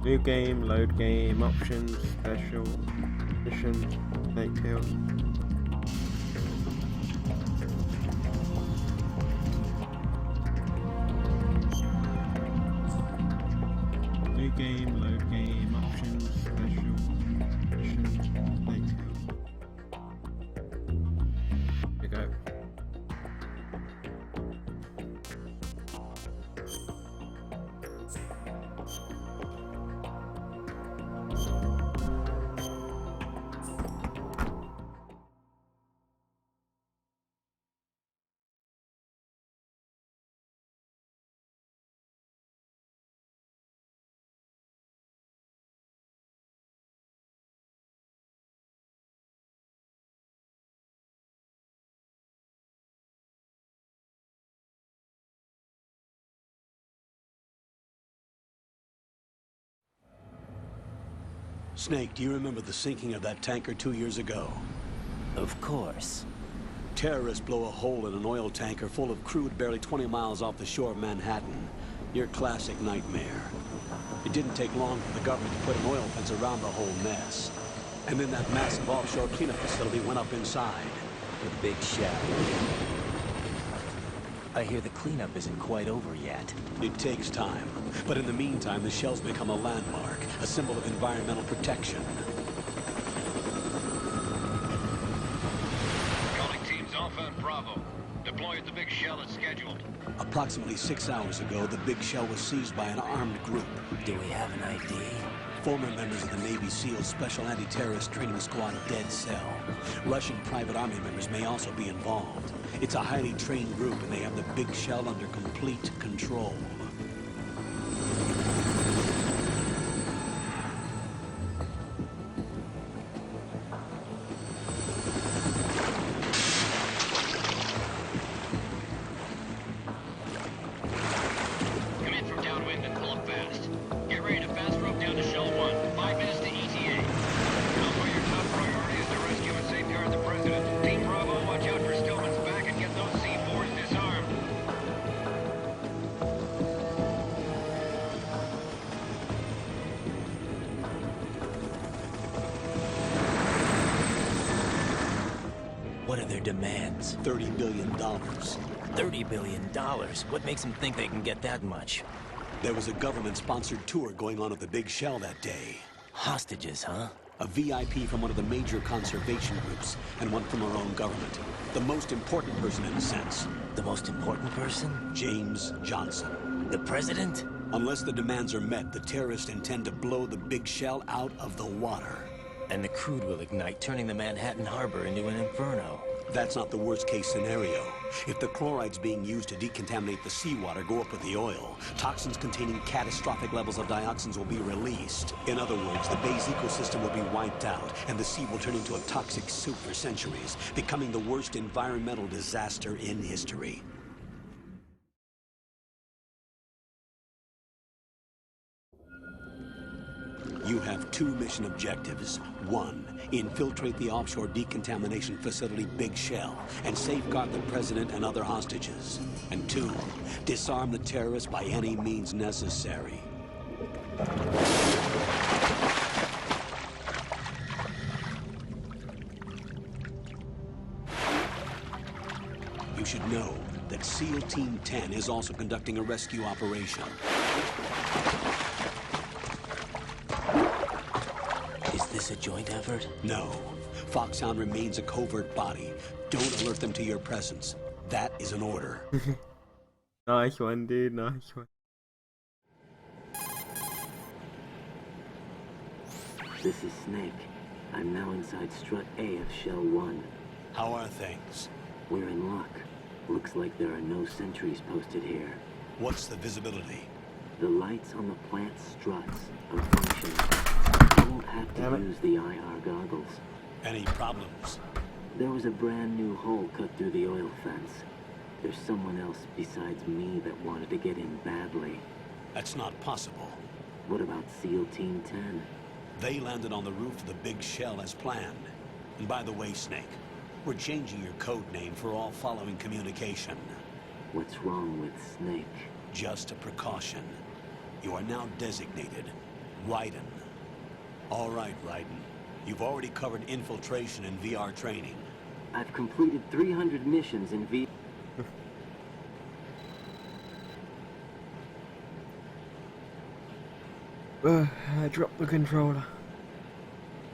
New game, load game, options, special, missions, snake tails. New game, load game, options, special, missions, snake tails. There you go. Snake, do you remember the sinking of that tanker 2 years ago? Of course. Terrorists blow a hole in an oil tanker full of crude barely 20 miles off the shore of Manhattan. Your classic nightmare. It didn't take long for the government to put an oil fence around the whole mess. And then that massive offshore cleanup facility went up inside. The big shell. I hear the cleanup isn't quite over yet. It takes time. But in the meantime, the shell's become a landmark, a symbol of environmental protection. Calling teams Alpha and Bravo. Deploy at the big shell as scheduled. Approximately 6 hours ago, the big shell was seized by an armed group. Do we have an ID? Former members of the Navy SEALs Special Anti-Terrorist Training Squad Dead Cell. Russian private army members may also be involved. It's a highly trained group, and they have the big shell under complete control. Come in from downwind and pull up fast. Get ready to fast rope down to Shell 1. 5 minutes to ETA. Alpha, your top priority is to rescue and safeguard the President. Team Bravo, watch out for Stillman's back and get those C4s disarmed. What are their demands? $30 billion. $30 billion. What makes them think they can get that much? There was a government-sponsored tour going on at the big shell that day. Hostages, huh? A VIP from one of the major conservation groups, and one from our own government. The most important person in a sense. The most important person? James Johnson. The president? Unless the demands are met, the terrorists intend to blow the big shell out of the water. And the crude will ignite, turning the Manhattan Harbor into an inferno. That's not the worst-case scenario. If the chlorides being used to decontaminate the seawater go up with the oil, toxins containing catastrophic levels of dioxins will be released. In other words, the bay's ecosystem will be wiped out, and the sea will turn into a toxic soup for centuries, becoming the worst environmental disaster in history. You have two mission objectives. One, infiltrate the offshore decontamination facility Big Shell and safeguard the president and other hostages. And two, disarm the terrorists by any means necessary. You should know that SEAL Team 10 is also conducting a rescue operation. Is this a joint effort? No. Foxhound remains a covert body. Don't alert them to your presence. That is an order. Nice one, dude. Nice one. This is Snake. I'm now inside Strut A of Shell 1. How are things? We're in luck. Looks like there are no sentries posted here. What's the visibility? The lights on the plant struts are functioning. You won't have to use the IR goggles. Any problems? There was a brand new hole cut through the oil fence. There's someone else besides me that wanted to get in badly. That's not possible. What about SEAL Team 10? They landed on the roof of the Big Shell as planned. And by the way, Snake, we're changing your code name for all following communication. What's wrong with Snake? Just a precaution. You are now designated Raiden. All right, Raiden. You've already covered infiltration and VR training. I've completed 300 missions in V... I dropped the controller.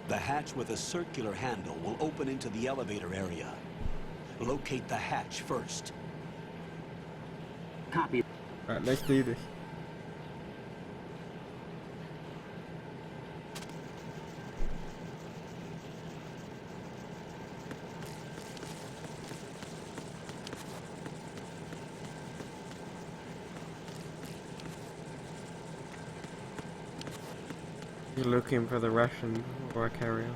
The hatch with a circular handle will open into the elevator area. Locate the hatch first. Copy. Right, let's do this. You're looking for the Russian or a carrier.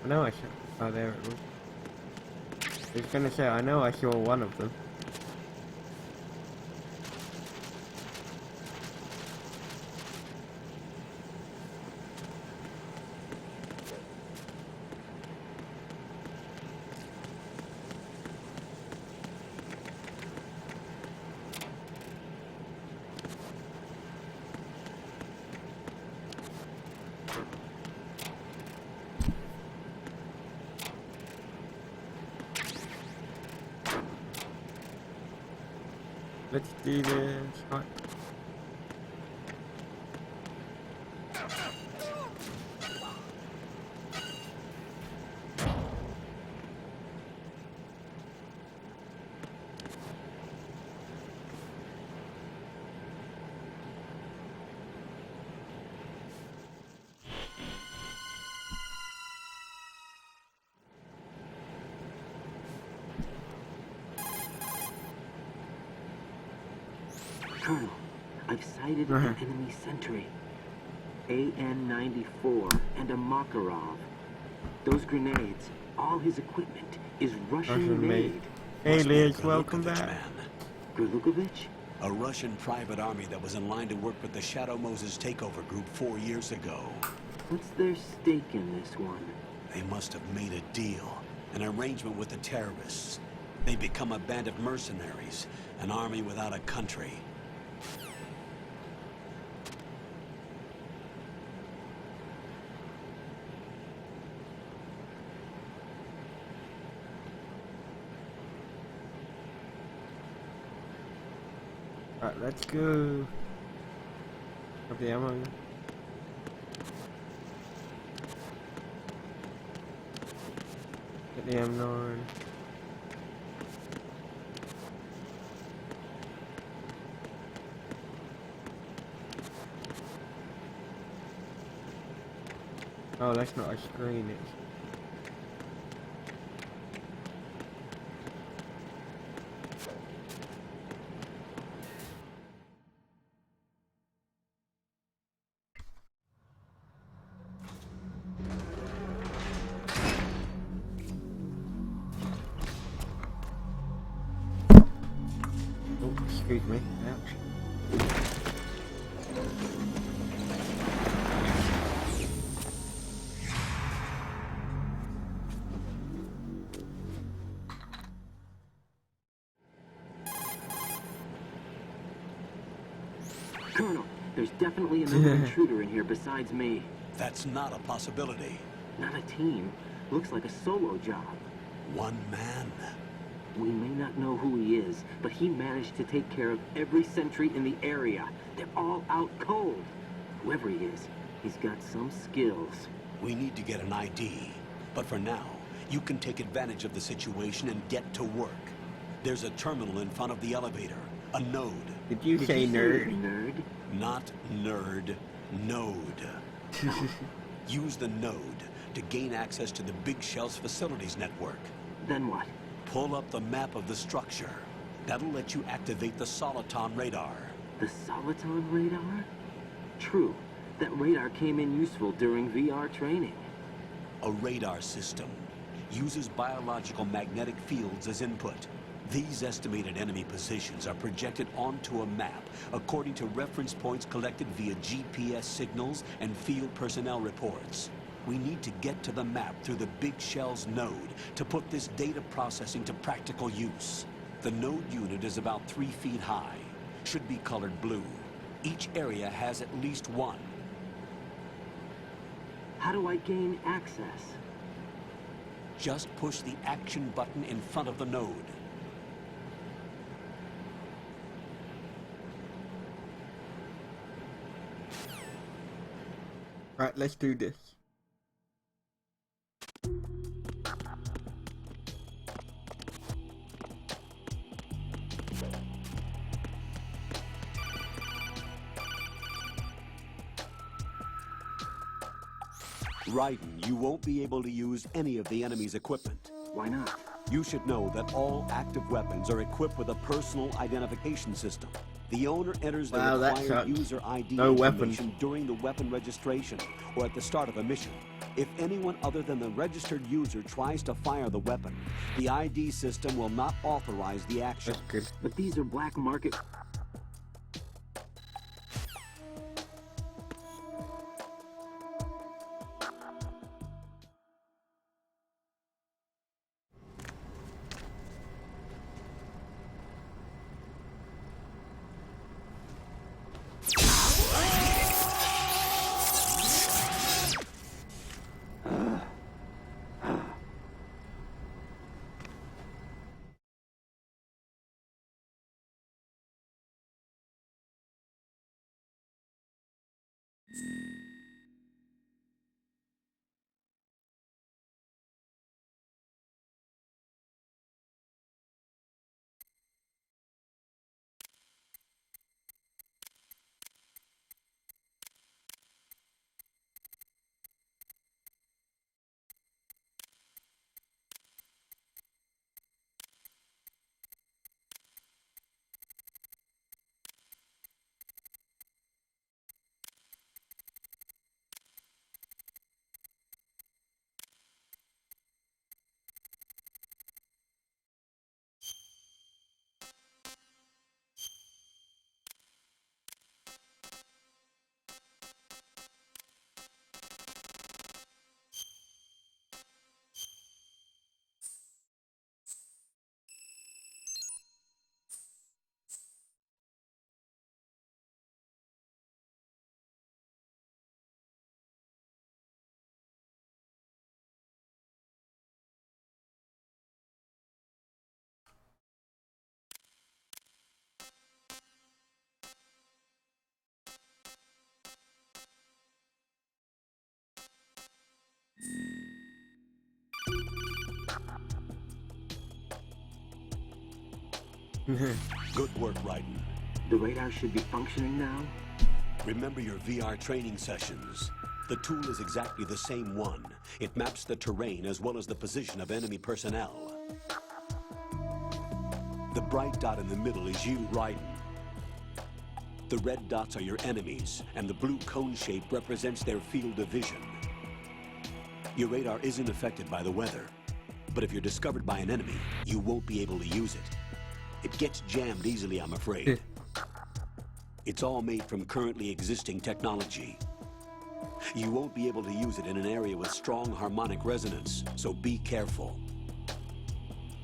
I know I saw. Oh, there it was. I was gonna say, I know I saw one of them. Let's do this. Right. Colonel, I've sighted an enemy sentry. AN-94 and a Makarov. Those grenades, all his equipment, is Russian-made. Hey Liz, welcome back. Grulukovich? A Russian private army that was in line to work with the Shadow Moses takeover group 4 years ago. What's their stake in this one? They must have made a deal, an arrangement with the terrorists. They become a band of mercenaries, an army without a country. Right, let's go. Have the ammo. Get the M9. Oh, that's not a screen, it's... Oh, excuse me. Ouch. Colonel, there's definitely another intruder in here besides me. That's not a possibility. Not a team. Looks like a solo job. One man. We may not know who he is, but he managed to take care of every sentry in the area. They're all out cold. Whoever he is, he's got some skills. We need to get an ID. But for now, you can take advantage of the situation and get to work. There's a terminal in front of the elevator. A node. Did you say nerd? Nerd? Not nerd. Node. Use the node to gain access to the Big Shell's facilities network. Then what? Pull up the map of the structure. That'll let you activate the Soliton radar. The Soliton radar? True. That radar came in useful during VR training. A radar system uses biological magnetic fields as input. These estimated enemy positions are projected onto a map according to reference points collected via GPS signals and field personnel reports. We need to get to the map through the Big Shell's node to put this data processing to practical use. The node unit is about 3 feet high, should be colored blue. Each area has at least one. How do I gain access? Just push the action button in front of the node. Right, let's do this. Raiden, you won't be able to use any of the enemy's equipment. Why not? You should know that all active weapons are equipped with a personal identification system. The owner enters the Wow, that required sucks. user ID No information during the weapon registration or at the start of a mission. If anyone other than the registered user tries to fire the weapon, the ID system will not authorize the action. That's good. But these are black market... Good work, Raiden. The radar should be functioning now? Remember your VR training sessions. The tool is exactly the same one. It maps the terrain as well as the position of enemy personnel. The bright dot in the middle is you, Raiden. The red dots are your enemies, and the blue cone shape represents their field of vision. Your radar isn't affected by the weather, but if you're discovered by an enemy, you won't be able to use it. It gets jammed easily, I'm afraid. It's all made from currently existing technology. You won't be able to use it in an area with strong harmonic resonance, so be careful.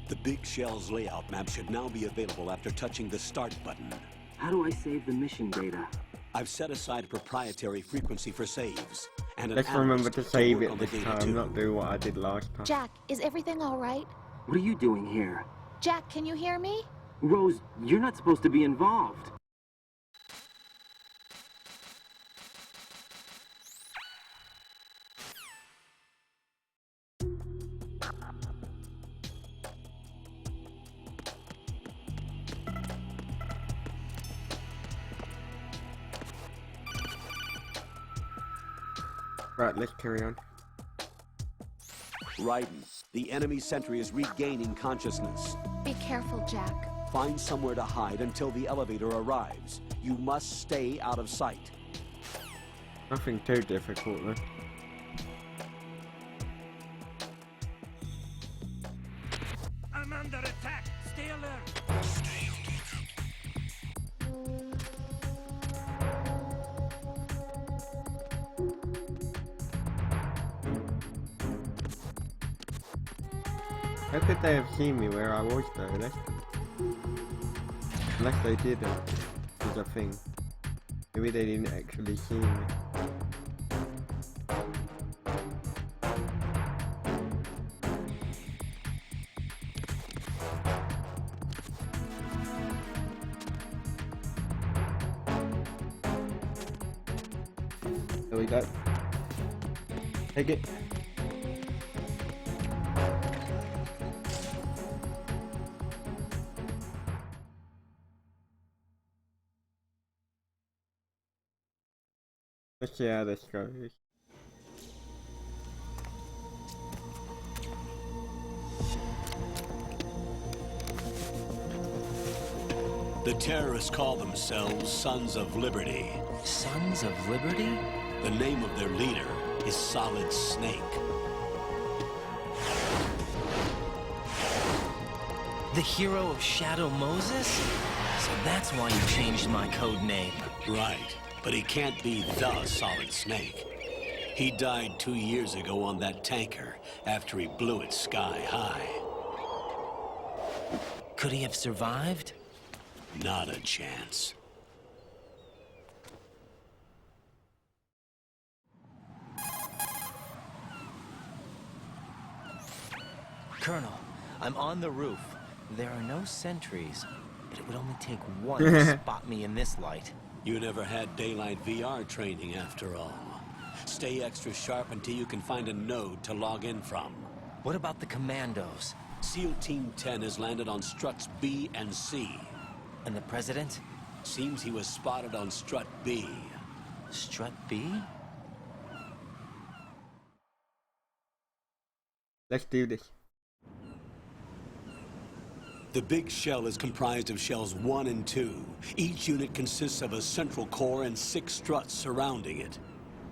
The Big Shell's layout map should now be available after touching the Start button. How do I save the mission data? I've set aside a proprietary frequency for saves. And Let's remember to save it this time, not do what I did last time. Jack, is everything all right? What are you doing here? Jack, can you hear me? Rose, you're not supposed to be involved. Right, let's carry on. Raiden, the enemy sentry is regaining consciousness. Be careful, Jack. Find somewhere to hide until the elevator arrives. You must stay out of sight. Nothing too difficult then. I'm under attack. Stay alert. How could they have seen me where I was though? Unless they did is a thing. Maybe they didn't actually see me. There we go. Take it. Let's see how this goes. The terrorists call themselves Sons of Liberty. Sons of Liberty? The name of their leader is Solid Snake. The hero of Shadow Moses? So that's why you changed my code name. Right, but he can't be the Solid Snake. He died 2 years ago on that tanker after he blew it sky high. Could he have survived? Not a chance. Colonel, I'm on the roof. There are no sentries, but it would only take one to spot me in this light. You never had daylight VR training after all. Stay extra sharp until you can find a node to log in from. What about the commandos? SEAL Team 10 has landed on struts B and C. And the president? Seems he was spotted on strut B. Strut B? Let's do this. The big shell is comprised of shells 1 and 2. Each unit consists of a central core and 6 struts surrounding it.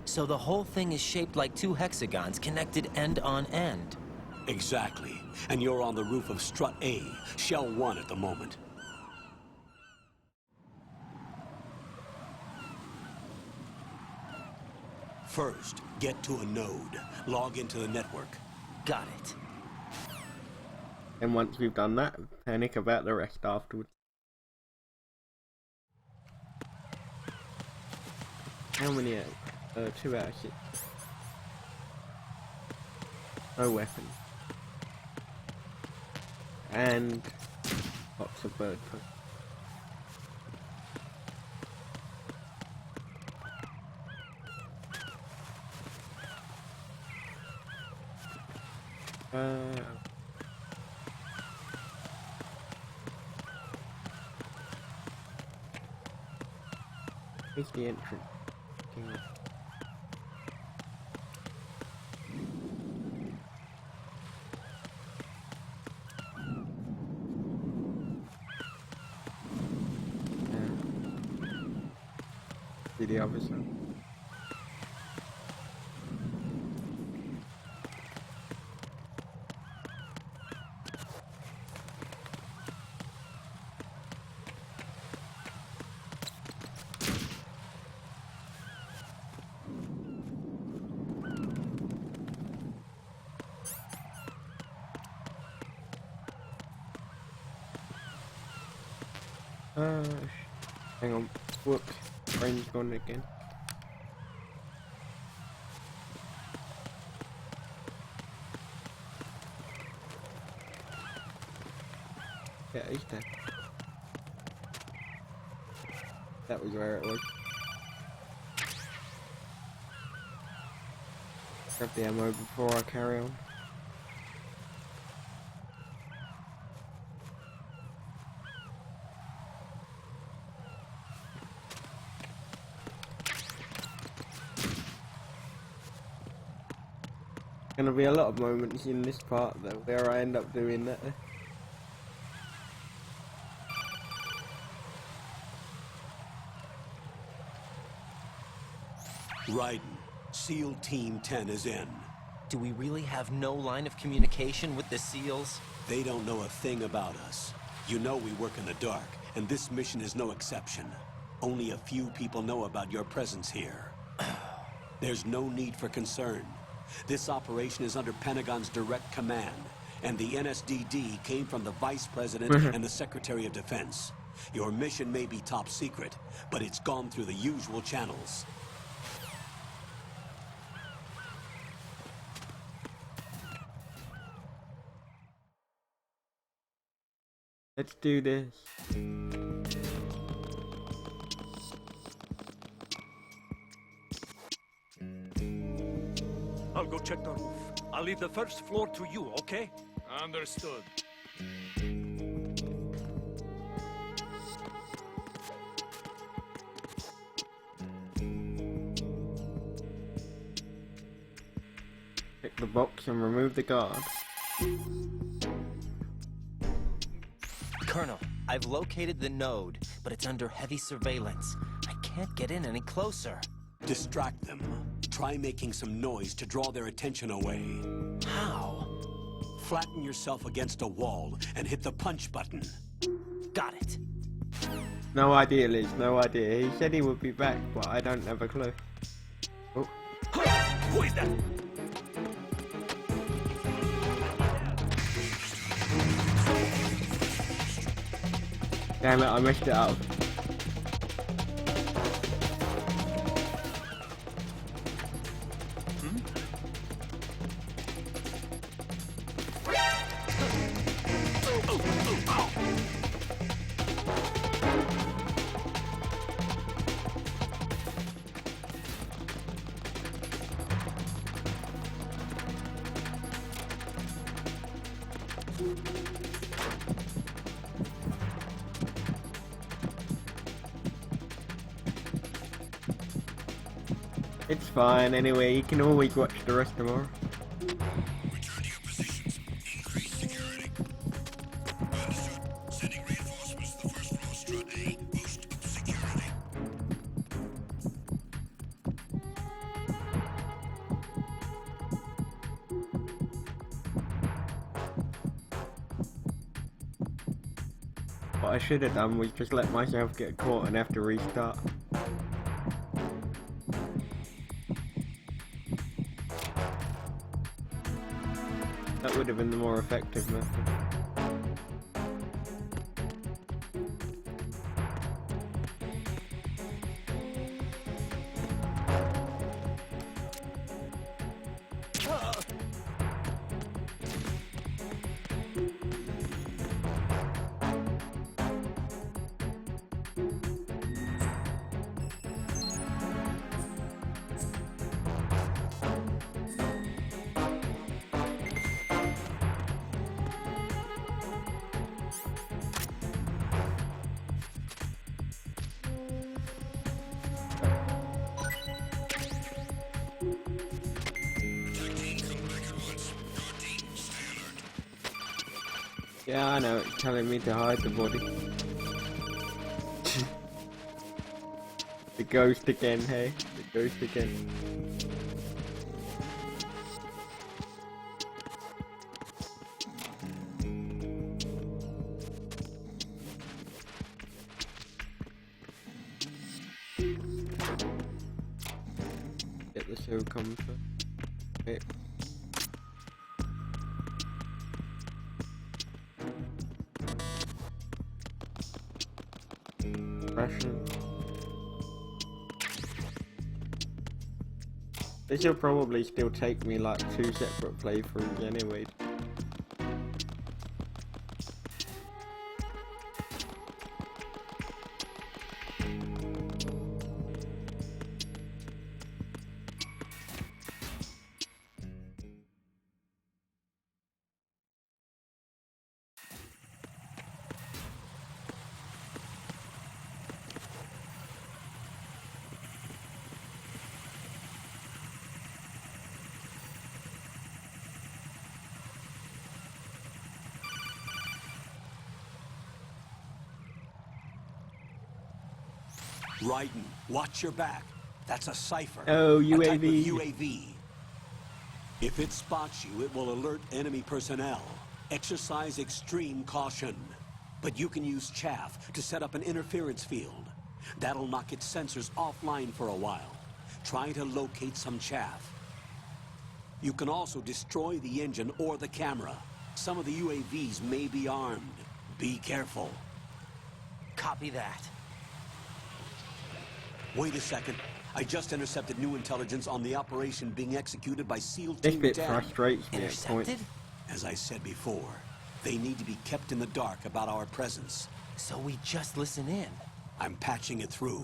So the whole thing is shaped like 2 hexagons connected end on end. Exactly. And you're on the roof of strut A, shell 1 at the moment. First, get to a node. Log into the network. Got it. And once we've done that, panic about the rest afterwards. How many? 2 out of 6. No weapon. And lots of bird food. Where's the entrance? Okay. See the other side. Hang on. Whoops. Brain's gone again. Yeah, he's dead. That was where it was. Grab the ammo before I carry on. Gonna be a lot of moments in this part though where I end up doing that. Raiden, SEAL Team 10 is in. Do we really have no line of communication with the SEALs? They don't know a thing about us. You know we work in the dark, and this mission is no exception. Only a few people know about your presence here. There's no need for concern. This operation is under Pentagon's direct command, and the NSDD came from the Vice President and the Secretary of Defense. Your mission may be top secret, but it's gone through the usual channels. Let's do this. I'll go check the roof. I'll leave the first floor to you, okay? Understood. Pick the box and remove the guard. Colonel, I've located the node, but it's under heavy surveillance. I can't get in any closer. Distract them. Try making some noise to draw their attention away. How? Flatten yourself against a wall and hit the punch button. Got it. No idea, Liz, no idea. He said he would be back, but I don't have a clue. Oh. Who is that? Damn it, I messed it up. It's fine, anyway, you can always watch the rest tomorrow. Return to your positions. Increase security. Understood. Sending reinforcements to the first floor, strut A. Boost security. What I should have done was just let myself get caught and have to restart. That would have been the more effective method. Yeah, I know, it's telling me to hide the body. The ghost again, hey? The ghost again. Get the show comfort. Wait. Russian. This will probably still take me like 2 separate playthroughs anyway. Raiden, watch your back. That's a cipher. Oh, A type of UAV. UAV. If it spots you, it will alert enemy personnel. Exercise extreme caution. But you can use chaff to set up an interference field. That'll knock its sensors offline for a while. Try to locate some chaff. You can also destroy the engine or the camera. Some of the UAVs may be armed. Be careful. Copy that. Wait a second. I just intercepted new intelligence on the operation being executed by SEAL This Team bit 10. frustrates me at points. Intercepted? As I said before, they need to be kept in the dark about our presence. So we just listen in. I'm patching it through.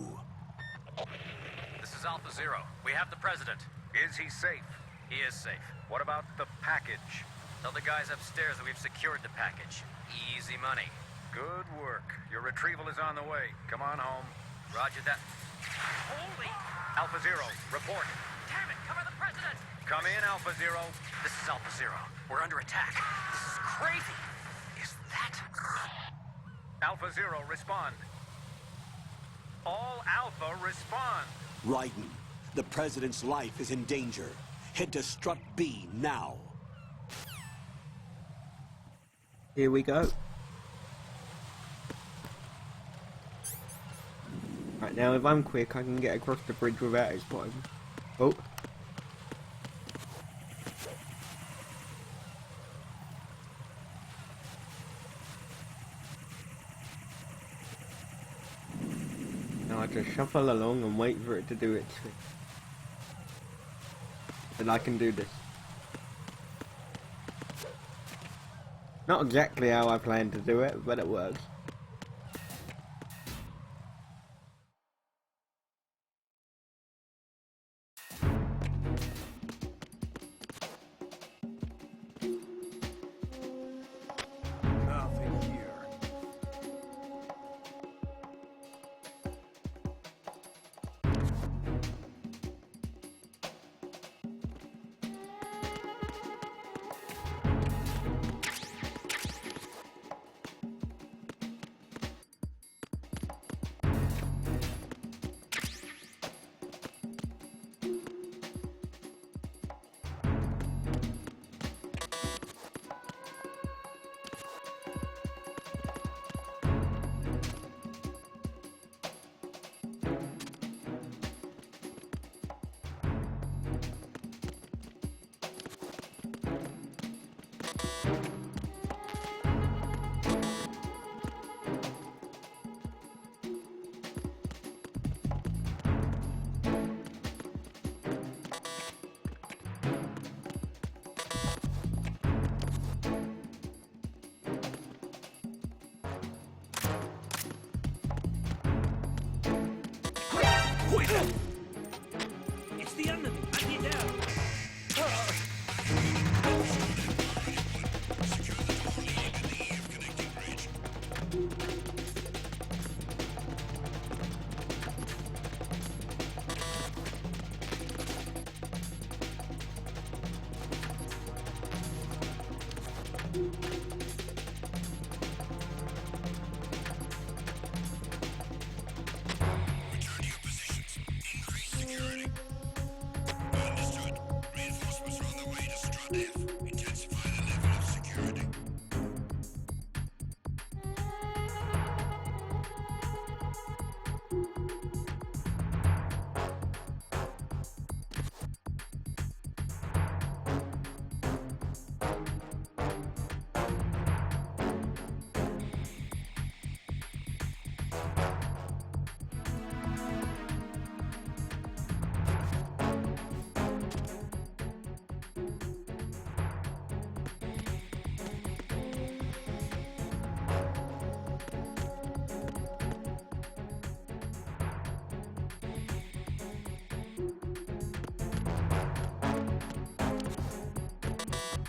This is Alpha Zero. We have the president. Is he safe? He is safe. What about the package? Tell the guys upstairs that we've secured the package. Easy money. Good work. Your retrieval is on the way. Come on home. Roger that. Holy! Alpha Zero, report. Damn it, cover the president! Come in, Alpha Zero. This is Alpha Zero. We're under attack. This is crazy. Is that... Alpha Zero, respond. All Alpha, respond. Raiden, the president's life is in danger. Head to Strut B now. Here we go. Right, now if I'm quick, I can get across the bridge without it spotting. Oh. Now I just shuffle along and wait for it to do its thing. And I can do this. Not exactly how I planned to do it, but it works. Nothing here. It's the enemy. I need help. Secure the door leading to the EF connecting bridge.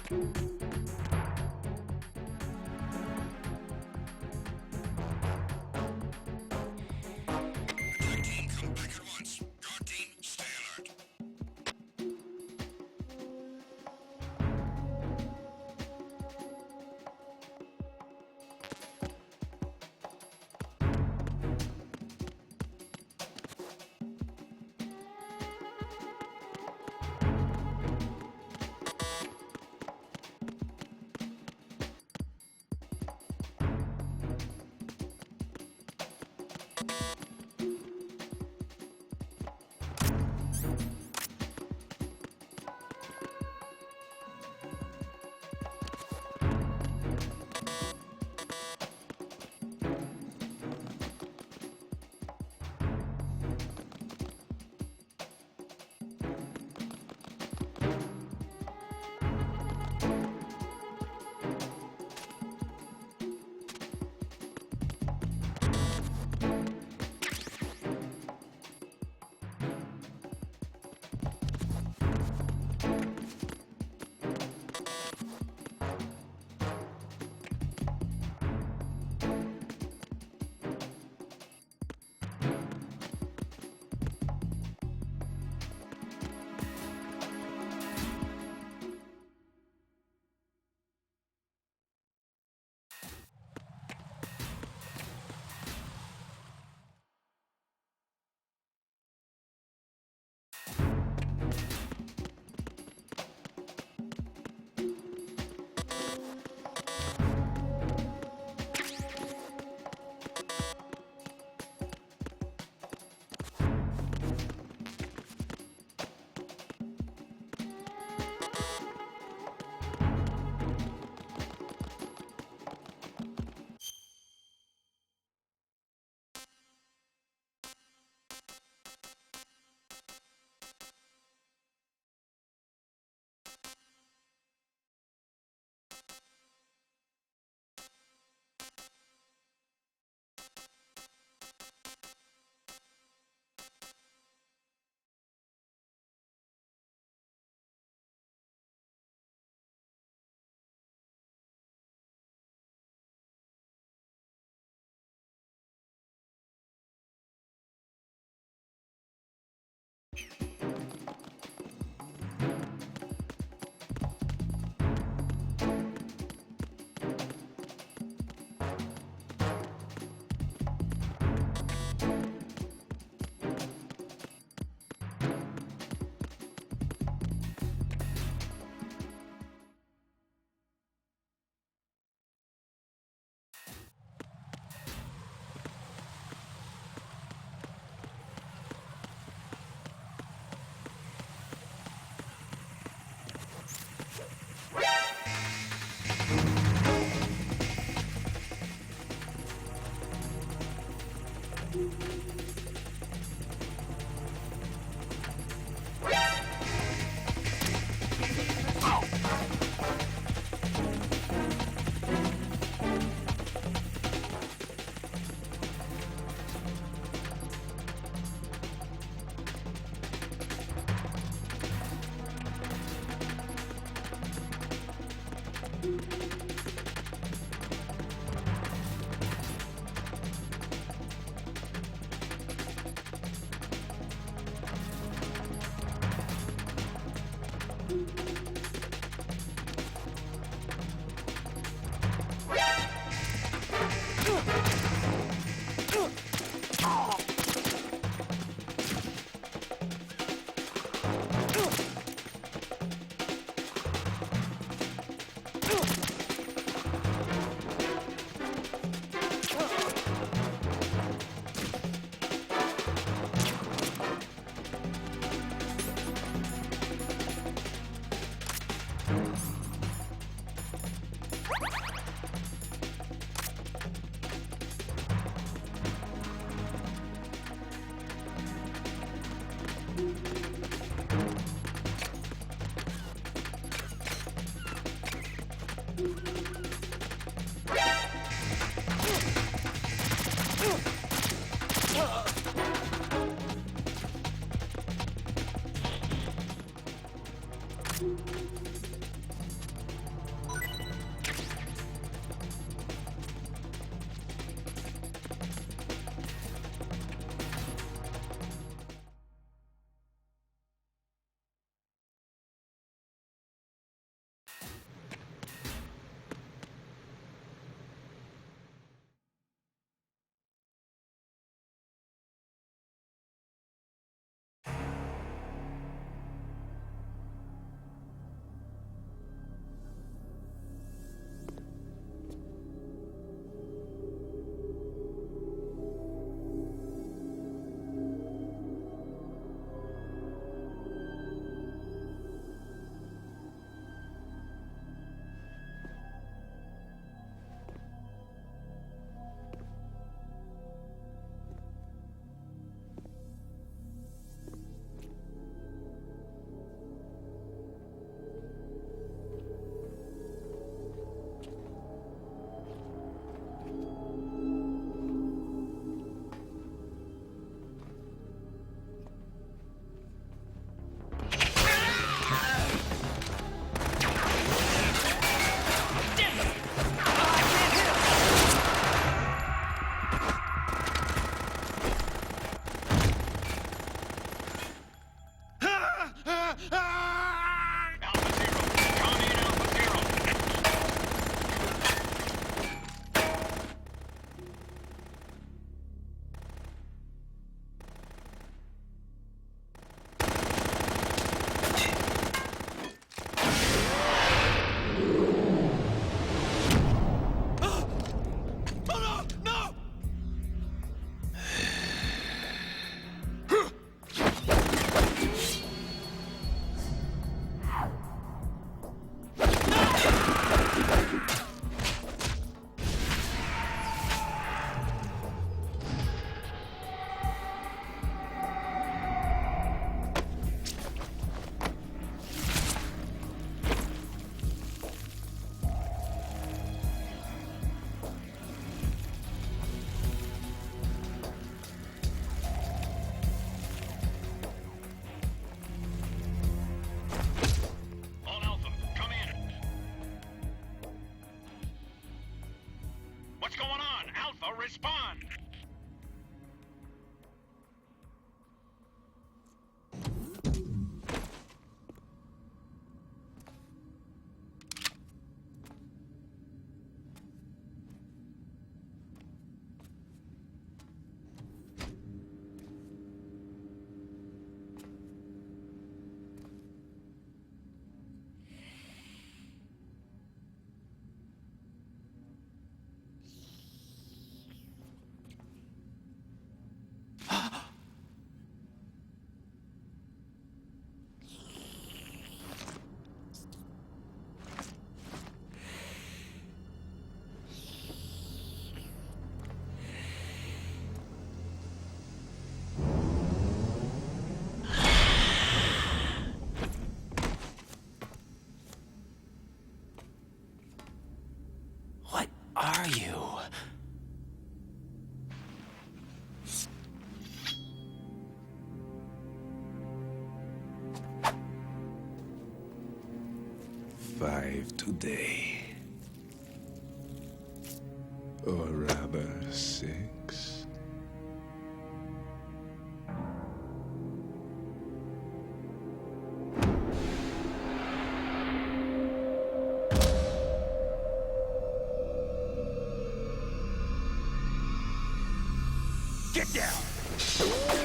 Attack team, come back at once. Guard team, stay alert. 5 today. Or rather, 6. Get down!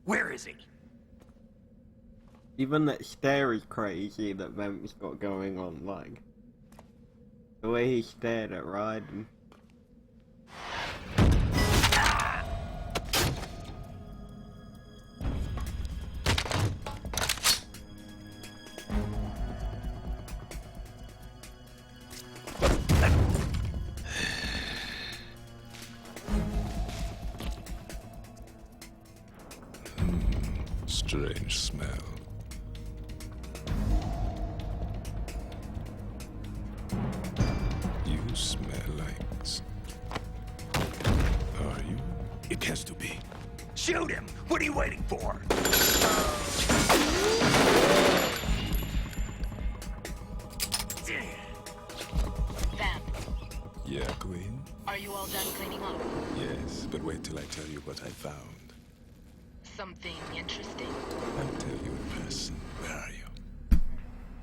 Where is he? Even that stare is crazy that Vent's got going on, like the way he stared at Raiden. Strange smell. You smell like... Are you? It has to be. Shoot him! What are you waiting for? Vamp, Yeah, Queen? are you all done cleaning up? Yes, but wait till I tell you what I found. Something interesting? I'll tell you in person. Where are you?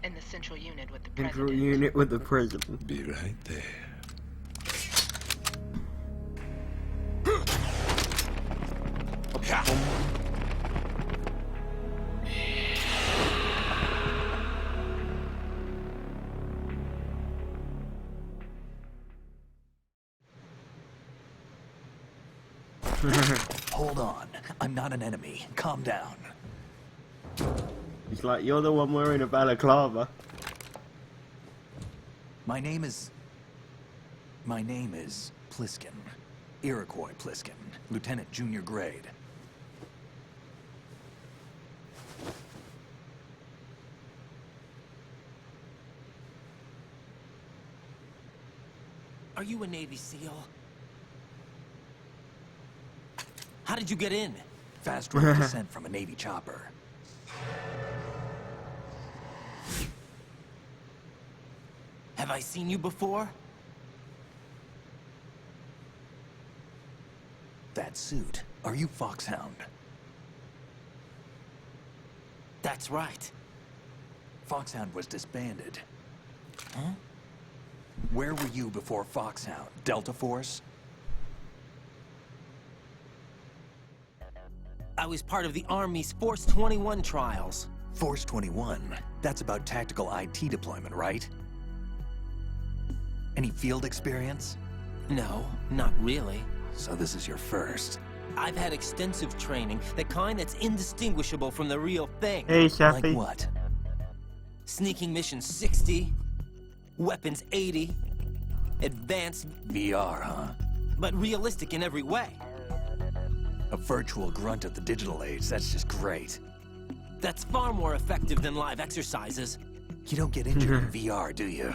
In the central unit with the Central president. unit with the president. Be right there. Hold on. I'm not an enemy. Calm down. It's like you're the one wearing a balaclava. My name is Pliskin. Iroquois Pliskin. Lieutenant Junior Grade. Are you a Navy SEAL? How did you get in? Fast road descent from a Navy chopper. Have I seen you before? That suit. Are you Foxhound? That's right. Foxhound was disbanded. Huh? Where were you before Foxhound? Delta Force? I was part of the Army's Force 21 trials. Force 21. That's about tactical IT deployment, right? Any field experience? No, not really. So this is your first. I've had extensive training, the kind that's indistinguishable from the real thing. Hey, Like Sapphy. what? Sneaking mission 60, weapons 80, advanced, VR, huh? but realistic in every way. A virtual grunt of the digital age, that's just great. That's far more effective than live exercises. You don't get injured in VR, do you?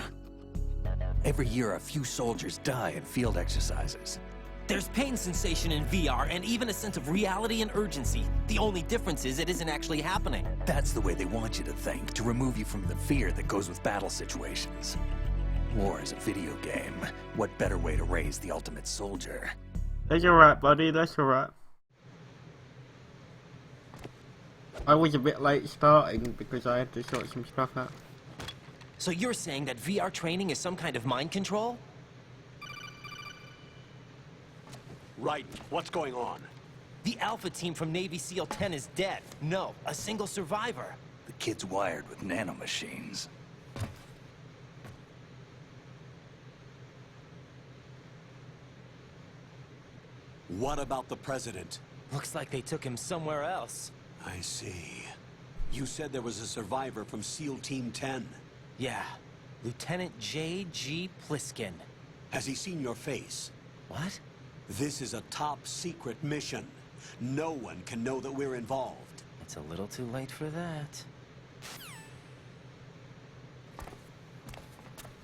Every year, a few soldiers die in field exercises. There's pain sensation in VR and even a sense of reality and urgency. The only difference is it isn't actually happening. That's the way they want you to think, to remove you from the fear that goes with battle situations. War is a video game. What better way to raise the ultimate soldier? That's alright, buddy. That's alright. I was a bit late starting because I had to sort some stuff out. So you're saying that VR training is some kind of mind control? Right. What's going on? The Alpha team from Navy SEAL 10 is dead. No, a single survivor. The kid's wired with nanomachines. What about the president? Looks like they took him somewhere else. I see. You said there was a survivor from SEAL Team 10. Yeah, Lieutenant J.G. Pliskin. Has he seen your face? What? This is a top-secret mission. No one can know that we're involved. It's a little too late for that.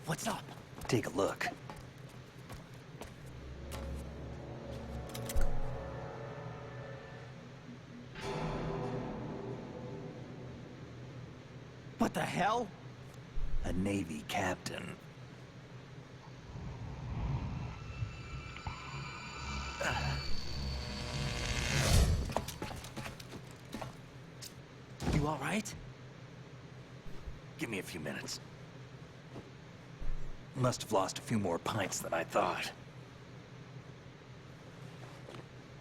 What's up? Take a look. What the hell? A Navy captain. You all right? Give me a few minutes. Must have lost a few more pints than I thought.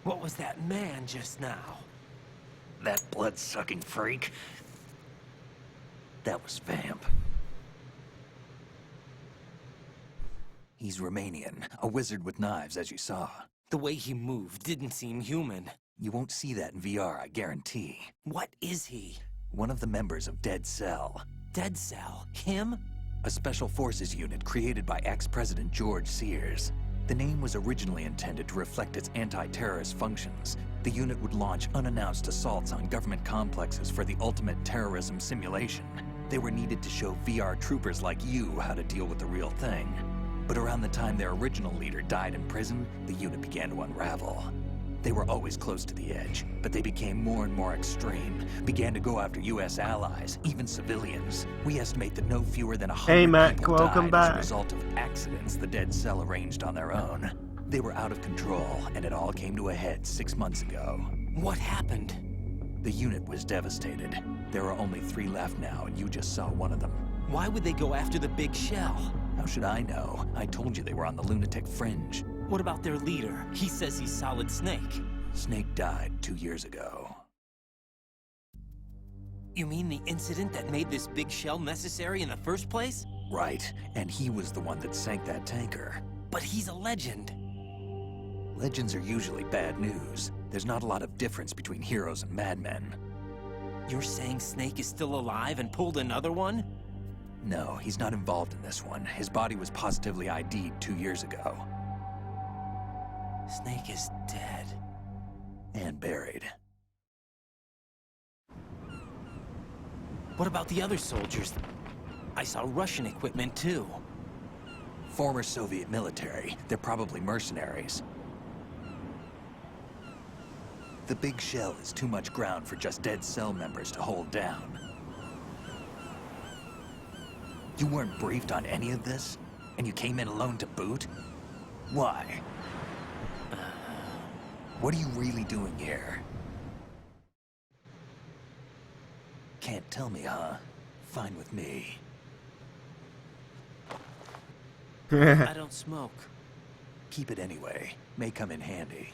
What was that man just now? That blood-sucking freak? That was Vamp. He's Romanian, a wizard with knives, as you saw. The way he moved didn't seem human. You won't see that in VR, I guarantee. What is he? One of the members of Dead Cell. Dead Cell? Him? A special forces unit created by ex-President George Sears. The name was originally intended to reflect its anti-terrorist functions. The unit would launch unannounced assaults on government complexes for the ultimate terrorism simulation. They were needed to show VR troopers like you how to deal with the real thing. But around the time their original leader died in prison, the unit began to unravel. They were always close to the edge, but they became more and more extreme, began to go after U.S. allies, even civilians. We estimate that no fewer than 100 Hey, Mac, people welcome died as back. a result of accidents the Dead Cell arranged on their own. They were out of control, and it all came to a head 6 months ago. What happened? The unit was devastated. There are only 3 left now, and you just saw one of them. Why would they go after the big shell? How should I know? I told you they were on the lunatic fringe. What about their leader? He says he's Solid Snake. Snake died 2 years ago. You mean the incident that made this big shell necessary in the first place? Right, and he was the one that sank that tanker. But he's a legend. Legends are usually bad news. There's not a lot of difference between heroes and madmen. You're saying Snake is still alive and pulled another one? No, he's not involved in this one. His body was positively ID'd 2 years ago. Snake is dead. And buried. What about the other soldiers? I saw Russian equipment too. Former Soviet military. They're probably mercenaries. The big shell is too much ground for just Dead Cell members to hold down. You weren't briefed on any of this? And you came in alone to boot? Why? What are you really doing here? Can't tell me, huh? Fine with me. I don't smoke. Keep it anyway. May come in handy.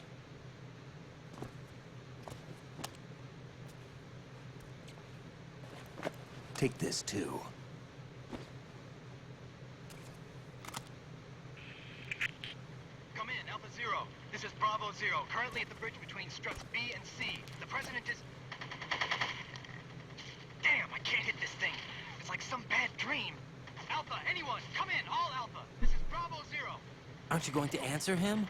Take this too. Come in, Alpha Zero. This is Bravo Zero, currently at the bridge between struts B and C. The president is... Damn, I can't hit this thing. It's like some bad dream. Alpha, anyone, come in, all Alpha. This is Bravo Zero. Aren't you going to answer him?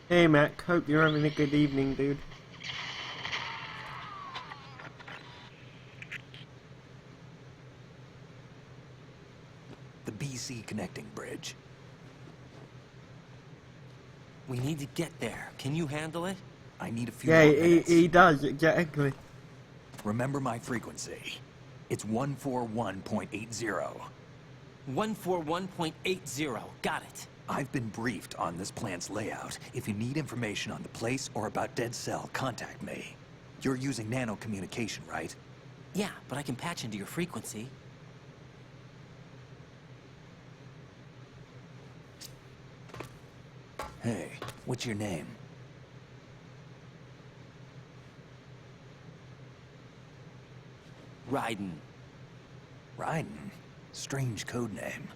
Hey, Mac. Hope you're having a good evening, dude. The BC connecting bridge. We need to get there. Can you handle it? I need a few Yeah, more minutes. he does, exactly. Remember my frequency. It's 141.80. 141.80. Got it. I've been briefed on this plant's layout. If you need information on the place or about Dead Cell, contact me. You're using nano communication, right? Yeah, but I can patch into your frequency. Hey, what's your name? Raiden. Raiden. Strange code name.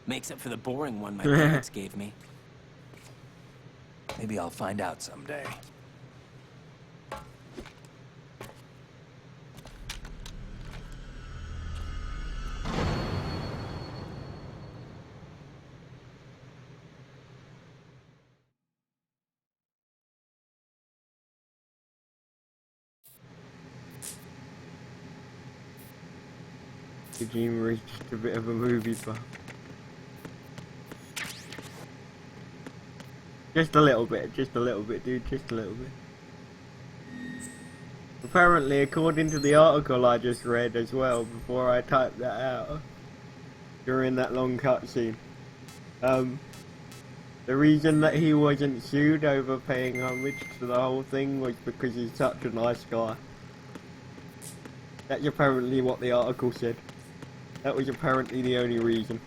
Makes up for the boring one my parents gave me. Maybe I'll find out someday. Kojima is just a bit of a movie buff. Just a little bit, dude, just a little bit. Apparently, according to the article I just read as well, before I typed that out, during that long cutscene, the reason that he wasn't sued over paying homage to the whole thing was because he's such a nice guy. That's apparently what the article said. That was apparently the only reason.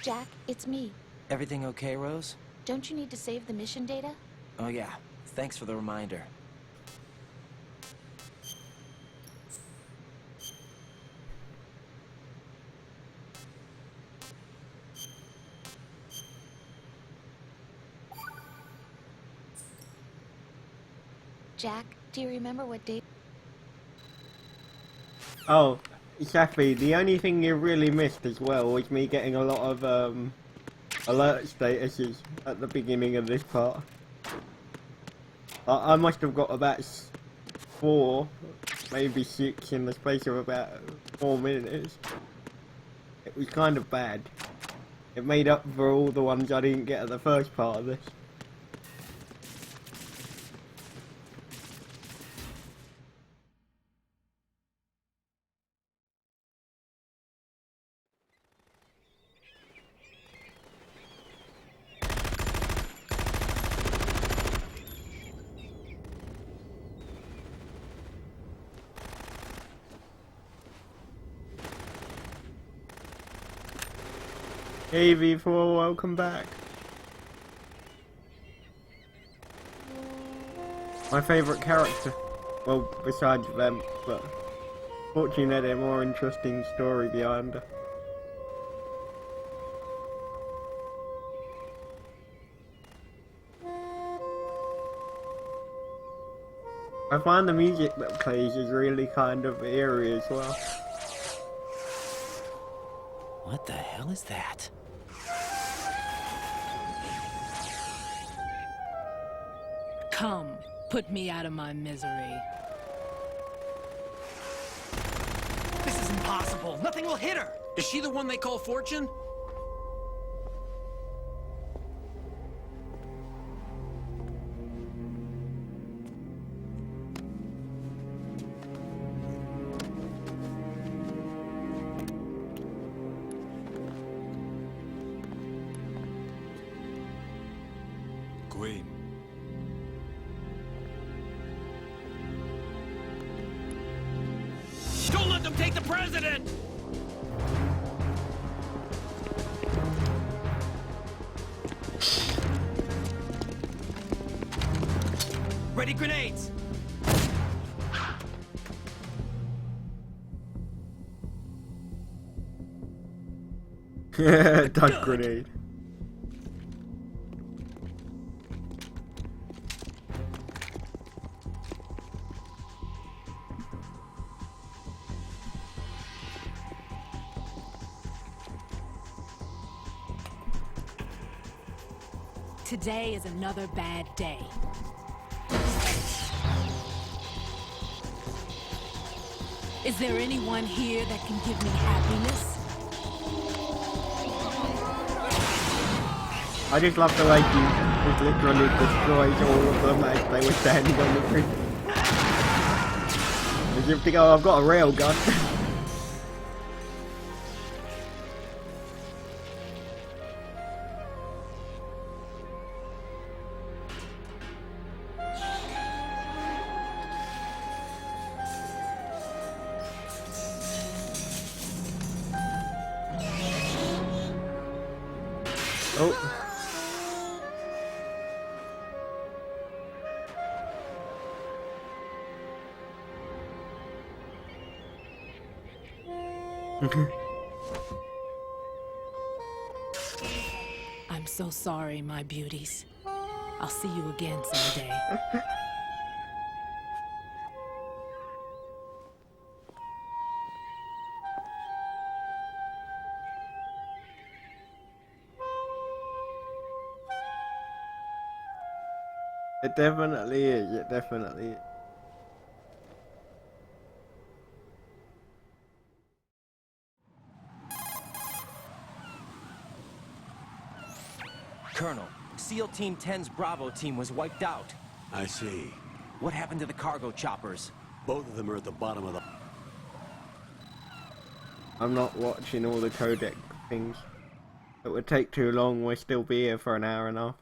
Jack, it's me. Everything okay, Rose? Don't you need to save the mission data? Oh yeah, thanks for the reminder. Jack, do you remember what date? Oh, Sapphy, the only thing you really missed as well was me getting a lot of alert statuses at the beginning of this part. I must have got about 4, maybe 6 in the space of about 4 minutes. It was kind of bad. It made up for all the ones I didn't get at the first part of this. Hey V4, welcome back. My favourite character. Well, besides them, but fortunately had a more interesting story behind her. I find the music that plays is really kind of eerie as well. What the hell is that? Come, put me out of my misery. This is impossible. Nothing will hit her. Is she the one they call Fortune? Queen. Don't let them take the president! Ready grenades! Dunk grenade. Today is another bad day. Is there anyone here that can give me happiness? I just love the way he just literally destroys all of them as they were standing on the bridge. As if to go, I've got a rail gun. Oh. I'm so sorry, my beauties. I'll see you again someday. It definitely is. It definitely is. Colonel, SEAL Team 10's Bravo team was wiped out. I see. What happened to the cargo choppers? Both of them are at the bottom of the... I'm not watching all the codec things. It would take too long. We'll still be here for an hour and a half.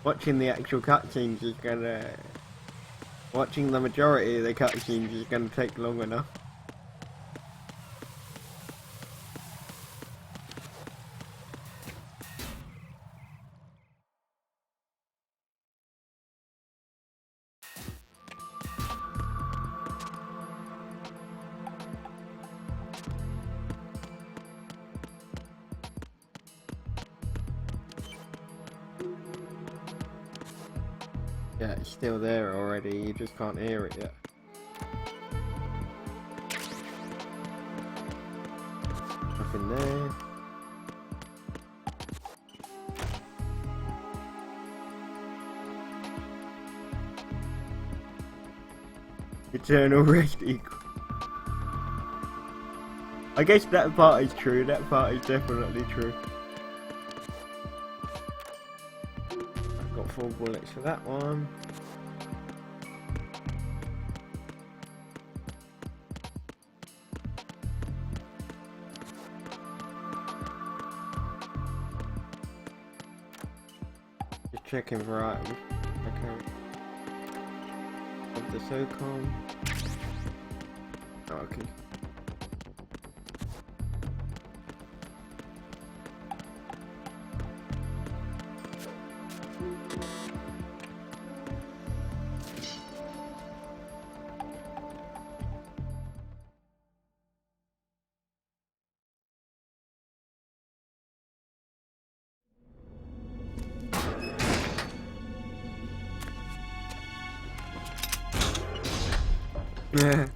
Watching the actual cutscenes is gonna... Watching the majority of the cutscenes is gonna take long enough. Yeah, it's still there already, you just can't hear it yet. Nothing there. Eternal rest equal. I guess that part is true, that part is definitely true. Got 4 bullets for that one. Just checking for items. Okay. Of the SOCOM. Oh, okay.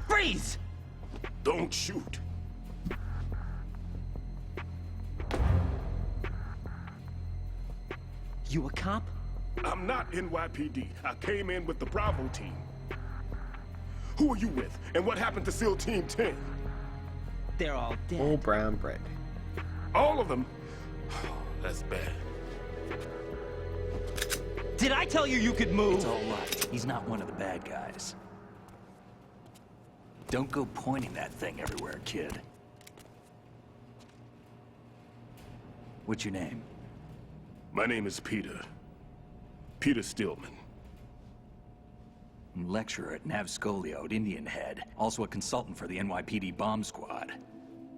Freeze! Don't shoot. You a cop? I'm not NYPD. I came in with the Bravo team. Who are you with? And what happened to SEAL Team 10? They're all dead. All brown bread. All of them? That's bad. Did I tell you you could move? It's all right. He's not one of the bad guys. Don't go pointing that thing everywhere, kid. What's your name? My name is Peter. Peter Stillman. Lecturer at Nav Scolio at Indian Head. Also a consultant for the NYPD bomb squad.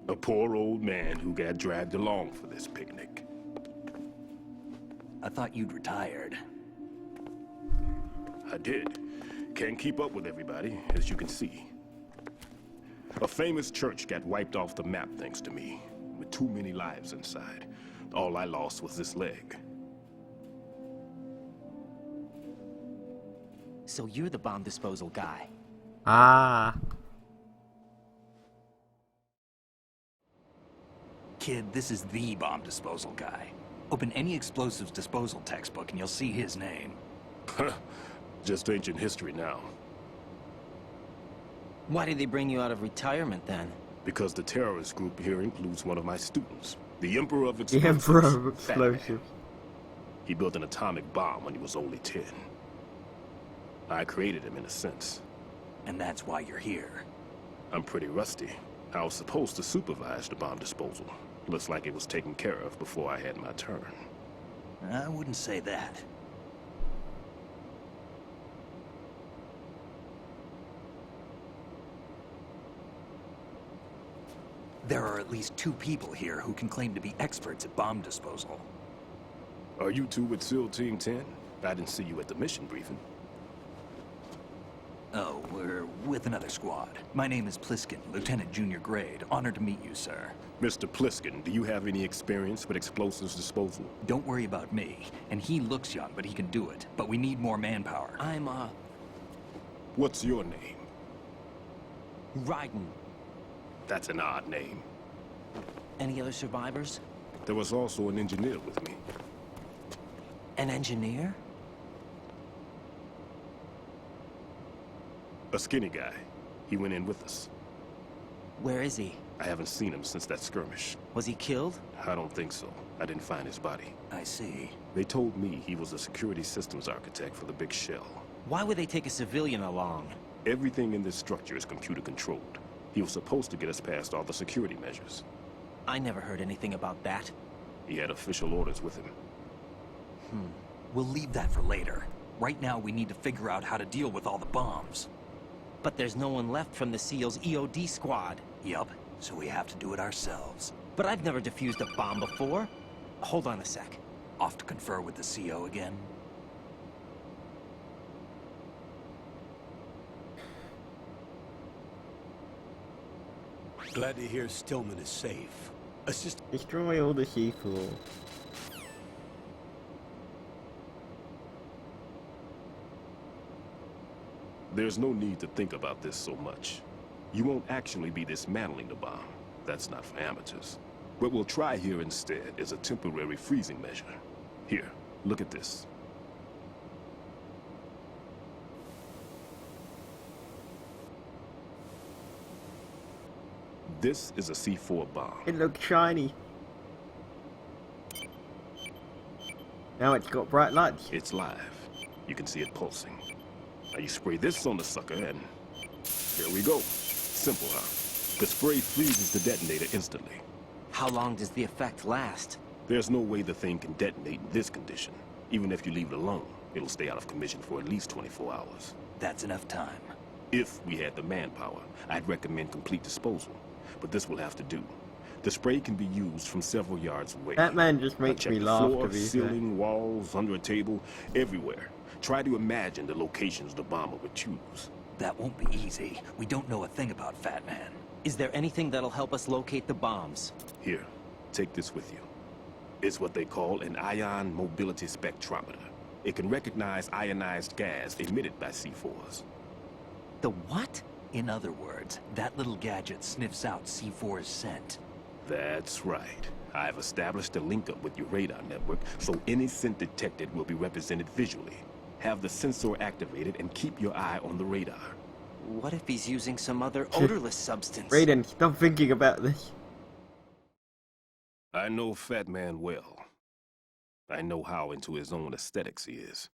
A poor old man who got dragged along for this picnic. I thought you'd retired. I did. Can't keep up with everybody, as you can see. A famous church got wiped off the map thanks to me, with too many lives inside. All I lost was this leg. So you're the bomb disposal guy. Ah. Kid, this is the bomb disposal guy. Open any explosives disposal textbook and you'll see his name. Just ancient history now. Why did they bring you out of retirement then? Because the terrorist group here includes one of my students, the Emperor of The Explosives. Emperor of Explosives. He built an atomic bomb when he was only 10. I created him in a sense. And that's why you're here. I'm pretty rusty. I was supposed to supervise the bomb disposal. Looks like it was taken care of before I had my turn. I wouldn't say that. There are at least 2 people here who can claim to be experts at bomb disposal. Are you two with SEAL Team 10? I didn't see you at the mission briefing. Oh, we're with another squad. My name is Pliskin, Lieutenant Junior Grade. Honored to meet you, sir. Mr. Pliskin, do you have any experience with explosives disposal? Don't worry about me. And he looks young, but he can do it. But we need more manpower. I'm, What's your name? Raiden. That's an odd name. Any other survivors? There was also an engineer with me. An engineer? A skinny guy. He went in with us. Where is he? I haven't seen him since that skirmish. Was he killed? I don't think so. I didn't find his body. I see. They told me he was a security systems architect for the big shell. Why would they take a civilian along? Everything in this structure is computer controlled. He was supposed to get us past all the security measures. I never heard anything about that. He had official orders with him. We'll leave that for later. Right now, we need to figure out how to deal with all the bombs. But there's no one left from the SEAL's EOD squad. Yup, so we have to do it ourselves. But I've never defused a bomb before. Hold on a sec. Off to confer with the CO again? Glad to hear Stillman is safe. Assist. Destroy all the C4. There's no need to think about this so much. You won't actually be dismantling the bomb. That's not for amateurs. What we'll try here instead is a temporary freezing measure. Here, look at this. This is a C4 bomb. It looks shiny. Now it's got bright lights. It's live. You can see it pulsing. Now you spray this on the sucker and here we go. Simple, huh? The spray freezes the detonator instantly. How long does the effect last? There's no way the thing can detonate in this condition. Even if you leave it alone, it'll stay out of commission for at least 24 hours. That's enough time. If we had the manpower, I'd recommend complete disposal. But this will have to do. The spray can be used from several yards away. That man just Now makes check me the laugh, floor, to be fair. ceiling, walls, under a table, everywhere. Try to imagine the locations the bomber would choose. That won't be easy. We don't know a thing about Fat Man. Is there anything that'll help us locate the bombs? Here, take this with you. It's what they call an ion mobility spectrometer. It can recognize ionized gas emitted by C4s. The what? In other words, that little gadget sniffs out C4's scent. That's right. I've established a link up with your radar network, so any scent detected will be represented visually. Have the sensor activated and keep your eye on the radar. What if he's using some other odorless substance? Raiden, stop thinking about this. I know Fat Man well. I know how into his own aesthetics he is.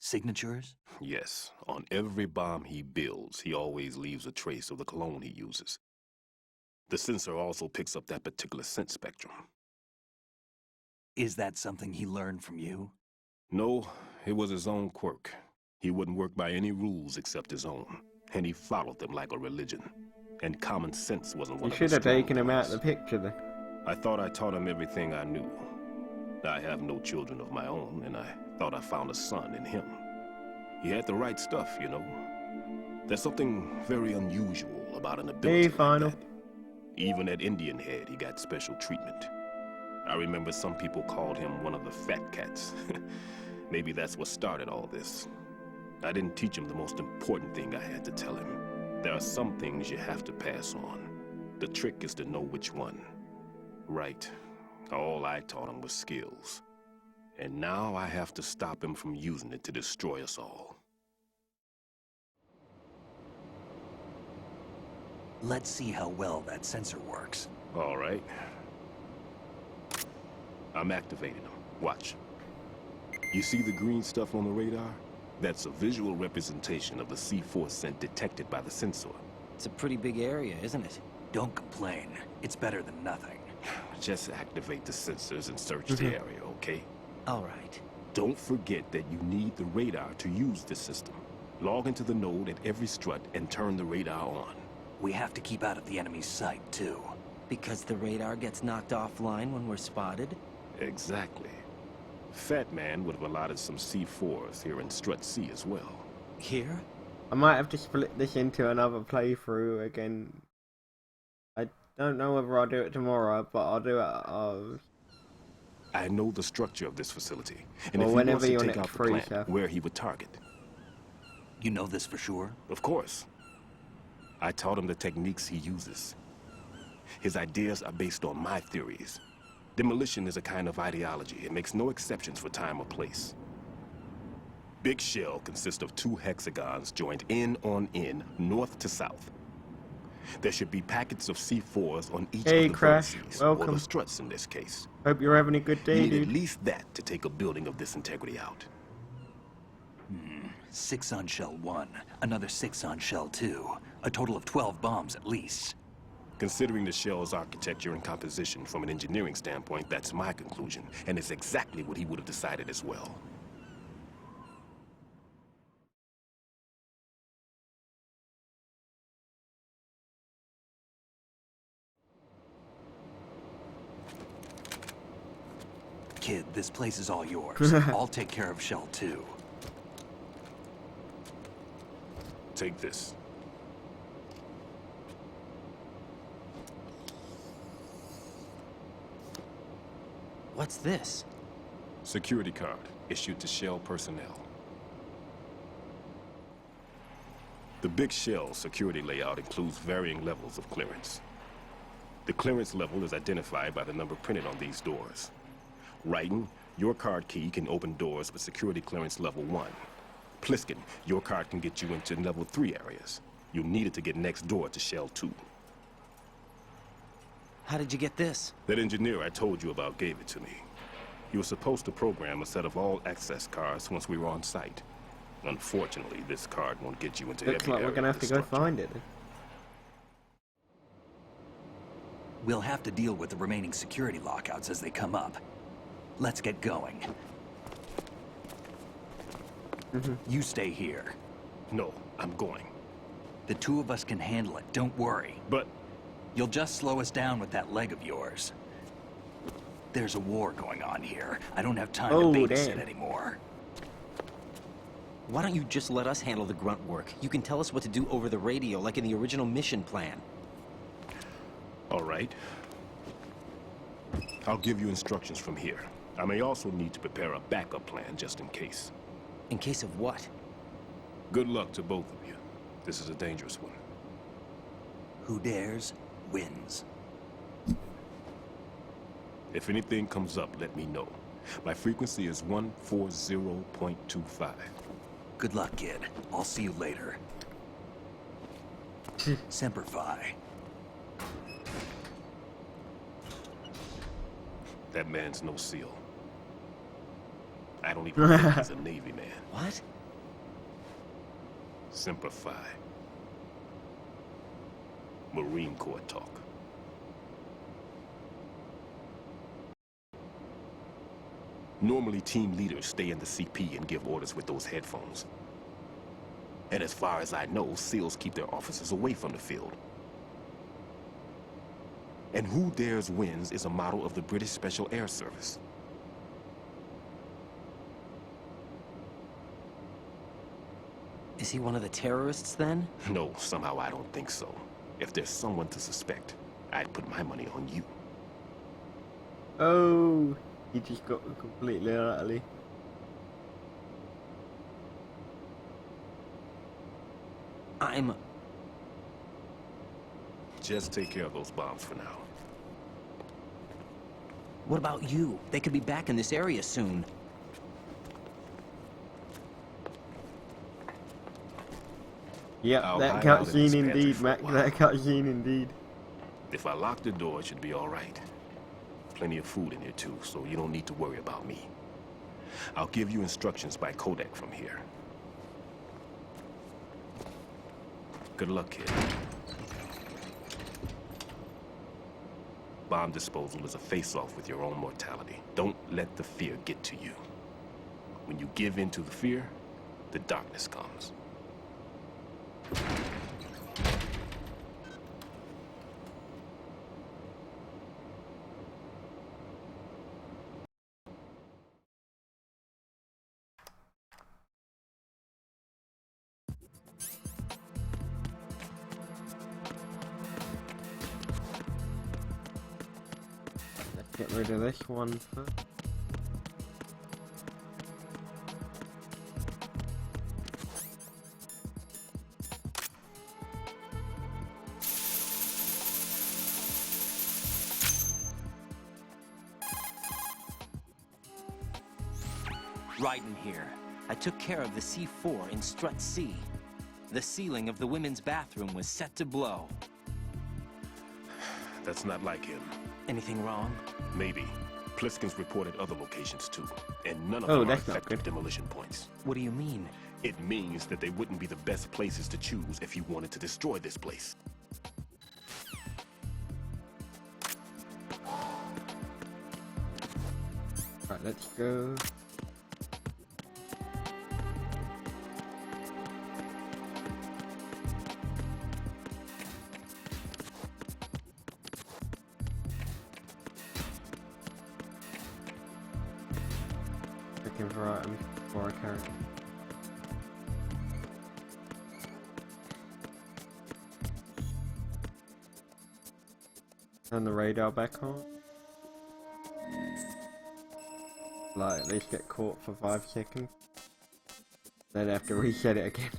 Signatures? Yes, on every bomb he builds, he always leaves a trace of the cologne he uses. The sensor also picks up that particular scent spectrum. Is that something he learned from you? No, it was his own quirk. He wouldn't work by any rules except his own, and he followed them like a religion. And common sense wasn't one You of should his have strong taken him out points. of the picture then. I thought I taught him everything I knew. I have no children of my own, and I thought I found a son in him. He had the right stuff, you know. There's something very unusual about an ability Hey, like Final. that. Even at Indian Head, he got special treatment. I remember some people called him one of the fat cats. Maybe that's what started all this. I didn't teach him the most important thing I had to tell him. There are some things you have to pass on. The trick is to know which one. Right. All I taught him was skills. And now I have to stop him from using it to destroy us all. Let's see how well that sensor works. All right. I'm activating them. Watch. You see the green stuff on the radar? That's a visual representation of the C4 scent detected by the sensor. It's a pretty big area, isn't it? Don't complain. It's better than nothing. Just activate the sensors and search the area, okay? All right. Don't forget that you need the radar to use this system. Log into the node at every strut and turn the radar on. We have to keep out of the enemy's sight, too. Because the radar gets knocked offline when we're spotted? Exactly. Fat Man would have allotted some C4s here in Strut C as well. Here? I might have to split this into another playthrough again. I don't know whether I'll do it tomorrow, but I'll do it. I know the structure of this facility, and Well, if he whenever wants to you're take next out the free, plant, Sapphy. where he would target. You know this for sure? Of course. I taught him the techniques he uses. His ideas are based on my theories. Demolition is a kind of ideology. It makes no exceptions for time or place. Big shell consists of 2 hexagons joined end on end, north to south. There should be packets of C4s on each Hey, of the Crash. vertices, Welcome. or the struts in this case. Hope you're having a good You day, need at dude. least that to take a building of this integrity out. 6 on shell 1, another 6 on shell 2. A total of 12 bombs at least. Considering the shell's architecture and composition from an engineering standpoint, that's my conclusion, and it's exactly what he would have decided as well. Kid, this place is all yours. I'll take care of shell 2. Take this. What's this? Security card issued to Shell personnel. The Big Shell security layout includes varying levels of clearance. The clearance level is identified by the number printed on these doors. Writing, your card key can open doors with security clearance level 1. Pliskin, your card can get you into level 3 areas. You'll need it to get next door to Shell 2. How did you get this? That engineer I told you about gave it to me. He was supposed to program a set of all access cards once we were on site. Unfortunately, this card won't get you into Looks every like we're area gonna of have the to go structure. find it. We'll have to deal with the remaining security lockouts as they come up. Let's get going. You stay here. No, I'm going. The 2 of us can handle it, don't worry. But You'll just slow us down with that leg of yours. There's a war going on here. I don't have time to babysit damn. anymore. Why don't you just let us handle the grunt work? You can tell us what to do over the radio, like in the original mission plan. all right. I'll give you instructions from here. I may also need to prepare a backup plan just in case. In case of what? Good luck to both of you. This is a dangerous one. Who dares, wins. If anything comes up, let me know. My frequency is 140.25. Good luck, kid. I'll see you later. Semper Fi. That man's no SEAL. I don't even think he's a Navy man. What? Semper Fi. Marine Corps talk. Normally, team leaders stay in the CP and give orders with those headphones. And as far as I know, SEALs keep their officers away from the field. And who dares wins is a model of the British Special Air Service. Is he one of the terrorists, then? No, somehow I don't think so. If there's someone to suspect, I'd put my money on you. Oh, he just got completely and utterly. I'm... Just take care of those bombs for now. What about you? They could be back in this area soon. Yep, I'll that hide out in this cutscene pantry indeed, for a Mac. while. That cutscene indeed. If I lock the door, it should be all right. Plenty of food in here too, so you don't need to worry about me. I'll give you instructions by codec from here. Good luck, kid. Bomb disposal is a face-off with your own mortality. Don't let the fear get to you. When you give in to the fear, the darkness comes. Let's get rid of this one first. Right in here. I took care of the C4 in Strut C. The ceiling of the women's bathroom was set to blow. That's not like him. Anything wrong? Maybe. Pliskin's reported other locations too, and none of Oh, them are that's not effective good. demolition points. What do you mean? It means that they wouldn't be the best places to choose if you wanted to destroy this place. Right, let's go. Looking for items before I carry. Turn the radar back on. Like, at least get caught for 5 seconds. Then have to reset it again.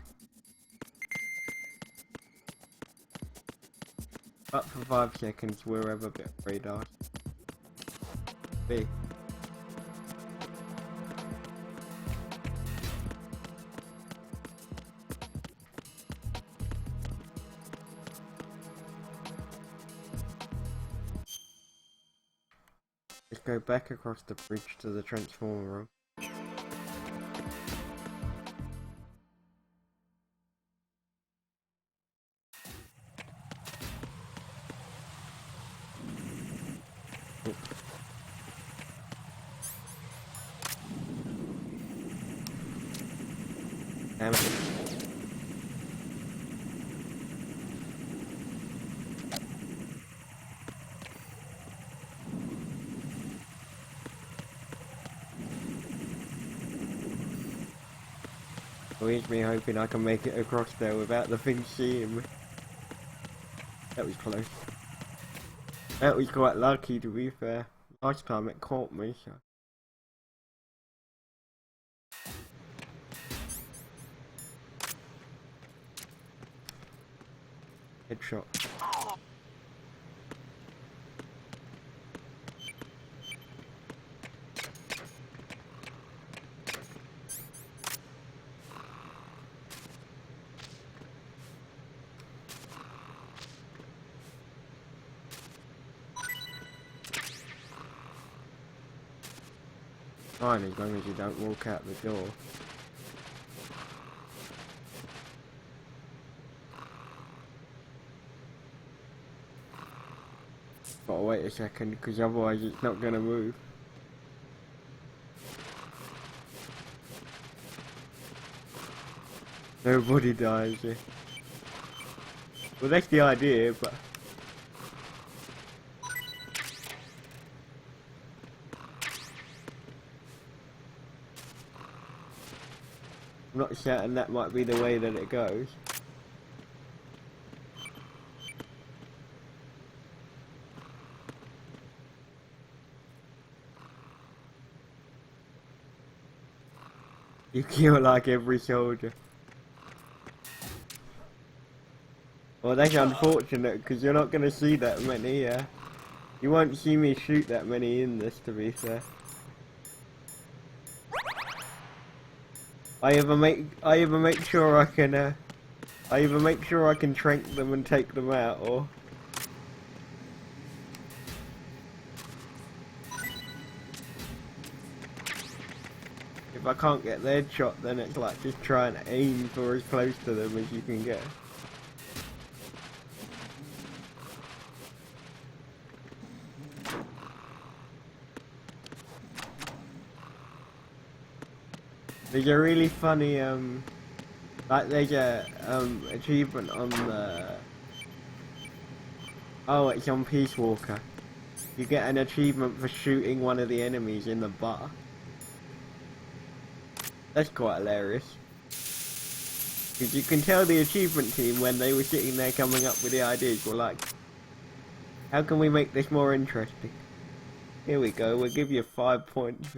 But for 5 seconds, wherever bit radar. B. Let's go back across the bridge to the transformer room. Damn it. Always me hoping I can make it across there without the thing seeing me. That was close. That was quite lucky, to be fair. Last time it caught me, so. Headshot. Fine, as long as you don't walk out the door. Gotta wait a second, because otherwise it's not gonna move. Nobody dies here. Well, that's the idea, but... I'm not certain that might be the way that it goes. You kill like every soldier. Well, that's unfortunate because you're not going to see that many, yeah. You won't see me shoot that many in this, to be fair. I either make sure I can trank them and take them out, or if I can't get their shot, then it's like just trying to aim for as close to them as you can get. There's a really funny, like there's a, achievement on the, oh, it's on Peace Walker. You get an achievement for shooting one of the enemies in the bar. That's quite hilarious. Because you can tell the achievement team when they were sitting there coming up with the ideas were like, how can we make this more interesting? Here we go, we'll give you 5 points.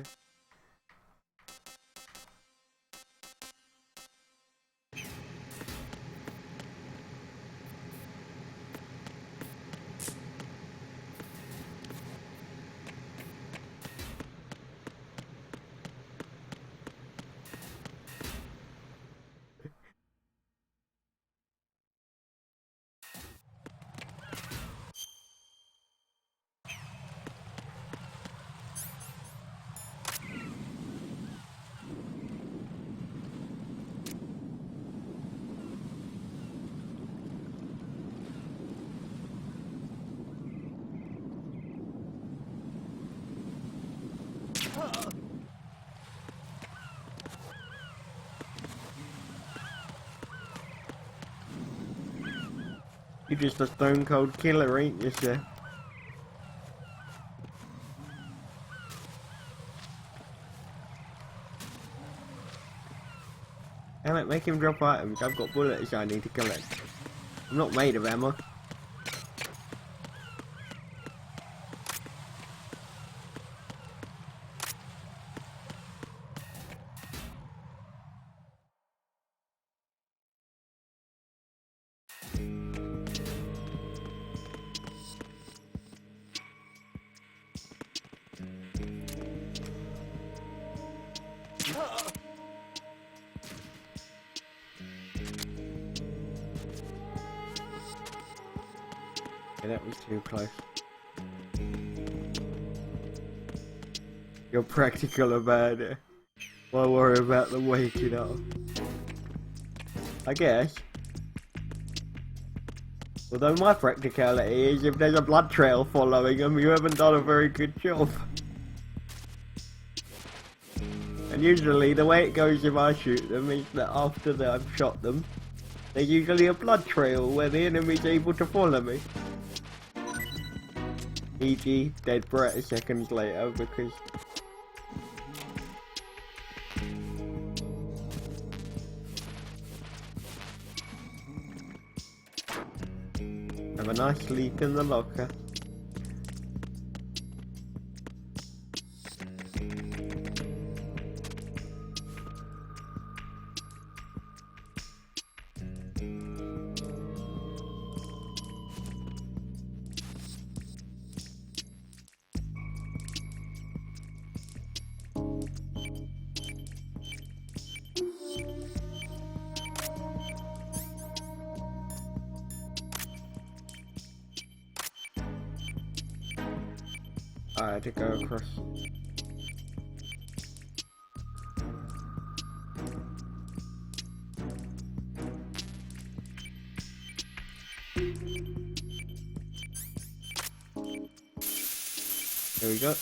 You're just a stone cold killer, ain't you, sir? Damn it, make him drop items. I've got bullets I need to collect. I'm not made of ammo. Yeah, that was too close. You're practical about it. Why worry about the waking up? I guess. Although my practicality is if there's a blood trail following them, you haven't done a very good job. And usually the way it goes if I shoot them is that after I've shot them, there's usually a blood trail where the enemy's able to follow me. E.g. dead Brett seconds later because have a nice sleep in the locker. I had to go across. There we go.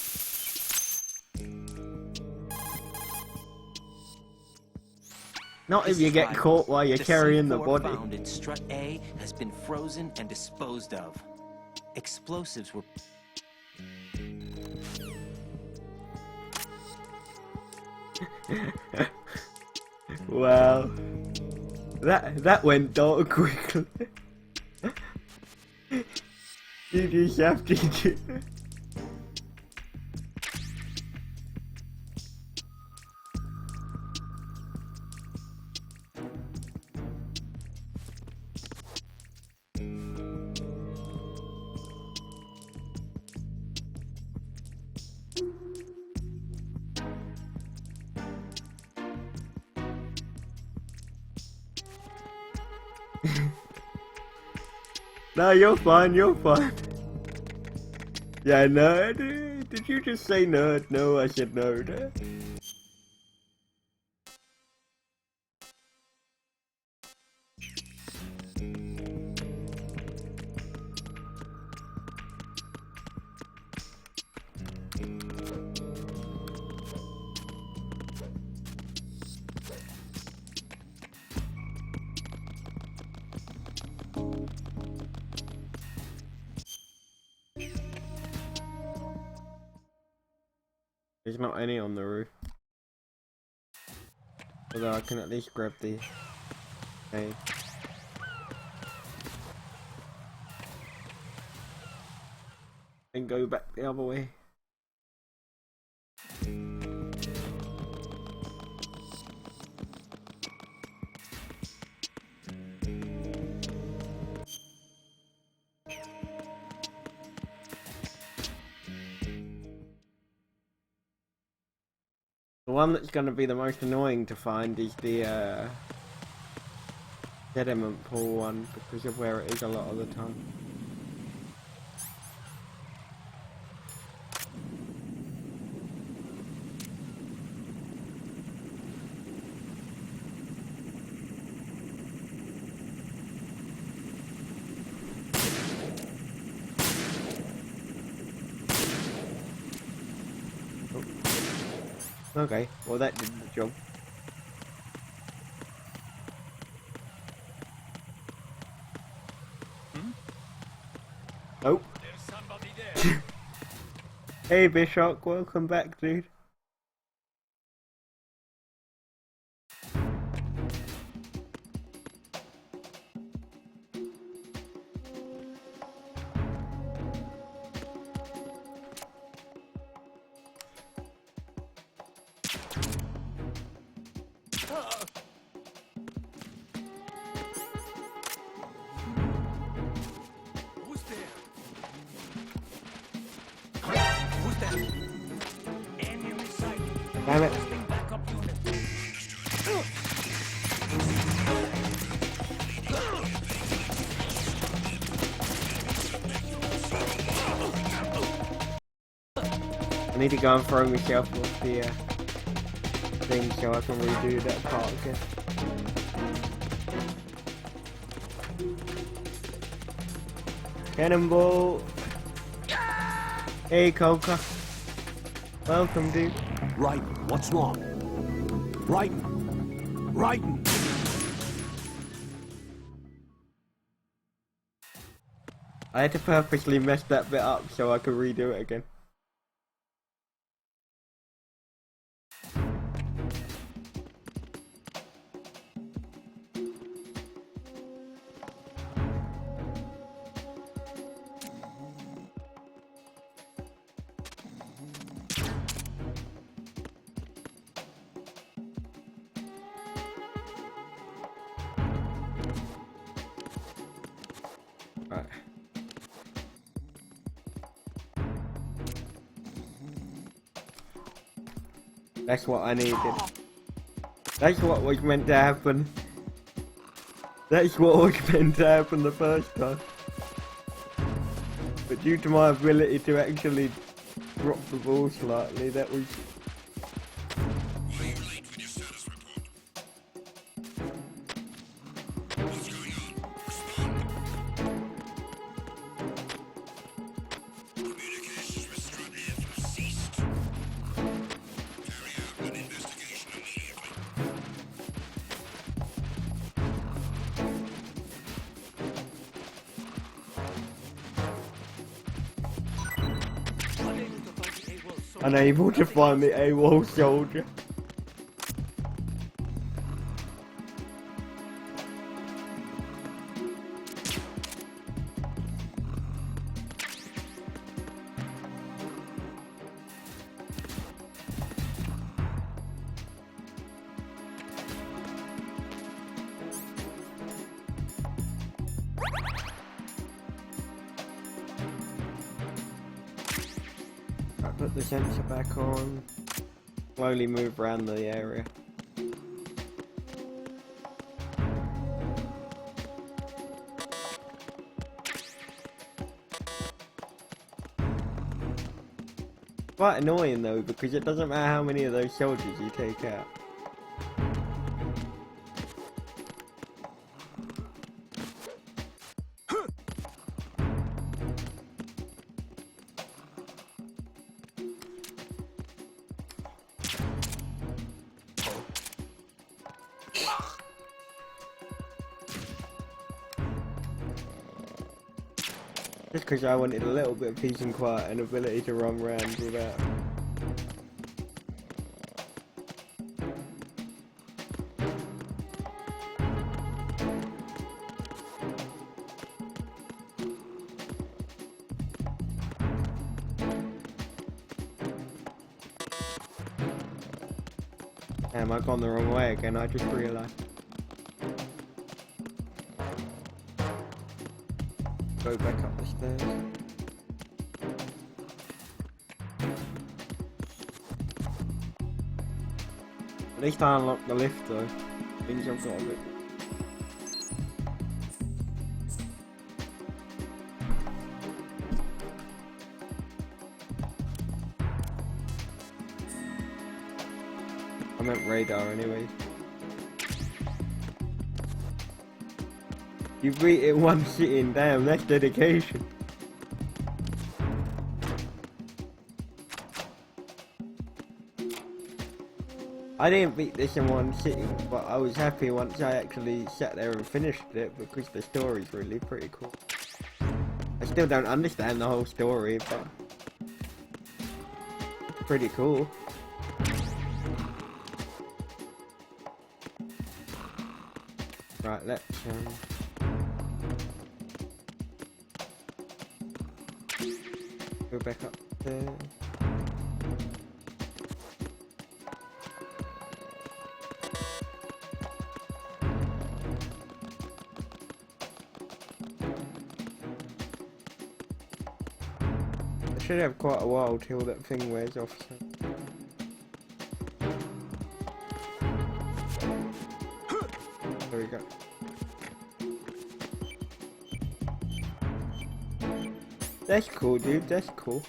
Not if you get caught while you're carrying the body. Found in strut A has been frozen and disposed of. Explosives were... Wow. That went dark quickly. You just have to do... No, you're fine, you're fine. Yeah, nerd. Did you just say nerd? No, I said nerd. There's not any on the roof. Although I can at least grab the... Okay. And go back the other way. The one that's going to be the most annoying to find is the sediment pool one because of where it is a lot of the time. Okay, well that did the job. Hmm? Oh. Hey Bishop, welcome back, dude. Damn it. I need to go and throw myself off the thing so I can redo that part again. Cannonball! Hey Coca. Welcome, dude. Right, what's wrong? Right, right. I had to purposely mess that bit up so I could redo it again. Right. That's what I needed. That's what was meant to happen. That's what was meant to happen the first time. But due to my ability to actually drop the ball slightly, that was... Unable to find the AWOL soldier. Put the sensor back on. Slowly move around the area. Quite annoying though, because it doesn't matter how many of those soldiers you take out. Just because I wanted a little bit of peace and quiet and ability to run around without... Damn, I've gone the wrong way again, I just realised. Go back up the stairs. At least I unlocked the lift though. Means I've got a bit. I meant radar anyway. You beat it one sitting, damn, that's dedication. I didn't beat this in one sitting, but I was happy once I actually sat there and finished it because the story's really pretty cool. I still don't understand the whole story, but it's pretty cool. Right, let's go back up there. I should have quite a while till that thing wears off. So. There we go. That's cool, dude. That's cool.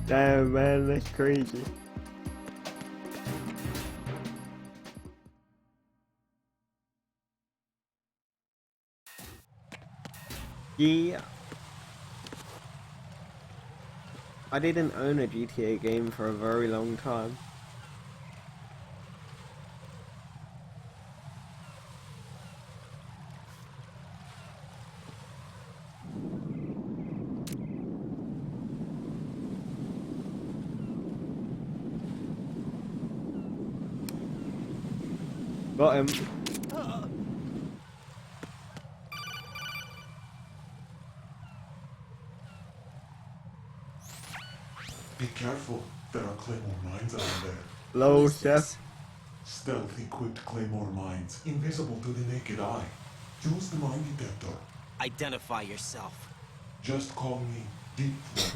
Damn, man, that's crazy. Yeah. I didn't own a GTA game for a very long time. Got him. Be careful, there are claymore mines out there. Low, chef. Stealth-equipped claymore mines, invisible to the naked eye. Use the mine detector. Identify yourself. Just call me Deep Throat.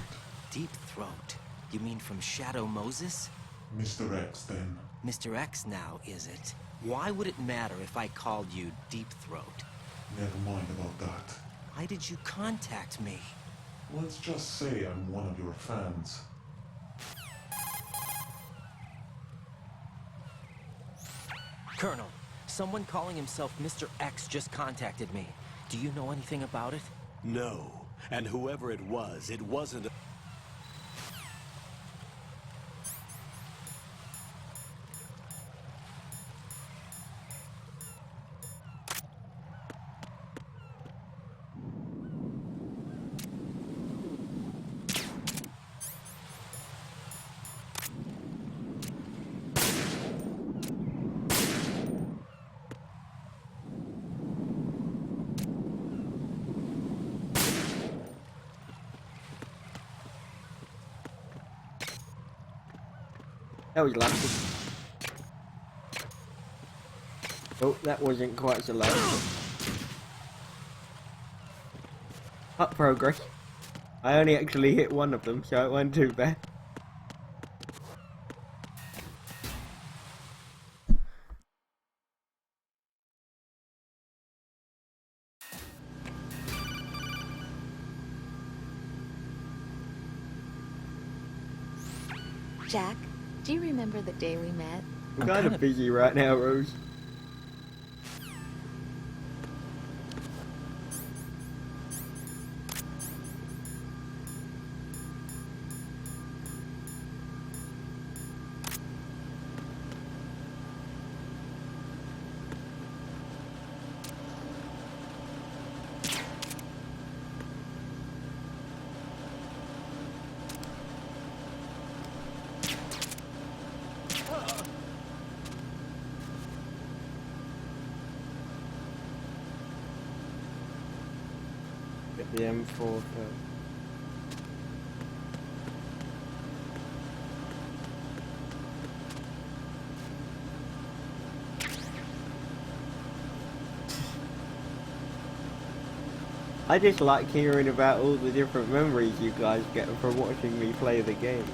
Deep Throat? You mean from Shadow Moses? Mr. X, then. Mr. X now, is it? Why would it matter if I called you Deep Throat? Never mind about that. Why did you contact me? Let's just say I'm one of your fans. Colonel, someone calling himself Mr. X just contacted me. Do you know anything about it? No. And whoever it wasn't a... That was lucky. Oh, that wasn't quite so lucky. Up progress. I only actually hit one of them, so it wasn't too bad. Jack, do you remember the day we met? I'm kind of busy right now, Rose. Get the M4 first. I just like hearing about all the different memories you guys get from watching me play the game.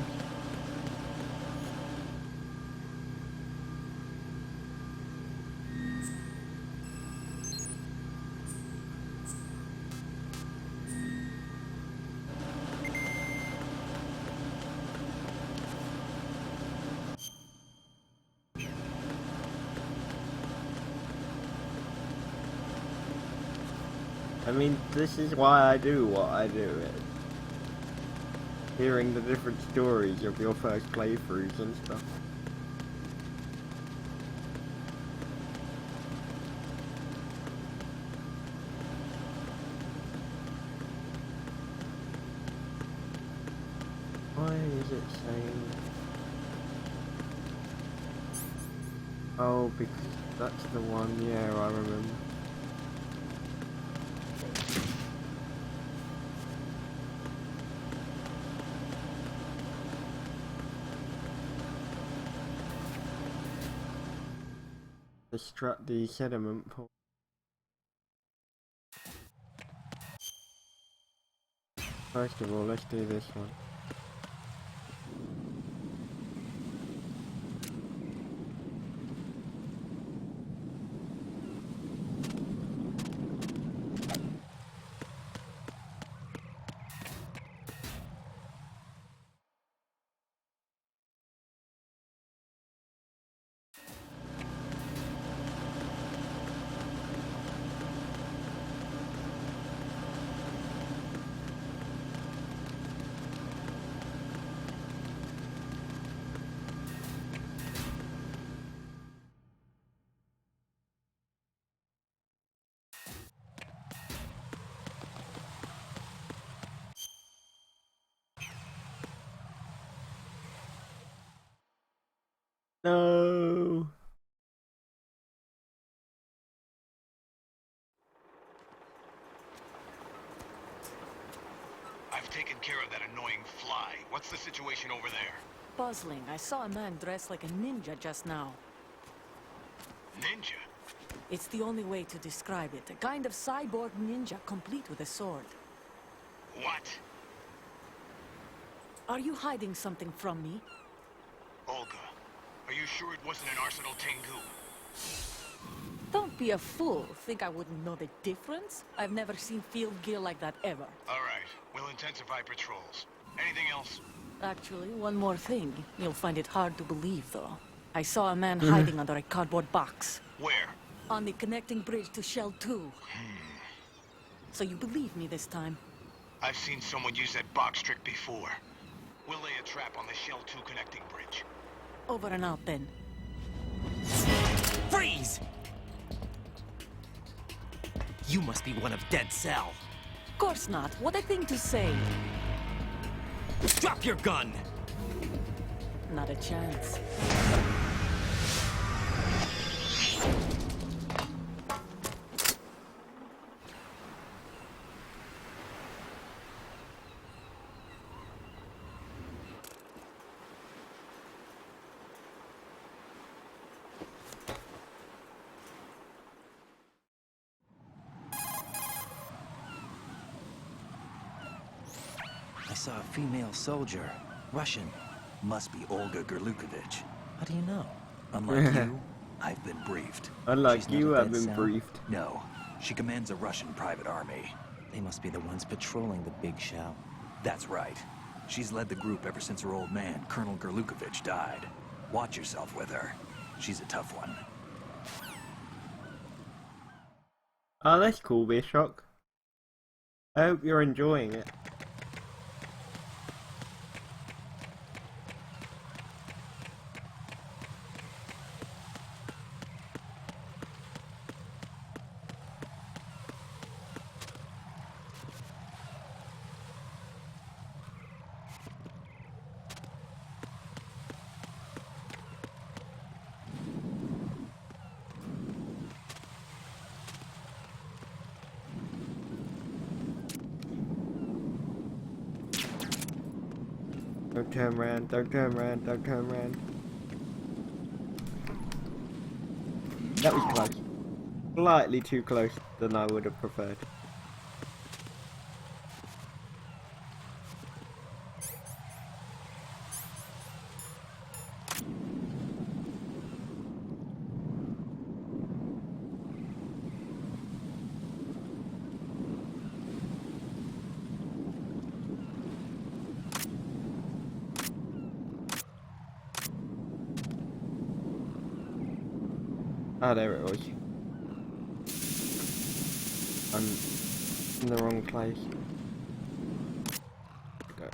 I mean, this is why I do what I do. Hearing the different stories of your first playthroughs and stuff. Why is it saying... Oh, because that's the one, yeah, I remember. The sediment pool. First of all, let's do this one. No. I've taken care of that annoying fly. What's the situation over there? Puzzling. I saw a man dressed like a ninja just now. Ninja? It's the only way to describe it. A kind of cyborg ninja, complete with a sword. What? Are you hiding something from me? Olga, are you sure it wasn't an Arsenal Tengu? Don't be a fool. Think I wouldn't know the difference? I've never seen field gear like that ever. All right, we'll intensify patrols. Anything else? Actually, one more thing. You'll find it hard to believe, though. I saw a man hiding under a cardboard box. Where? On the connecting bridge to Shell 2. So you believe me this time? I've seen someone use that box trick before. We'll lay a trap on the Shell 2 connecting bridge. Over and out, then. Freeze! You must be one of Dead Cell. Of course not. What a thing to say. Drop your gun! Not a chance. I saw a female soldier. Russian. Must be Olga Gerlukovich. How do you know? Unlike you, I've been briefed. Unlike She's not you, a I've Dead been Cell? briefed. No. She commands a Russian private army. They must be the ones patrolling the big shell. That's right. She's led the group ever since her old man, Colonel Gerlukovich, died. Watch yourself with her. She's a tough one. Oh, that's cool, Bishop. I hope you're enjoying it. Don't turn around, don't turn around, don't turn around. That was close. Slightly too close than I would have preferred. Ah, there it was. in the wrong place. Go.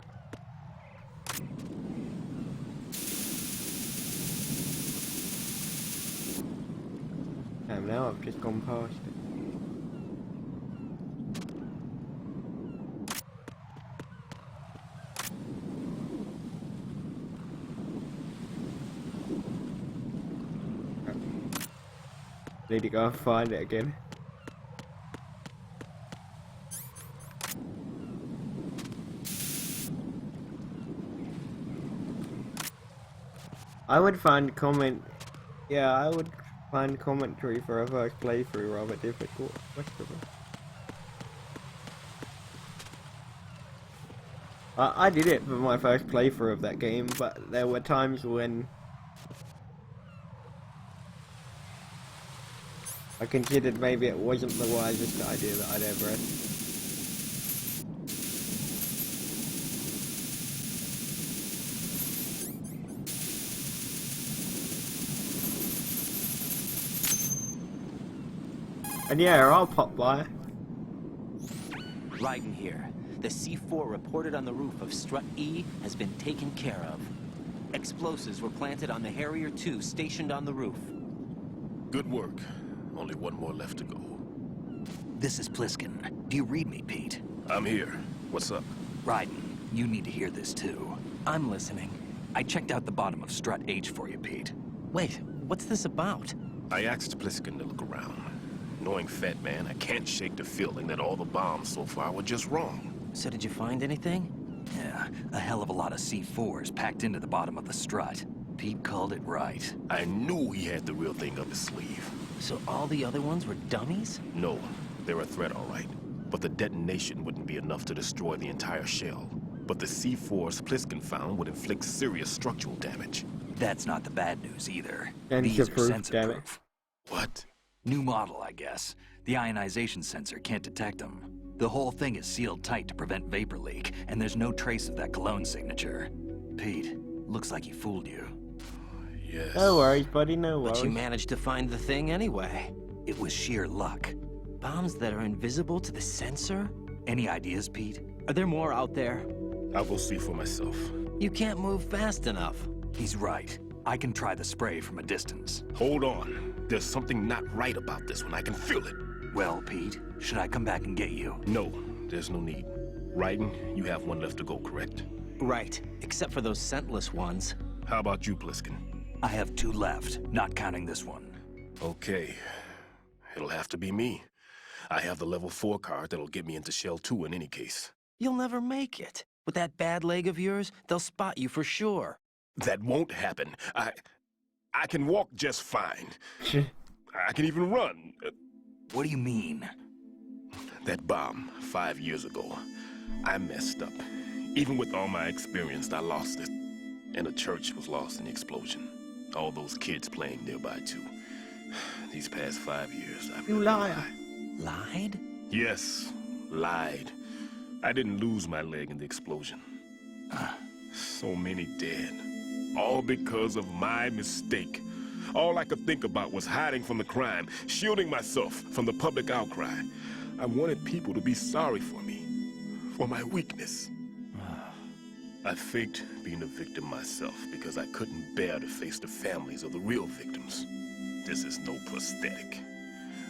Damn, now I've just gone past it. Need to go and find it again. I would find I would find commentary for a first playthrough rather difficult. I did it for my first playthrough of that game, but there were times when I considered maybe it wasn't the wisest idea that I'd ever had. And yeah, I'll pop by. Raiden here. The C4 reported on the roof of Strut E has been taken care of. Explosives were planted on the Harrier 2 stationed on the roof. Good work. Only one more left to go. This is Pliskin. Do you read me, Pete? I'm here. What's up? Raiden, you need to hear this too. I'm listening. I checked out the bottom of Strut H for you, Pete. Wait, what's this about? I asked Pliskin to look around. Knowing Fat Man, I can't shake the feeling that all the bombs so far were just wrong. So did you find anything? Yeah, a hell of a lot of C4s packed into the bottom of the strut. Pete called it right. I knew he had the real thing up his sleeve. So all the other ones were dummies? No, they're a threat, all right. But the detonation wouldn't be enough to destroy the entire shell. But the C4s Pliskin found would inflict serious structural damage. That's not the bad news either. And These are proof, sensor-proof. What? New model, I guess. The ionization sensor can't detect them. The whole thing is sealed tight to prevent vapor leak, and there's no trace of that cologne signature. Pete, looks like he fooled you. Yes. No worries, buddy, no worries. But you managed to find the thing anyway. It was sheer luck. Bombs that are invisible to the sensor? Any ideas, Pete? Are there more out there? I'll go see for myself. You can't move fast enough. He's right. I can try the spray from a distance. Hold on. There's something not right about this one. I can feel it. Well, Pete, should I come back and get you? No, there's no need. Raiden, you have one left to go, correct? Right, except for those scentless ones. How about you, Pliskin? I have 2 left, not counting this one. Okay. It'll have to be me. I have the level 4 card that'll get me into Shell 2 in any case. You'll never make it. With that bad leg of yours, they'll spot you for sure. That won't happen. I can walk just fine. I can even run. What do you mean? That bomb 5 years ago, I messed up. Even with all my experience, I lost it. And the church was lost in the explosion. All those kids playing nearby, too. These past 5 years, I've You really liar. Lied? Yes, lied. I didn't lose my leg in the explosion. So many dead. All because of my mistake. All I could think about was hiding from the crime, shielding myself from the public outcry. I wanted people to be sorry for me, for my weakness. I faked being a victim myself because I couldn't bear to face the families of the real victims. This is no prosthetic.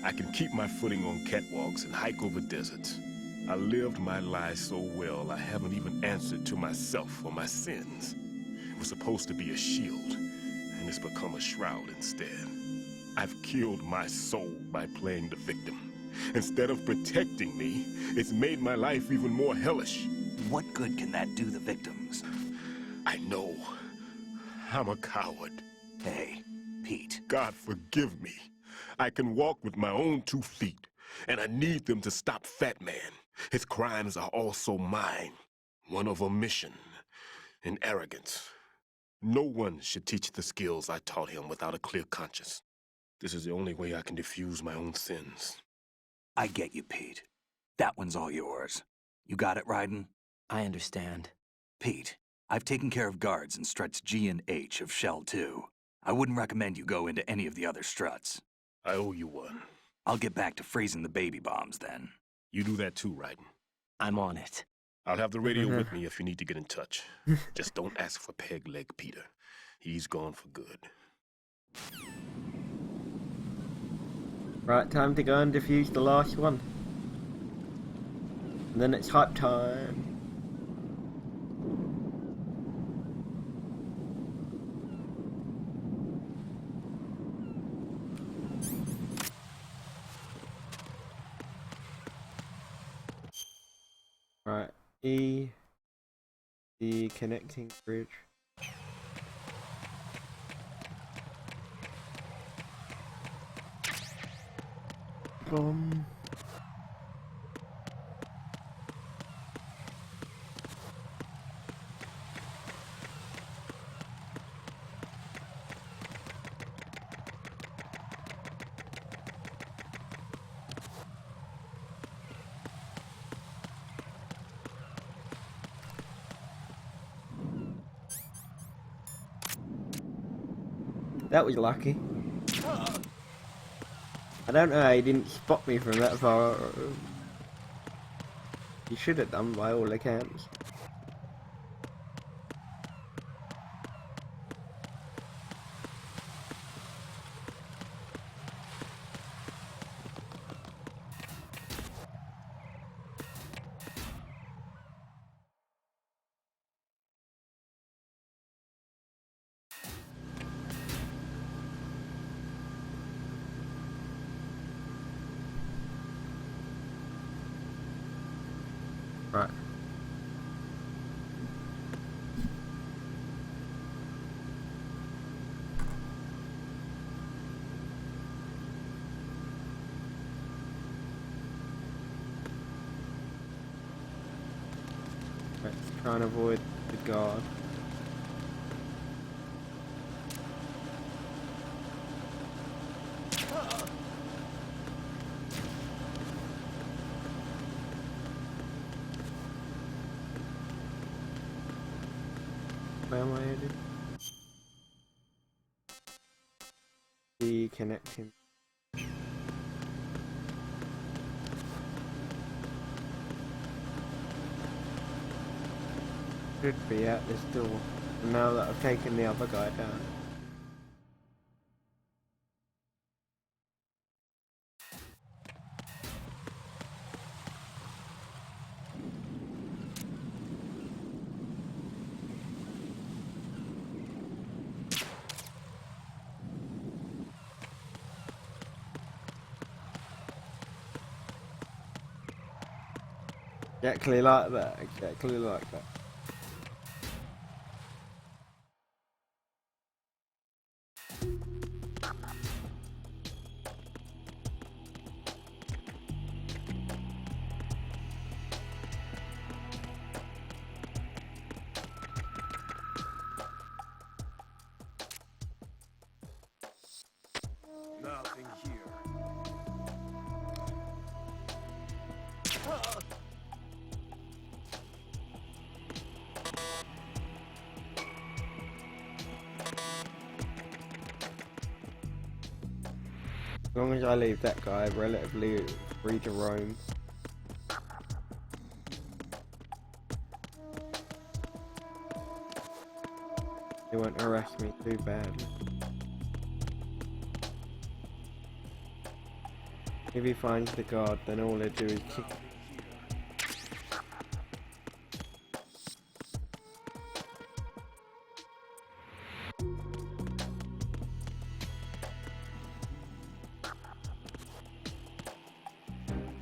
I can keep my footing on catwalks and hike over deserts. I lived my life so well I haven't even answered to myself for my sins. It was supposed to be a shield, and it's become a shroud instead. I've killed my soul by playing the victim. Instead of protecting me, it's made my life even more hellish. What good can that do the victims? I know. I'm a coward. Hey, Pete. God forgive me. I can walk with my own 2 feet, and I need them to stop Fat Man. His crimes are also mine. One of omission and arrogance. No one should teach the skills I taught him without a clear conscience. This is the only way I can diffuse my own sins. I get you, Pete. That one's all yours. You got it, Raiden? I understand. Pete, I've taken care of guards in struts G and H of Shell 2. I wouldn't recommend you go into any of the other struts. I owe you one. I'll get back to freezing the baby bombs then. You do that too, Raiden. I'm on it. I'll have the radio with me if you need to get in touch. Just don't ask for Peg Leg Peter. He's gone for good. Right, time to go and defuse the last one. And then it's hype time. Right, E, the connecting bridge. Boom. That was lucky. I don't know how he didn't spot me from that far. He should have done by all accounts. Right. Let's try and avoid the guard. Where am I headed? The connecting. Should be at this door. Now that I've taken the other guy down. Exactly like that, exactly like that. Nothing here. As long as I leave that guy relatively free to roam. He won't harass me too badly. If he finds the guard, then all they do is kick him.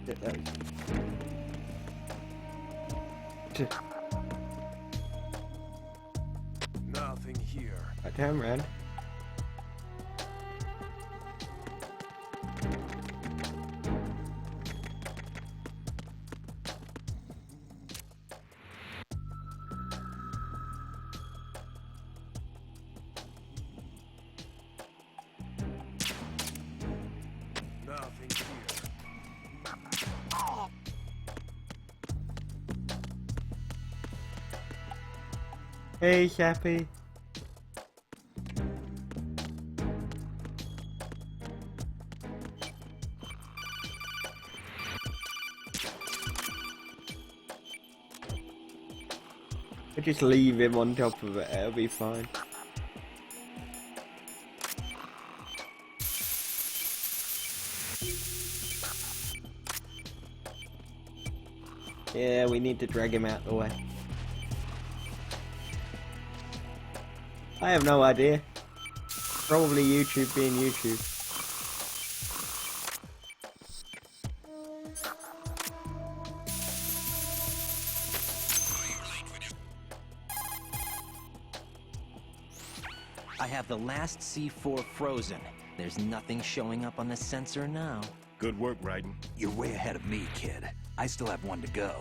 Get that. Nothing here. Right, damn, man. Nothing here. Hey, Sappy. We'll just leave him on top of it, it'll be fine. Yeah, we need to drag him out the way. I have no idea. Probably YouTube being YouTube. I have the last C4 frozen. There's nothing showing up on the sensor now. Good work, Raiden. You're way ahead of me, kid. I still have one to go.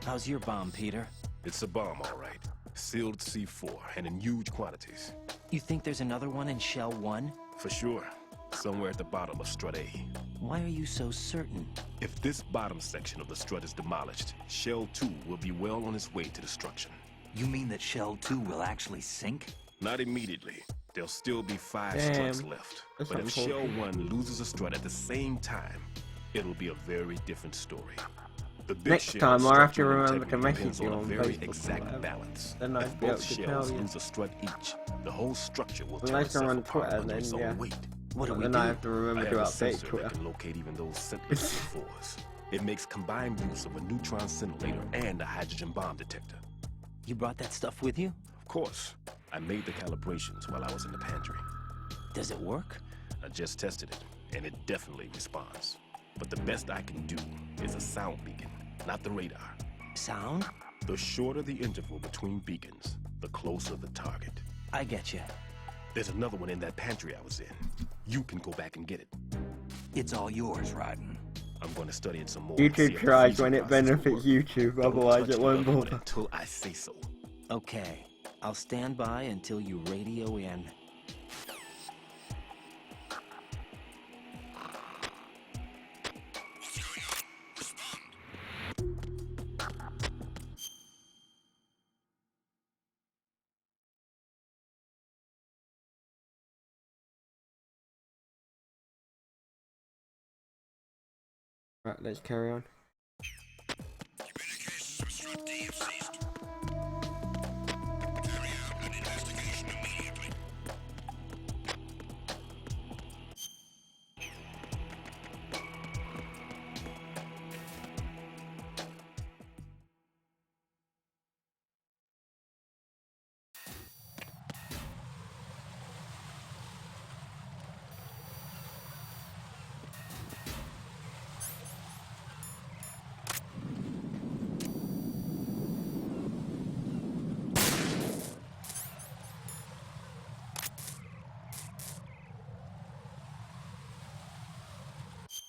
How's your bomb, Peter? It's a bomb, all right. Sealed C4, and in huge quantities. You think there's another one in Shell 1? For sure. Somewhere at the bottom of Strut A. Why are you so certain? If this bottom section of the strut is demolished, Shell 2 will be well on its way to destruction. You mean that Shell 2 will actually sink? Not immediately. There'll still be 5 Damn. struts left. That's But if unfortunate. Shell 1 loses a strut at the same time, it'll be a very different story. The big Next shell's time, I'll have to structural remember to integrity message depends you on a on very Facebook or exact whatever. balance. Then I'd If be able both to shells tell you. lose a strut each, the whole structure will tear Unless I'm itself on apart Twitter, under then its yeah. own weight. What do we Then do? I have to I remember have to a update sensor Twitter. that can locate even those scentless C4s. It makes combined use of a neutron scintillator and a hydrogen bomb detector. You brought that stuff with you? Of course, I made the calibrations while I was in the pantry. Does it work? I just tested it, and it definitely responds. But the best I can do is a sound beacon, not the radar. Sound? The shorter the interval between beacons, the closer the target. I get you. There's another one in that pantry I was in. You can go back and get it. It's all yours, Raiden. I'm going to study it some more. and see YouTube if the tries freezing when it process will benefits work. YouTube, Don't otherwise touch it the won't other one bother. until I say so. Okay. I'll stand by until you radio in. Right, let's carry on. Communications with Strut D have ceased. Carry out an investigation immediately.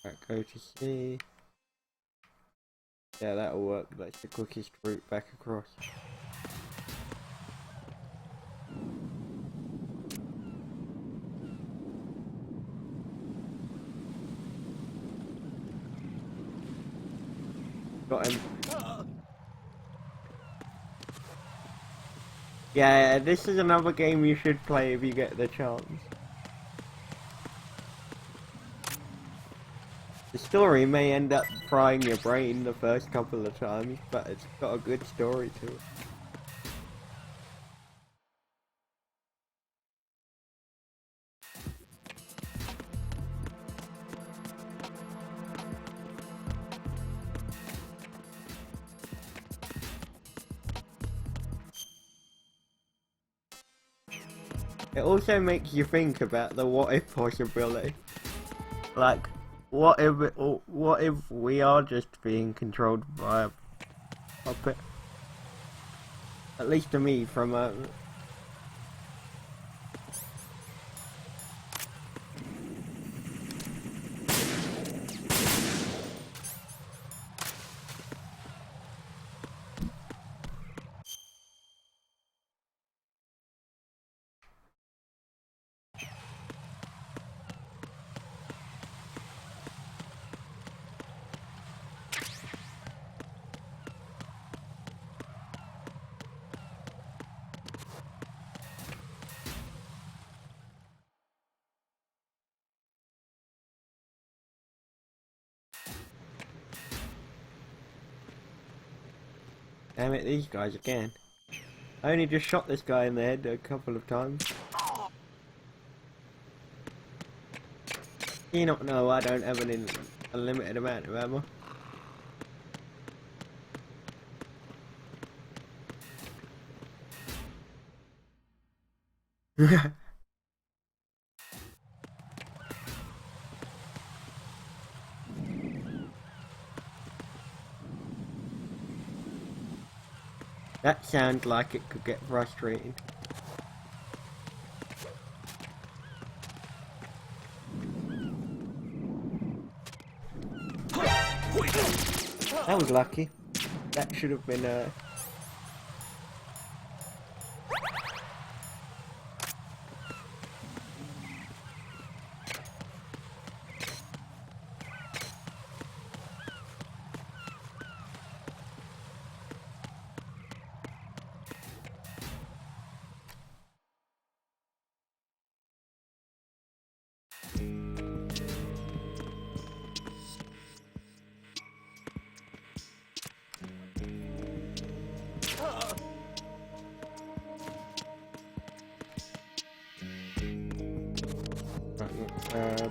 Right, go to C. Yeah, that'll work. That's the quickest route back across. Got him. Yeah, this is another game you should play if you get the chance. The story may end up frying your brain the first couple of times, but it's got a good story to it. It also makes you think about the what if possibility. Like, what if we are just being controlled by a puppet? At least to me, from a... Damn it, these guys again. I only just shot this guy in the head a couple of times. You not know I don't have an unlimited amount of ammo. That sounds like it could get frustrating. That was lucky. That should have been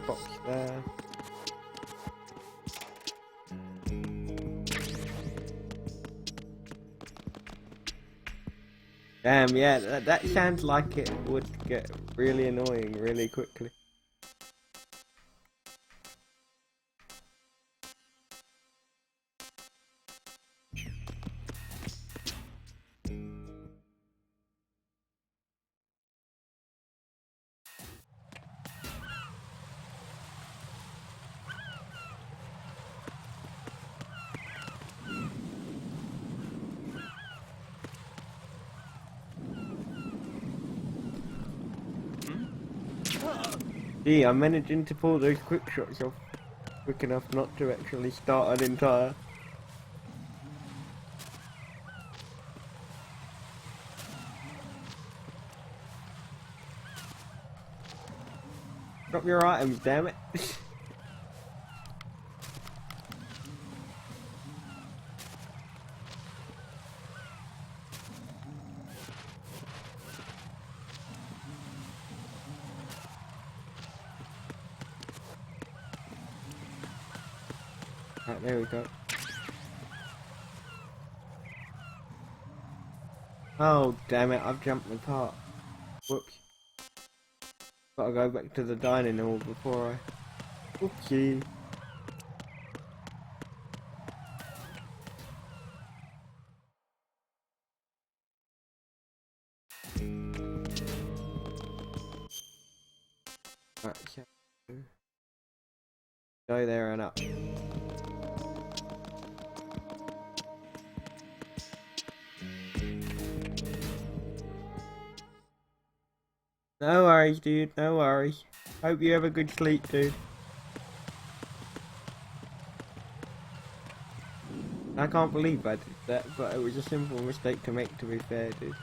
box there. Damn, yeah, that sounds like it would get really annoying really quickly. Gee, I'm managing to pull those quick shots off quick enough not to actually start an entire. Drop your items, damn it. Right, there we go. Oh, damn it, I've jumped the part. Whoops. Gotta go back to the dining hall before I... Oopsie. Right, so... Go there and up. No worries, dude, no worries. Hope you have a good sleep, dude. I can't believe I did that, but it was a simple mistake to make, to be fair, dude.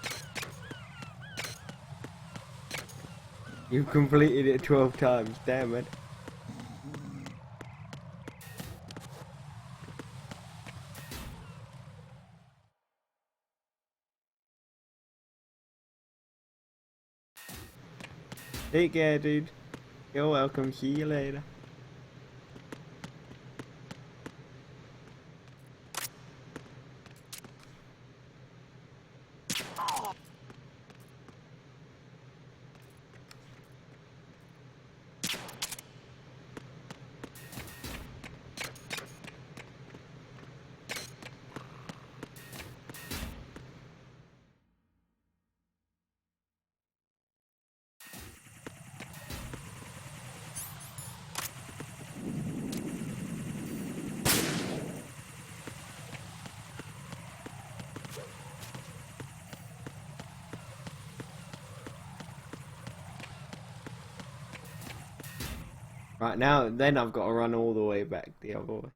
You've completed it 12 times, damn it. Take care, dude. You're welcome. See you later. Right now, then I've got to run all the way back the other way.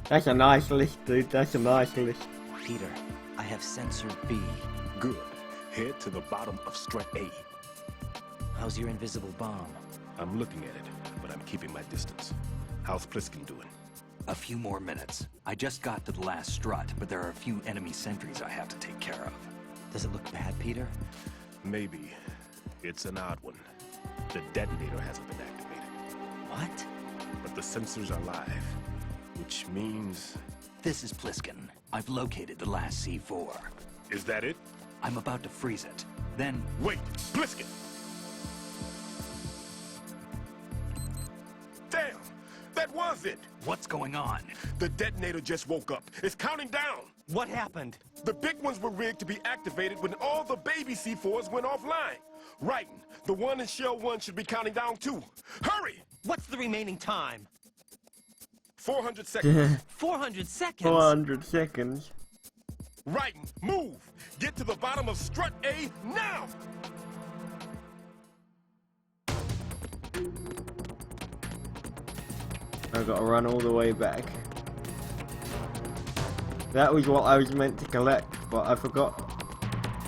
That's a nice list, dude. That's a nice list. Peter, I have sensor B. Good. Head to the bottom of strut A. How's your invisible bomb? I'm looking at it, but I'm keeping my distance. How's Pliskin doing? A few more minutes. I just got to the last strut, but there are a few enemy sentries I have to take care of. Does it look bad, Peter? Maybe. It's an odd one. The detonator hasn't been activated. What? But the sensors are live, which means... This is Pliskin. I've located the last C4. Is that it? I'm about to freeze it. Then... Wait! Pliskin! Damn! That was it! What's going on? The detonator just woke up. It's counting down! What happened? The big ones were rigged to be activated when all the baby C4s went offline. Writing, the one in Shell 1 should be counting down too. Hurry! What's the remaining time? 400 seconds. 400 seconds? 400 seconds. Writing, move! Get to the bottom of strut A now! I've got to run all the way back. That was what I was meant to collect, but I forgot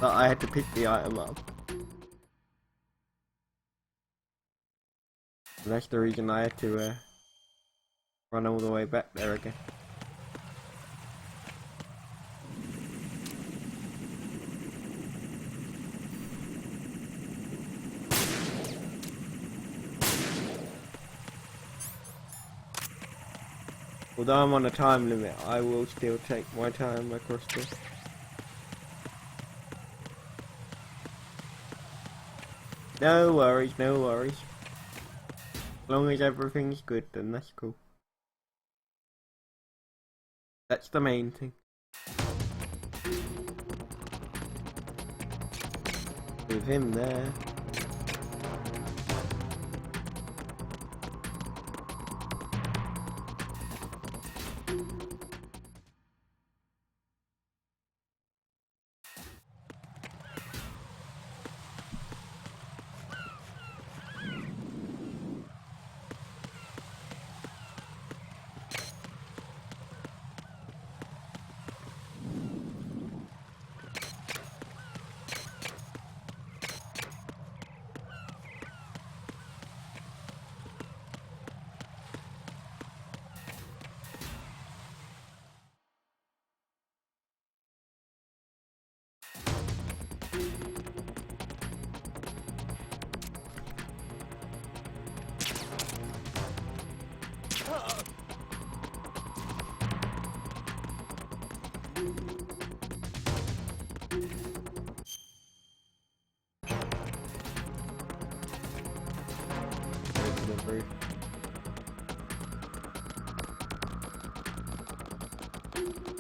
that I had to pick the item up. And that's the reason I had to run all the way back there again. Although I'm on a time limit, I will still take my time across this. No worries, no worries. As long as everything's good, then that's cool. That's the main thing. With him there.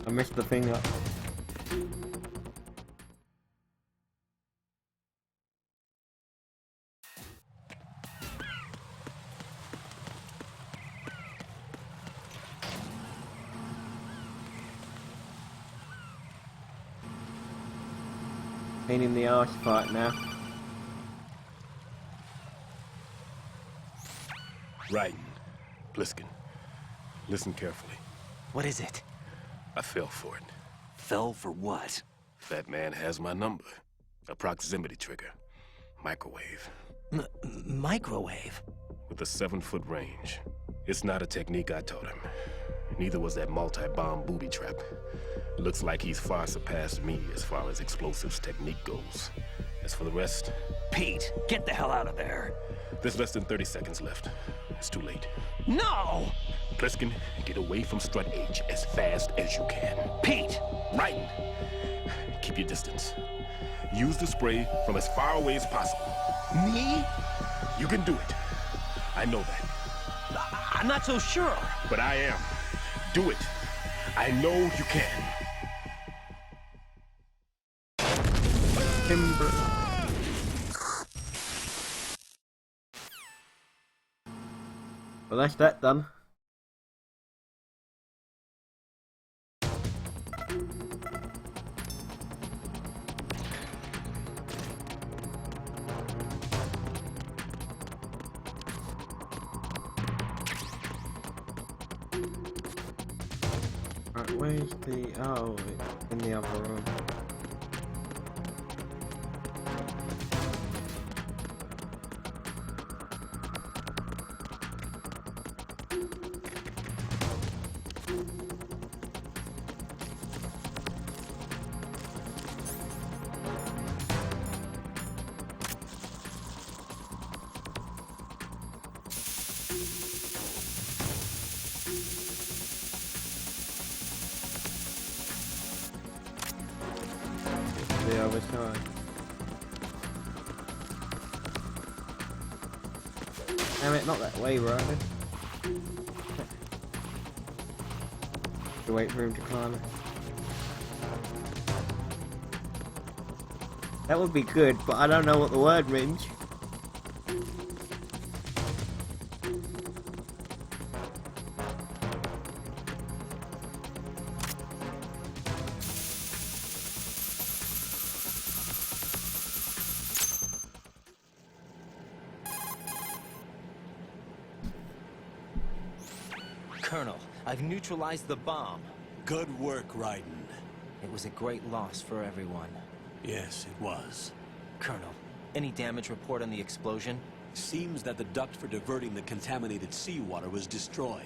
I messed the thing up. Pain in the arse part now. Writing. Pliskin. Listen carefully. What is it? I fell for it. Fell for what? That man has my number. A proximity trigger. Microwave. Microwave? With a 7-foot range. It's not a technique I taught him. Neither was that multi-bomb booby trap. Looks like he's far surpassed me as far as explosives technique goes. As for the rest... Pete, get the hell out of there. There's less than 30 seconds left. It's too late. No! Pliskin, get away from strut H as fast as you can. Pete! Right! Keep your distance. Use the spray from as far away as possible. Me? You can do it. I know that. I'm not so sure. But I am. Do it. I know you can. Timber. Well, that's that done. Right, where's the... Oh, it's in the other room. The other side. Damn it, not that way, right? To wait for him to climb it. That would be good, but I don't know what the word means. Colonel, I've neutralized the bomb. Good work, Raiden. It was a great loss for everyone. Yes, it was. Colonel, any damage report on the explosion? Seems that the duct for diverting the contaminated seawater was destroyed,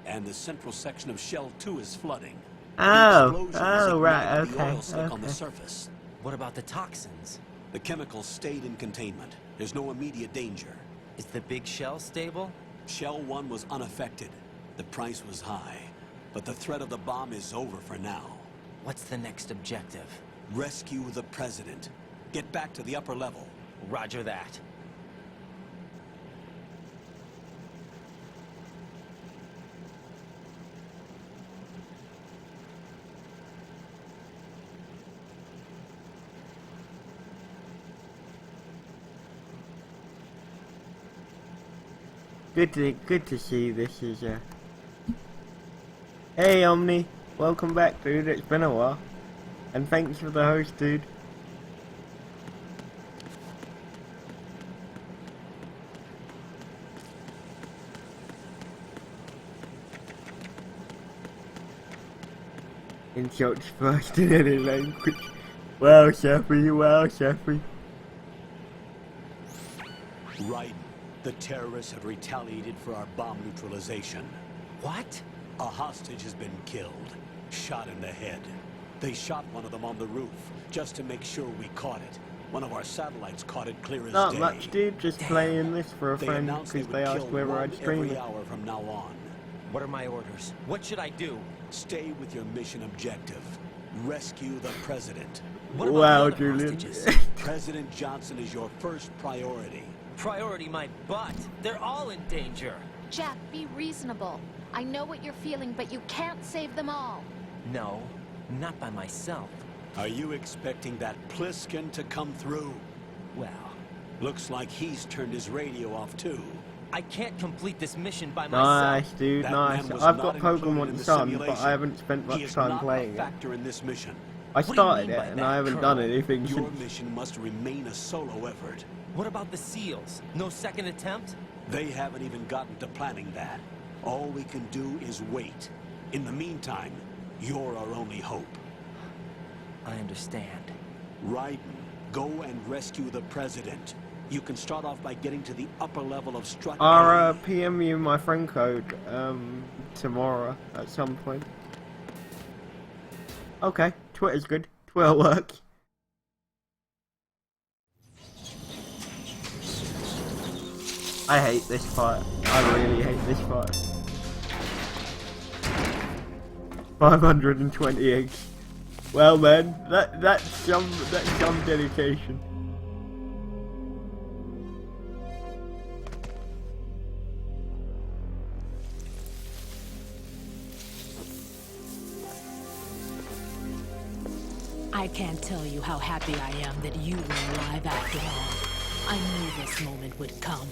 and the central section of Shell 2 is flooding. Oh, Right, okay, the oil slick on the okay. surface. What about the toxins? The chemicals stayed in containment. There's no immediate danger. Is the big shell stable? Shell 1 was unaffected. The price was high, but the threat of the bomb is over for now. What's the next objective? Rescue the president. Get back to the upper level. Roger that. Good to see this is Hey Omni, welcome back dude, it's been a while. And thanks for the host dude. Insults first in any language. Wow Sapphy, wow Sapphy. Raiden, the terrorists have retaliated for our bomb neutralization. What? A hostage has been killed, shot in the head. They shot one of them on the roof, just to make sure we caught it. One of our satellites caught it clear as Not day. much dude, just playing this for a They friend announced because would they asked kill whether one I'd stream every it. hour from now on. What are my orders? What should I do? Stay with your mission objective. Rescue the president. What about Wow the other Julian. hostages? President Johnson is your first priority. Priority my butt. They're all in danger. Jack, be reasonable. I know what you're feeling, but you can't save them all. No, not by myself. Are you expecting that Pliskin to come through? Well, Looks like he's turned his radio off too. I can't complete this mission by Nice myself. dude, That nice. man was I've not got included Pokemon in the Sun, but simulation. I haven't spent He much is time not playing a it. factor in this mission. I do you started mean it by and that, I haven't Colonel? done anything Your since. mission must remain a solo effort. What about the SEALs? No second attempt? They haven't even gotten to planning that. All we can do is wait. In the meantime, you're our only hope. I understand. Raiden, go and rescue the president. You can start off by getting to the upper level of Strut I'll A. PM you my friend code tomorrow at some point. Okay, Twitter's good. Twitter works. I hate this part. I really hate this part. 528. Well man, that's some dedication. I can't tell you how happy I am that you were alive after all. I knew this moment would come.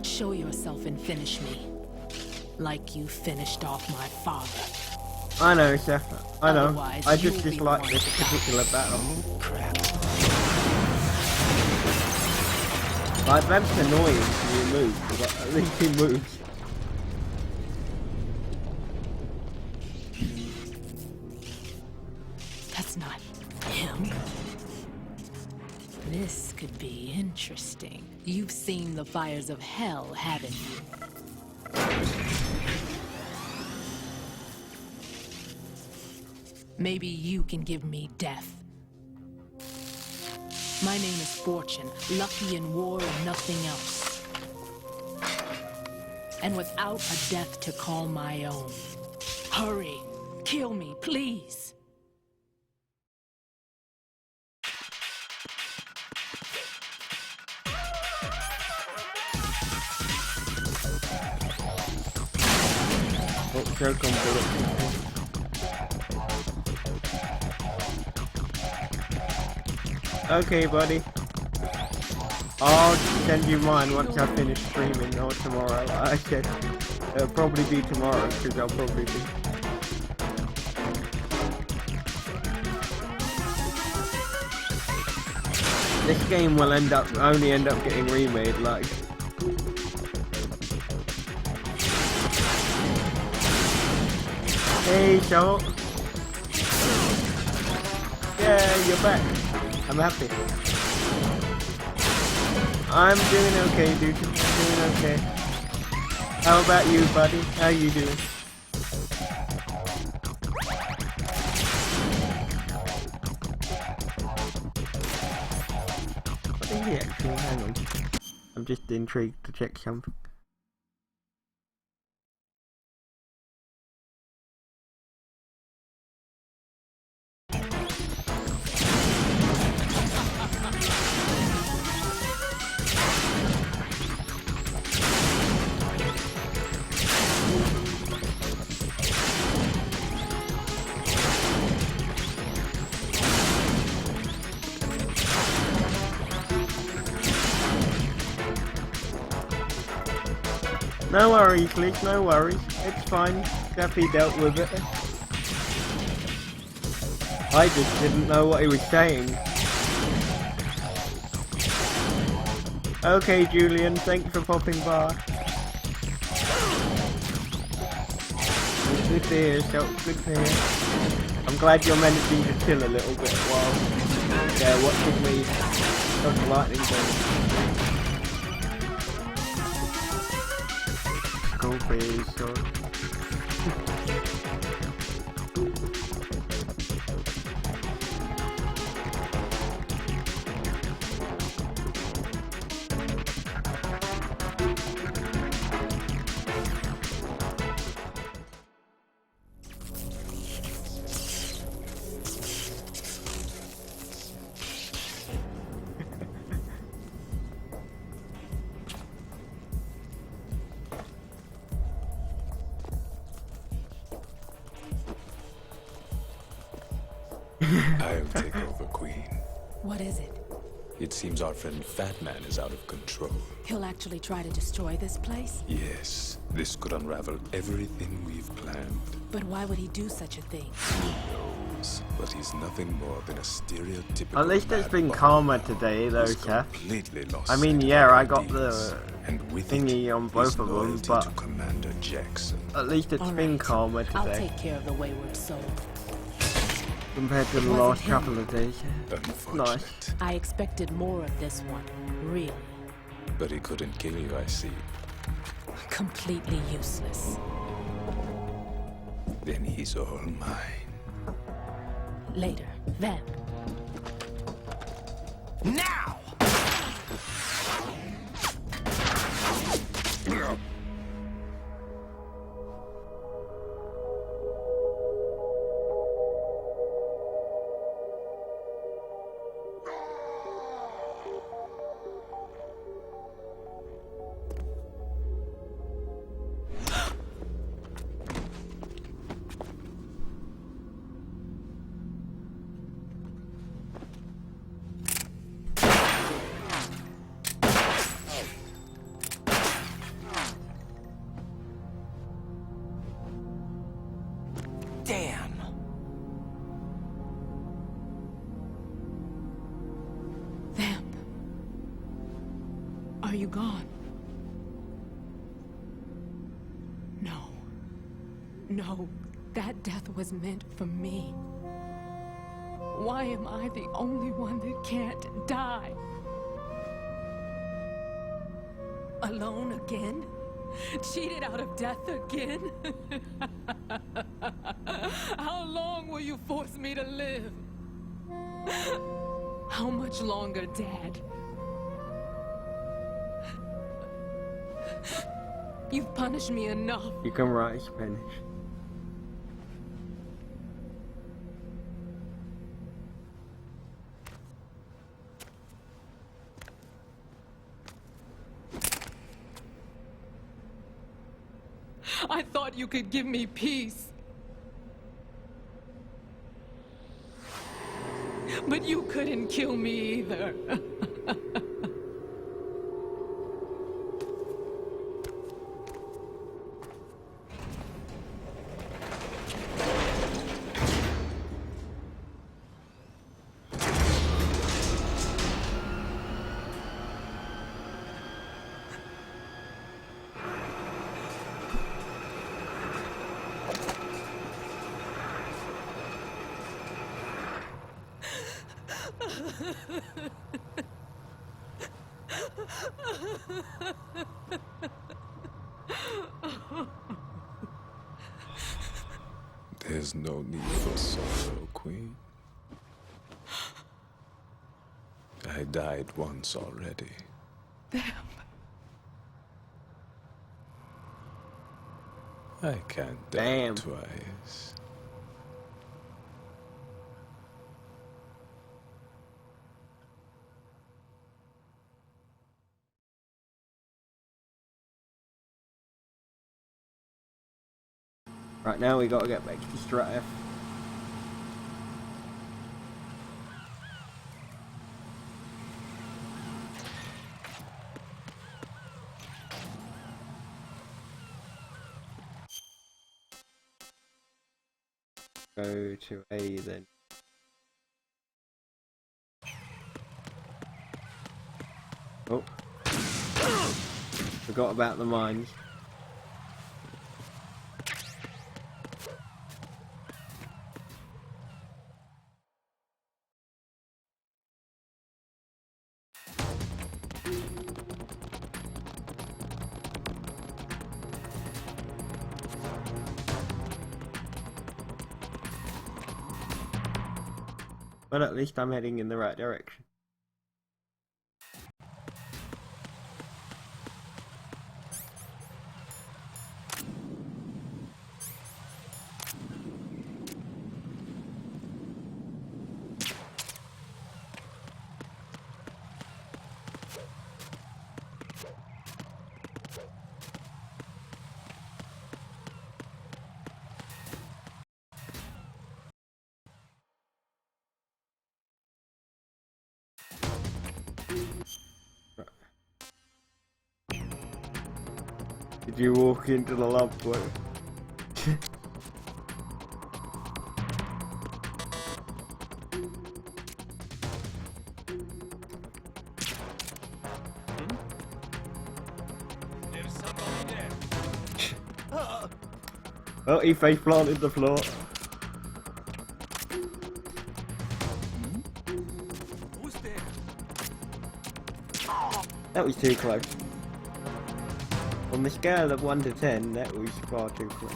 Show yourself and finish me. Like you finished off my father. I know, Chef. I know. Otherwise, I just you'll be dislike one this to die. particular battle. Crap. Like, that's annoying to remove, but at least he moves. Interesting. You've seen the fires of hell, haven't you? Maybe you can give me death. My name is Fortune, lucky in war and nothing else. And without a death to call my own. Hurry, kill me, please. Oh, here comes the Okay, buddy. I'll send you mine once I finish streaming, or tomorrow. I said it'll probably be tomorrow, because I'll probably be. This game will only end up getting remade, like. Hey, Charlotte. Yeah, you're back. I'm happy. I'm doing okay, dude. Doing okay. How about you, buddy? How you doing? What is he actually? Hang on. I'm just intrigued to check something. No worries, Liz, no worries. It's fine. Sapphy dealt with it. I just didn't know what he was saying. Okay, Julian, thanks for popping by. Good to hear, so good to hear. I'm glad you're managing to chill a little bit while watching me dodge lightning bolts. Go face or I'll take over, Queen. What is it? It seems our friend Fat Man is out of control. He'll actually try to destroy this place? Yes, this could unravel everything we've planned. But why would he do such a thing? Who knows? But he's nothing more than a stereotypical. At least it's been calmer today, though, Chef. Lost I mean, yeah, I got the thingy on both of them, but Commander Jackson. At least it's been calmer today. I'll take care of the wayward soul. Compared to the last couple of days. Nice. I expected more of this one, really. But he couldn't kill you, I see. Completely useless. Then he's all mine. Later, then. Now! Damn. Vamp. Are you gone? No. No, that death was meant for me. Why am I the only one that can't die? Alone again? Cheated out of death again? How long will you force me to live? How much longer, Dad? You've punished me enough. You can write Spanish. I thought you could give me peace. But you couldn't kill me either. There's no need for sorrow, Queen. I died once already. Damn. I can't die twice. Right now we gotta get back to Strath. Go to A then. Oh. Forgot about the mines. But at least I'm heading in the right direction. Did you walk into the love boat? There's somebody there. Oh, he face planted the floor. Who's there? That was too close. On the scale of 1 to 10, that was far too close.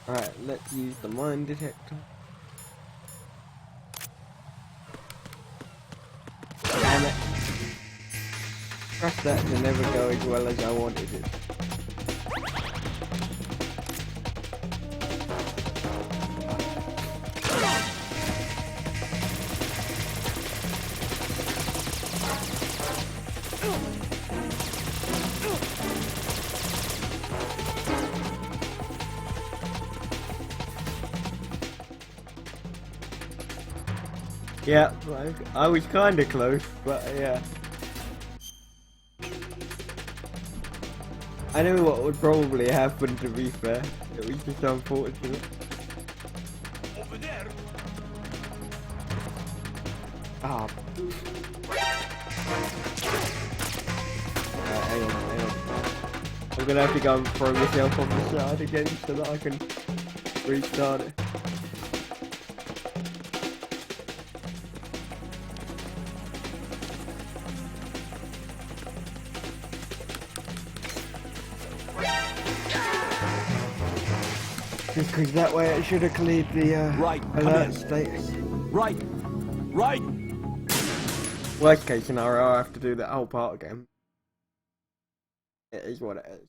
Alright, let's use the mine detector. Damn it. Trust that to never go as well as I wanted it. Yeah, I was kinda close, but yeah. I know what would probably happen, to be fair. It was just unfortunate. Over there. Ah. Hang on. I'm gonna have to go and throw myself on the side again so that I can restart it. Just because that way it should have cleared the alert status. Right. Worst case scenario, I'll have to do that whole part again. It is what it is.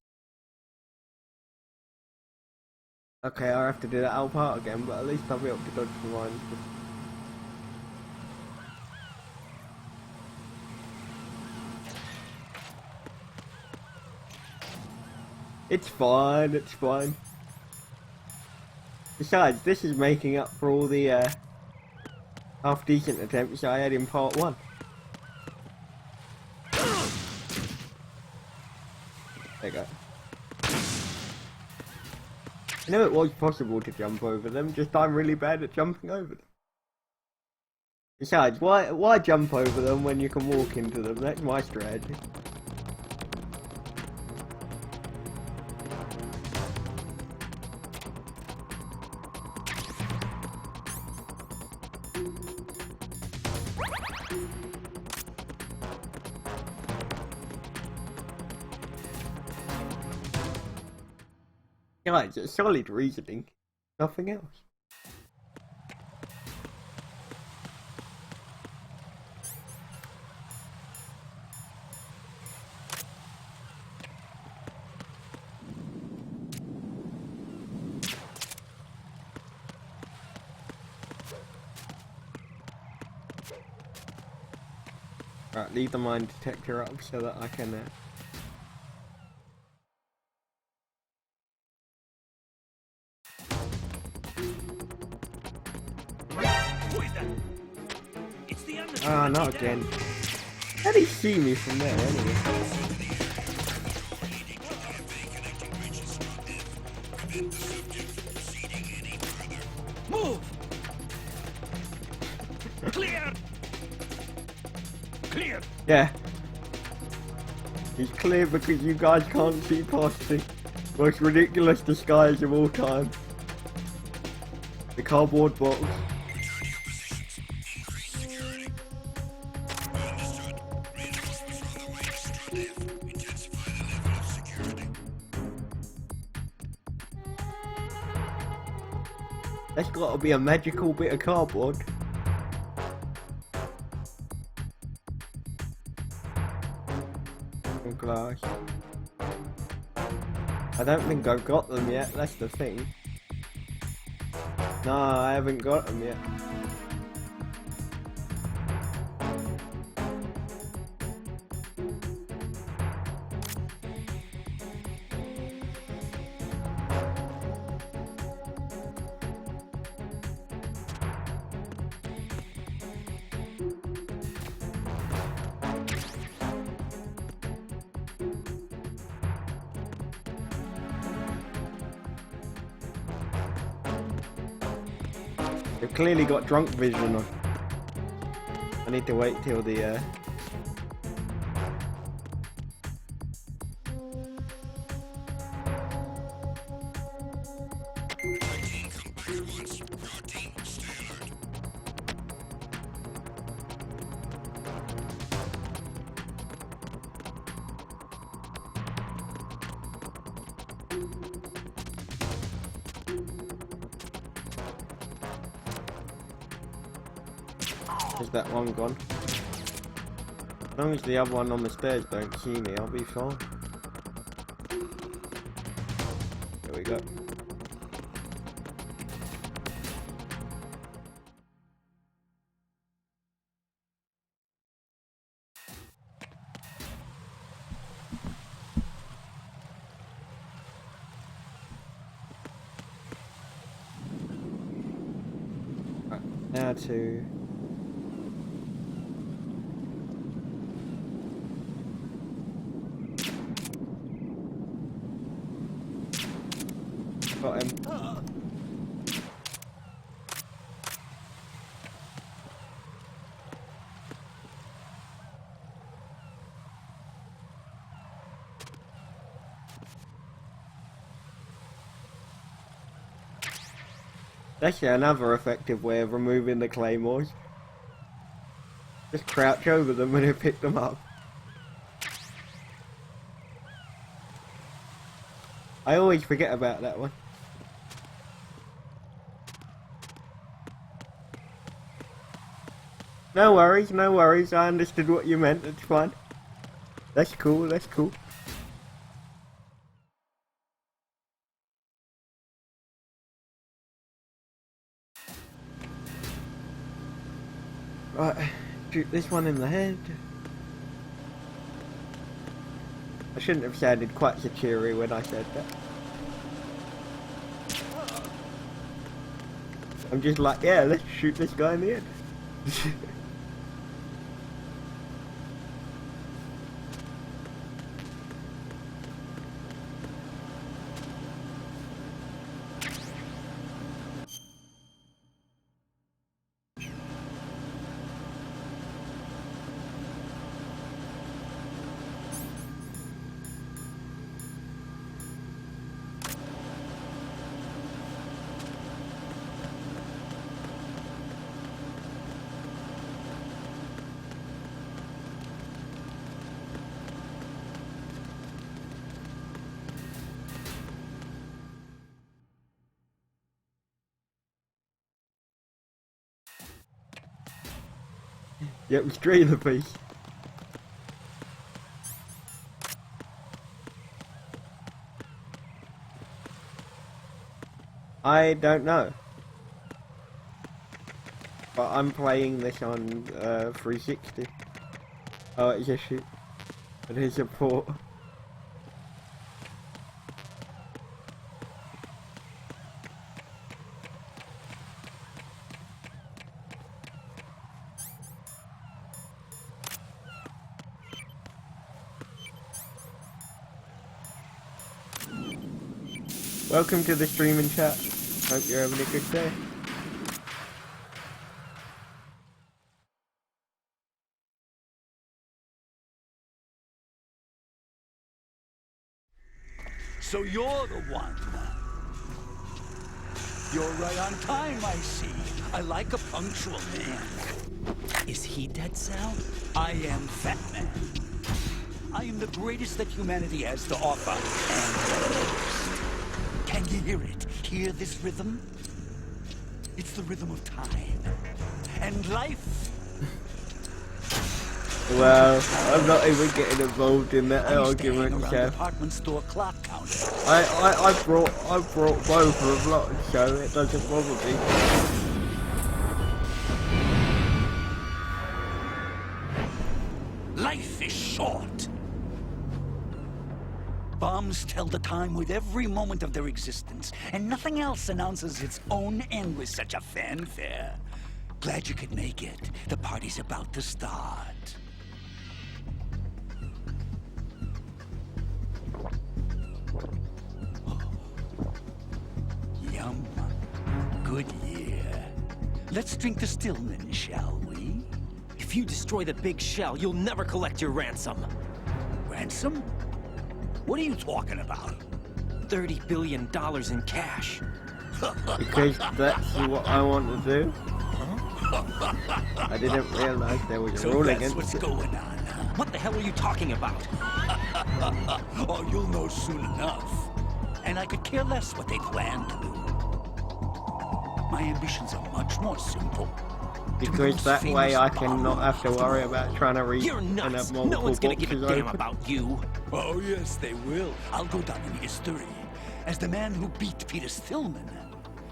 Okay, I'll have to do that whole part again, but at least I'll be able to dodge the mines. It's fine. Besides, this is making up for all the half-decent attempts I had in part 1. There you go. I know it was possible to jump over them, just I'm really bad at jumping over them. Besides, why jump over them when you can walk into them? That's my strategy. Guys, it's solid reasoning. Nothing else. Right, leave the mine detector up so that I can ah, not again. How did he see me from there anyway? Move! Clear! Clear! Yeah. He's clear because you guys can't see past the most ridiculous disguise of all time. The cardboard box. That's gotta be a magical bit of cardboard. And glass. I don't think I've got them yet, that's the thing. No, I haven't got them yet. They've clearly got drunk vision on. I need to wait till the Is that one gone? As long as the other one on the stairs don't see me, I'll be fine. There we go. Right, now to... Got him. That's another effective way of removing the claymores. Just crouch over them and it pick them up. I always forget about that one. No worries, no worries. I understood what you meant. It's fine. That's cool, that's cool. Right, shoot this one in the head. I shouldn't have sounded quite so cheery when I said that. I'm just like, yeah, let's shoot this guy in the head. Yep, we straight in the face. I don't know. But I'm playing this on 360. Oh, it's a shoot. It is a port. Welcome to the stream and chat. Hope you're having a good day. So you're the one. You're right on time, I see. I like a punctual man. Is he dead, Sal? I am Fat Man. I am the greatest that humanity has to offer, and the worst. Can you hear it? Hear this rhythm? It's the rhythm of time. And life. Well, I'm not even getting involved in that argument, Chef. Department store clock counter. I brought both of them lot, so it doesn't bother me. Life is short. Bombs tell the time with every moment of their existence, and nothing else announces its own end with such a fanfare. Glad you could make it. The party's about to start. Yum. Good year. Let's drink to Stillman, shall we? If you destroy the big shell, you'll never collect your ransom. Ransom? What are you talking about? $30 billion in cash. Because that's what I want to do. I didn't realize there was a rule against what's it. going on. What the hell are you talking about? Oh, you'll know soon enough. And I could care less what they plan to do. My ambitions are much more simple. Because that way I can not have to worry about trying to read You're and nuts. have multiple No one's gonna give a boxes damn open. about you. Oh, yes, they will. I'll go down in history as the man who beat Peter Stillman.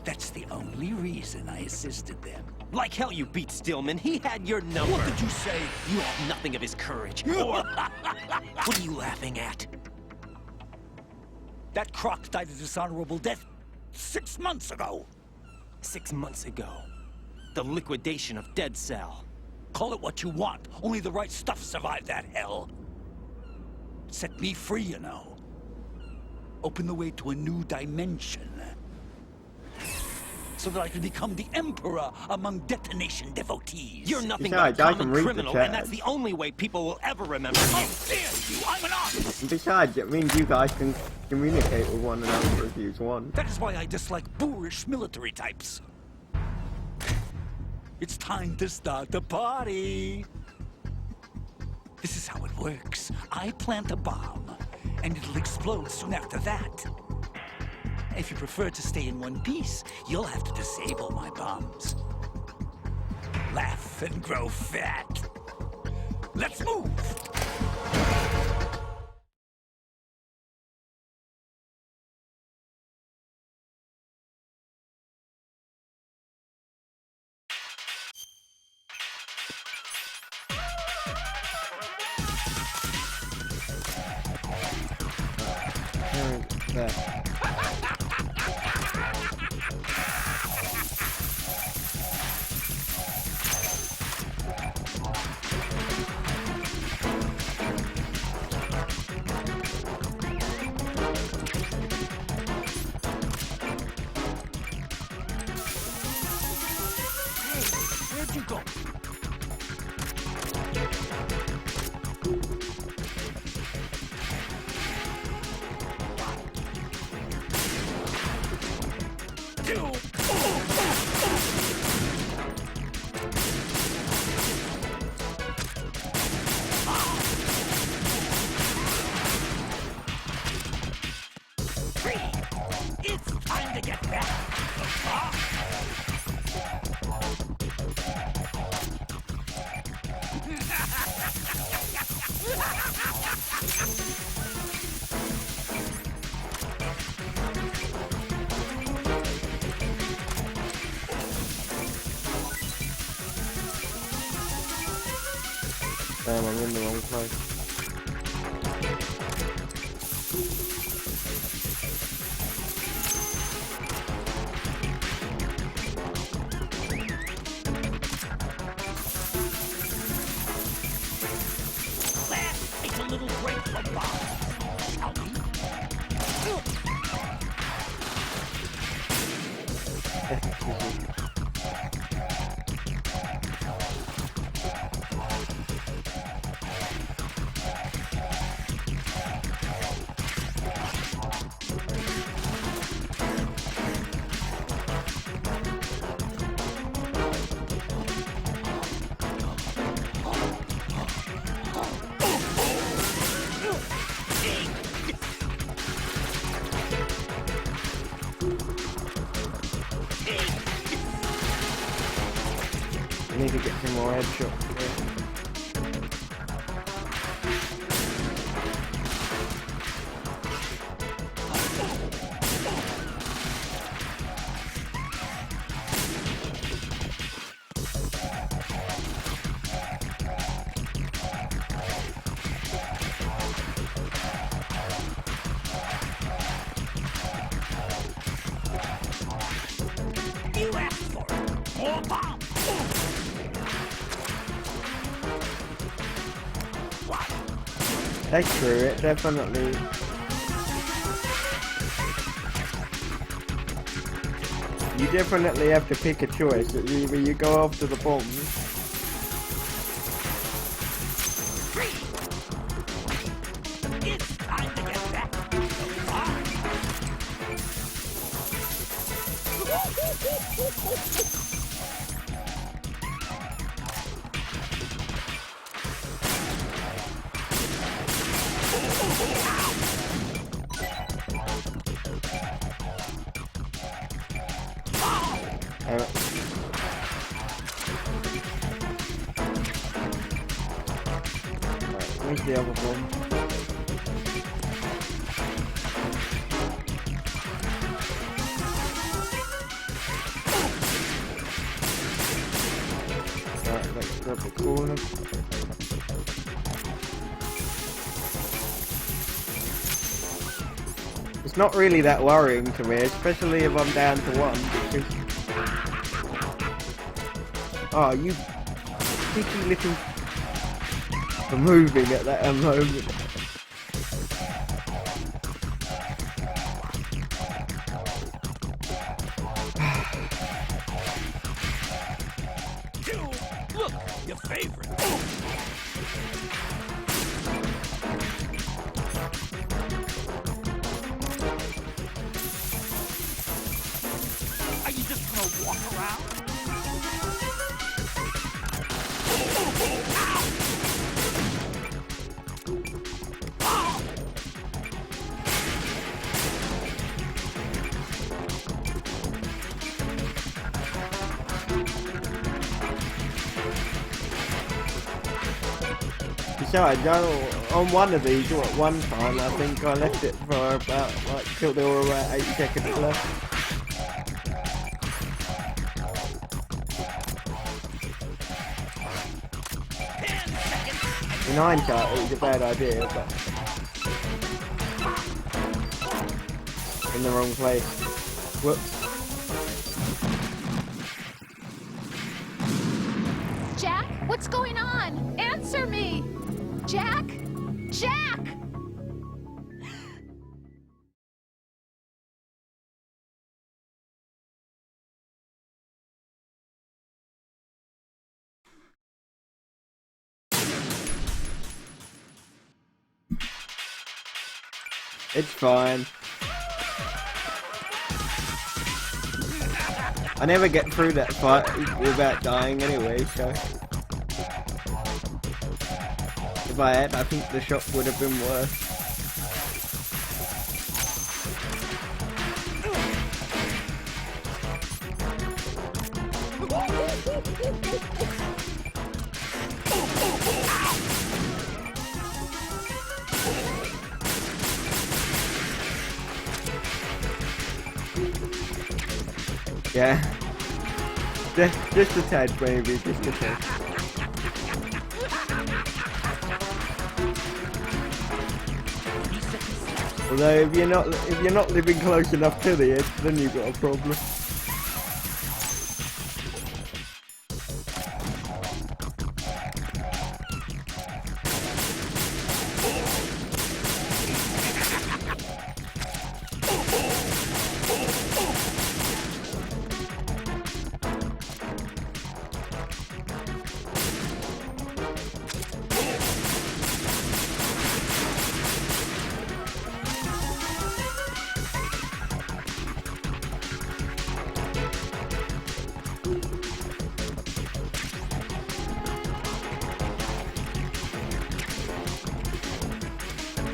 That's the only reason I assisted them. Like hell you beat Stillman. He had your number. What did you say? You have nothing of his courage. Or... What are you laughing at? That croc died a dishonorable death 6 months ago. 6 months ago. The liquidation of Dead Cell. Call it what you want. Only the right stuff survived that hell. Set me free, you know. open the way to a new dimension. So that I can become the emperor among detonation devotees. You're nothing Besides, but a I can common read the criminal, chat. and that's the only way people will ever remember you. How dare you! I'm an artist! And besides, it means you guys can communicate with one another if you want. That is why I dislike boorish military types. It's time to start the party. This is how it works. I plant a bomb, and it'll explode soon after that. If you prefer to stay in one piece, you'll have to disable my bombs. Laugh and grow fat. Let's move! There. Where'd you go? It's time to get back. Damn, I'm in the wrong place. Let's take a little break from bombs, shall I need to get some more headshots. you asked for it? More bombs! That's true, it definitely. You definitely have to pick a choice. Either you go after the bombs. It's time to get back. Where's the other bomb? Alright, let's grab the corner. It's not really that worrying to me, especially if I'm down to one, because... Oh, you picky little... For moving at that moment. Besides, on one of these, or at one time, I think I left it for about, like, till there were about 8 seconds left. In hindsight, it was a bad idea, but in the wrong place. Whoops. Jack, what's going on? Answer me! Jack? Jack! It's fine. I never get through that fight without dying anyway, so... If I had, I think the shock would have been worse. Yeah. Just a tad, baby, just a tad. Although if you're not living close enough to the edge, then you've got a problem.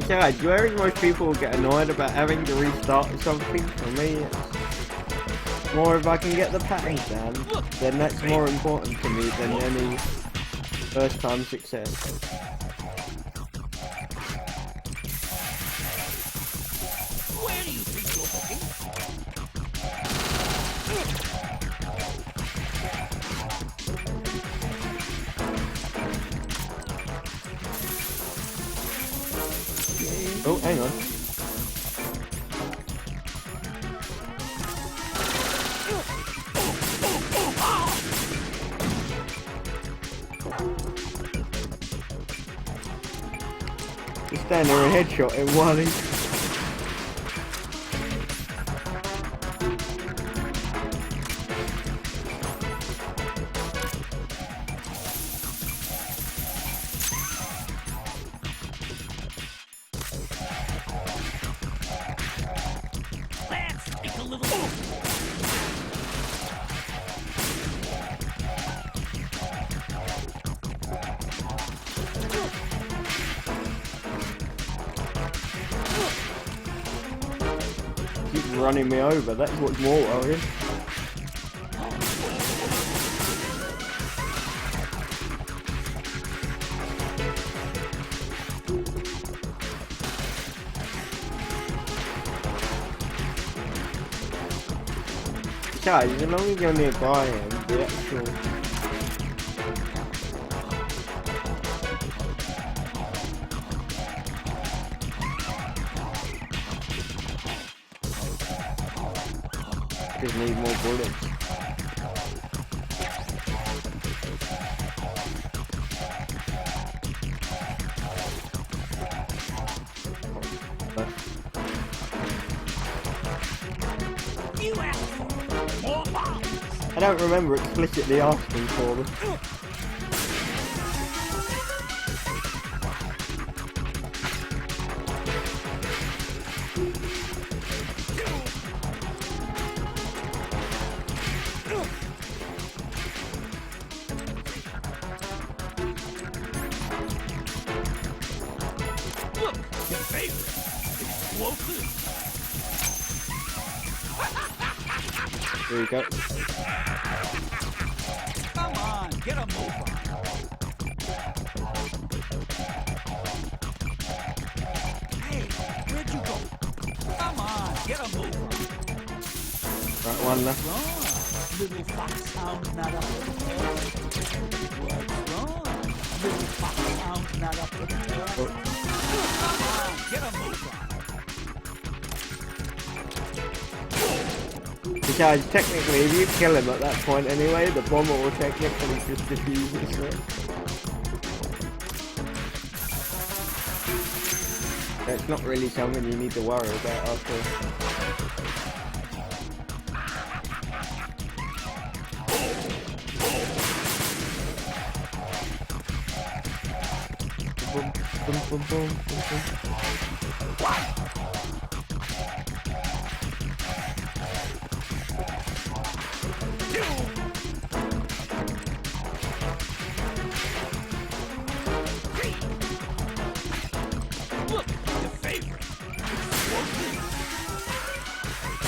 Yeah, do you think most people get annoyed about having to restart something? For me, it's more if I can get the patterns down, then that's more important to me than any first time success. Where do you think you're looking? Oh, hang on. Just stand there and headshot him while he's... running me over, that's what's more worrying. Guys, as long as you're nearby him, the actual... Just need more bullets. You asked for more bombs. I don't remember explicitly asking for them. Look, your favorite. Explosive. There you go. Come on, get a move on. Get a move on. Right, one left. Little foxhound not up to the task. What's wrong? Little foxhound not up to the task. Come on, get a move on. Because technically, if you kill him at that point anyway, the bomber will technically just defuse it. It's not really something you need to worry about after. Boom, boom, boom, boom, boom, boom.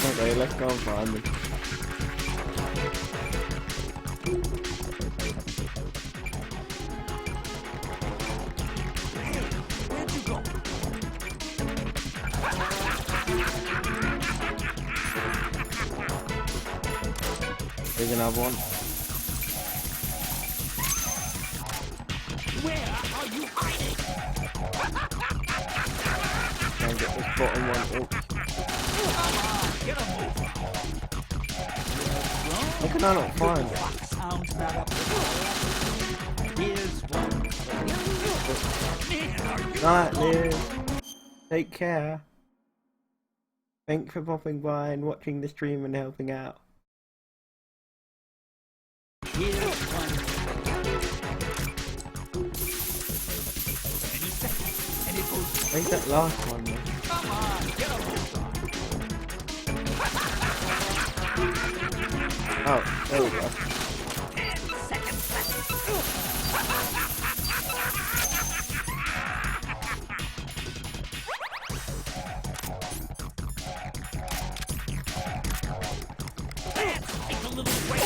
Okay, let's go and find them. Where'd you go? There's another one. Where are you hiding? Try and get this bottom one. Oh. Get a move on. How can I not find it? Foxhound's not up to the task. Here's one. Man, are you Night, Liz. Take care. Thanks for popping by and watching the stream and helping out. Here's one. Any second, and it goes. Where's that last one, man? Come on, get a move on. Oh, there we go. 10 seconds left. Let's take a little break.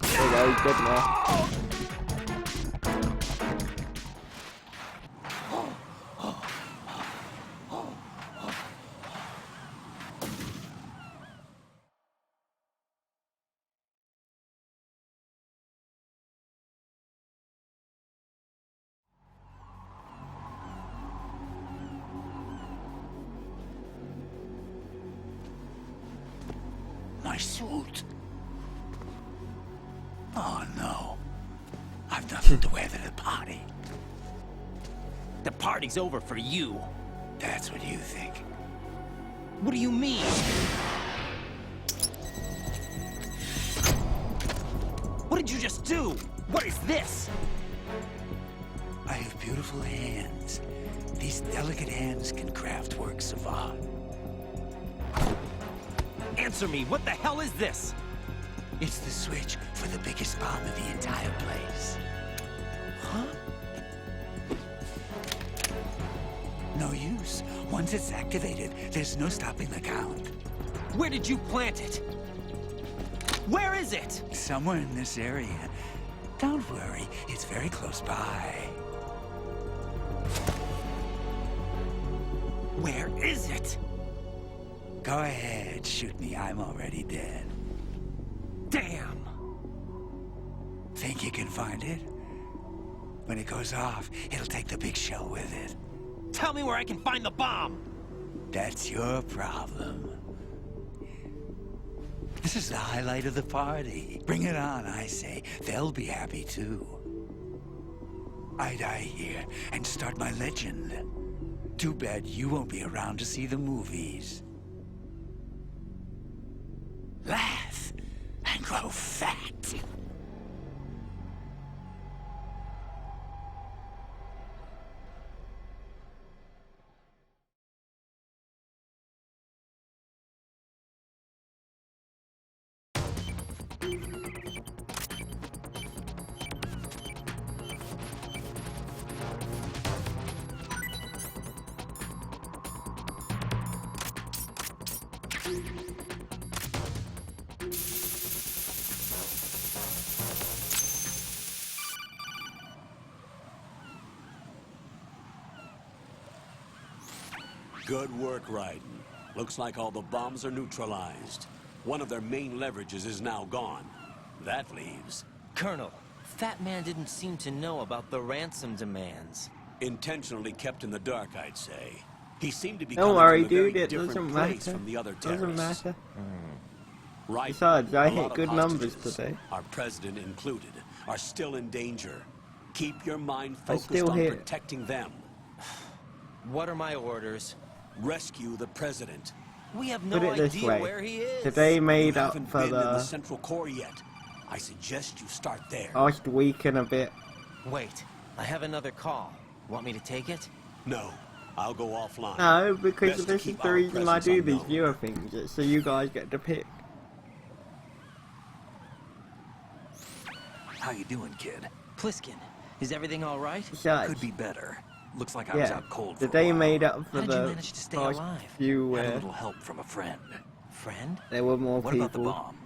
There we go, he's dead now. My suit. Oh no. I've nothing to wear to the party. The party's over for you. That's what you think. What do you mean? What did you just do? What is this? I have beautiful hands. These delicate hands can craft works of art. Answer me, what the hell is this? It's the switch for the biggest bomb in the entire place. Huh? No use. Once it's activated, there's no stopping the count. Where did you plant it? Where is it? Somewhere in this area. Don't worry, it's very close by. Where is it? Go ahead, shoot me. I'm already dead. Damn! Think you can find it? When it goes off, it'll take the big shell with it. Tell me where I can find the bomb! That's your problem. This is the highlight of the party. Bring it on, I say. They'll be happy too. I die here and start my legend. Too bad you won't be around to see the movies. Laugh and grow fat. Good work, Raiden. Looks like all the bombs are neutralized. One of their main leverages is now gone. That leaves... Colonel, Fat Man didn't seem to know about the ransom demands. Intentionally kept in the dark, I'd say. He seemed to be Don't coming worry, from a very dude, it different doesn't place matter. from the other Doesn't terrorists. matter. Right. Besides, I a hit lot of good numbers hostages, today. our president included, are still in danger. Keep your mind I focused still on hit. protecting them. What are my orders? Rescue the president. We have no Put it this idea way. where he is. Today made You up haven't for been in the the Central Core yet. I suggest you start there. last week and a bit. Wait, I have another call. Want me to take it? No, I'll go offline. No, because Best to this is keep the our reason I presence do these unknown. viewer things, it's so you guys get to pick. How you doing, kid? Pliskin, is everything all right? Besides, Could be better. Looks like I was yeah, out cold for today a while. made up for How did you the manage to stay last alive? few Had a where little help from a friend. Friend? there were more What about the people bomb?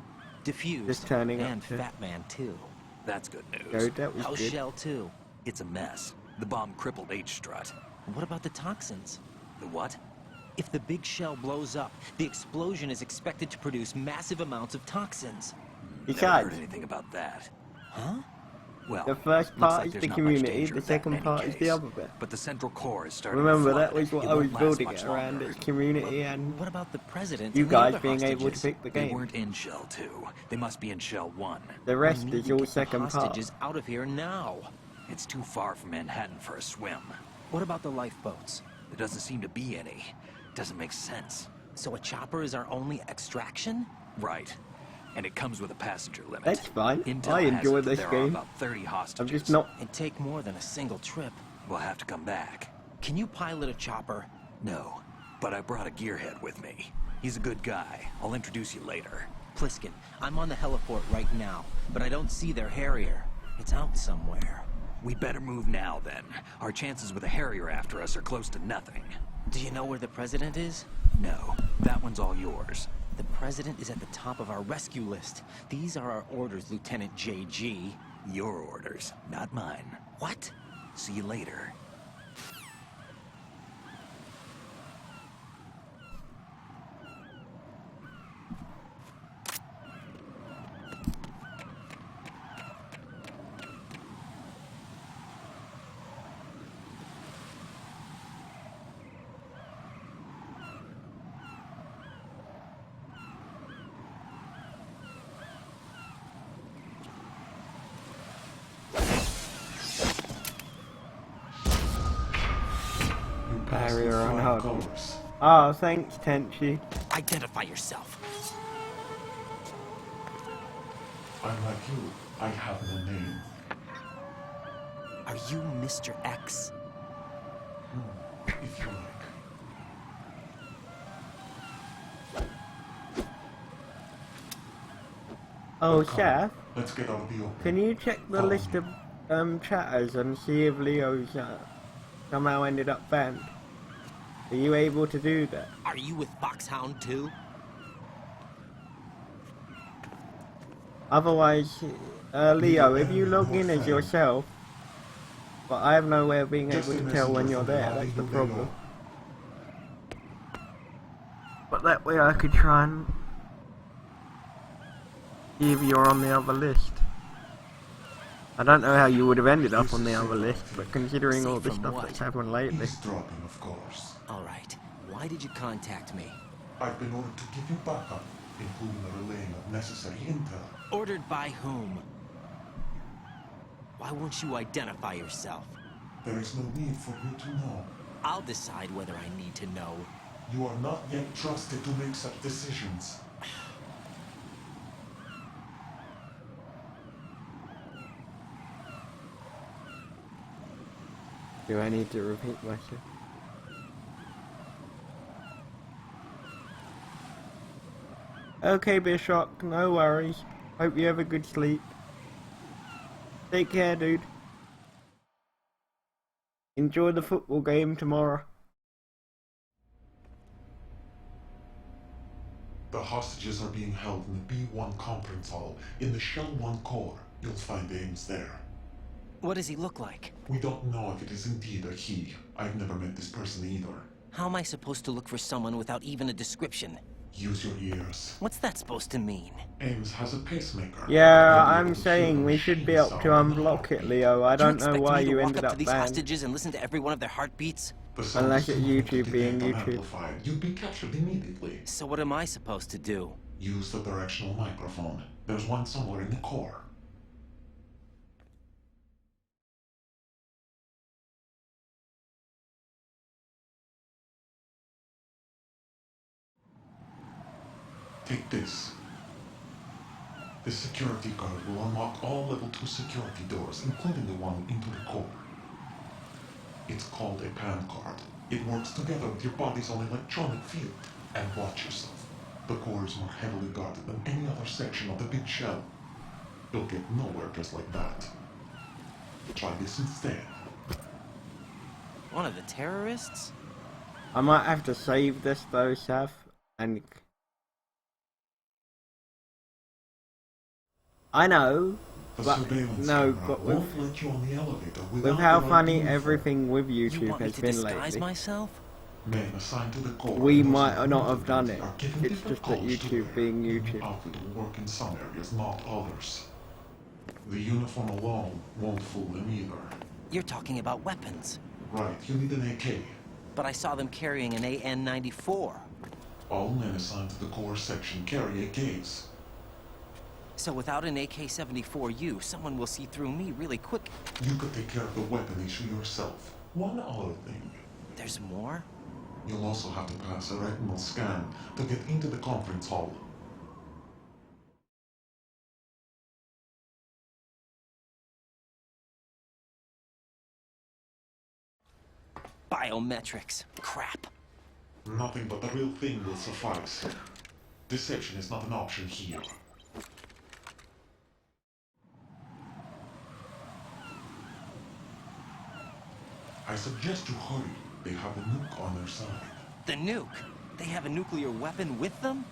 Diffused. just turning and up to Fat Man, too. That's good news. go. That was How's good. Shell, too? It's a mess. The bomb crippled H-Strut. What about the toxins? The what? If the big shell blows up, the explosion is expected to produce massive amounts of toxins. Never Besides, heard anything about that. Huh? Well, the first looks part like is there's the not much community, danger the of that in second any part is the case. other bit. But the Central Core is starting Remember, to flood. that was what It I was won't last building much it around, longer. its community and What about the president you and the guys other being able to hostages? pick the They game. weren't in Shell 2. They must be in Shell 1. The We rest need is to your get the second part. hostages out of here now. It's too far from Manhattan for a swim. What about the lifeboats? There doesn't seem to be any. Doesn't make sense. So a chopper is our only extraction? Right. And it comes with a passenger limit. That's fine. Intel I has enjoy it that this there are game. about 30 hostages. I'm just not. It'd take more than a single trip. We'll have to come back. Can you pilot a chopper? No, but I brought a gearhead with me. He's a good guy. I'll introduce you later. Pliskin, I'm on the heliport right now, but I don't see their Harrier. It's out somewhere. We better move now, then. Our chances with a Harrier after us are close to nothing. Do you know where the president is? No, that one's all yours. The president is at the top of our rescue list. These are our orders, Lieutenant JG. Your orders, not mine. What? See you later. You passed Barrier with on flying hold. colors. Oh, thanks, Tenchi. Identify yourself. I'm like you. I have no name. Are you Mr. X? If you like. Oh, Come, Chef, let's get out of the open. can you check the Follow list me. of chatters and see if Leo's somehow ended up banned? Are you able to do that? Are you with Foxhound too? Otherwise, Leo, if you log in as yourself, but I have no way of being able to tell when you're there, that's the problem. But that way I could try and see if you're on the other list. I don't know how you would have ended up on the other list, but considering all the From stuff what? that's happened lately. Eavesdropping, of course. Alright. Why did you contact me? I've been ordered to give you backup, including the relaying of necessary intel. Ordered by whom? Why won't you identify yourself? There is no need for you to know. I'll decide whether I need to know. You are not yet trusted to make such decisions. Do I need to repeat myself? Okay, Bishop, no worries. Hope you have a good sleep. Take care, dude. Enjoy the football game tomorrow. The hostages are being held in the B1 conference hall in the Shell 1 core. You'll find Ames there. What does he look like? We don't know if it is indeed a he. I've never met this person either. How am I supposed to look for someone without even a description? Use your ears. What's that supposed to mean? Ames has a pacemaker. Yeah, I'm saying we should be up to unblock it, Leo. I don't know why you ended up these banned. hostages and listen to every one of their heartbeats? Unless it's YouTube being YouTube. You'd be captured immediately. So what am I supposed to do? Use the directional microphone. There's one somewhere in the core. Take this. This security card will unlock all level 2 security doors, including the one into the core. It's called a PAN card. It works together with your body's own electronic field. And watch yourself. The core is more heavily guarded than any other section of the big shell. You'll get nowhere just like that. Try this instead. One of the terrorists? I might have to save this though, Sav, and I know, but no, but with how funny everything with YouTube has been lately, Men assigned to the core we might not have done it. It's just that YouTube being YouTube. Will work in some areas, not others. The uniform alone won't fool them either. You're talking about weapons. Right, you need an AK. But I saw them carrying an AN-94. All men assigned to the core section carry AKs. So without an AK-74U, someone will see through me really quick. You could take care of the weapon issue yourself. One other thing. There's more? You'll also have to pass a retinal scan to get into the conference hall. Biometrics. Crap. Nothing but the real thing will suffice. Deception is not an option here. I suggest you hurry. They have a nuke on their side. The nuke? They have a nuclear weapon with them?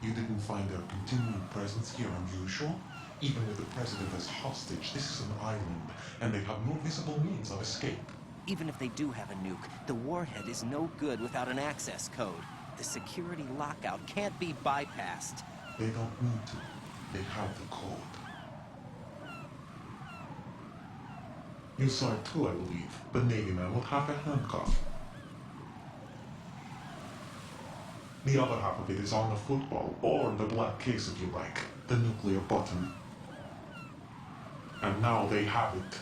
You didn't find their continuing presence here unusual? Even with the president as hostage, this is an island, and they have no visible means of escape. Even if they do have a nuke, the warhead is no good without an access code. The security lockout can't be bypassed. They don't need to. They have the code. You saw it too, I believe. The Navy man with half a handcuff. The other half of it is on the football, or the black case if you like. The nuclear button. And now they have it.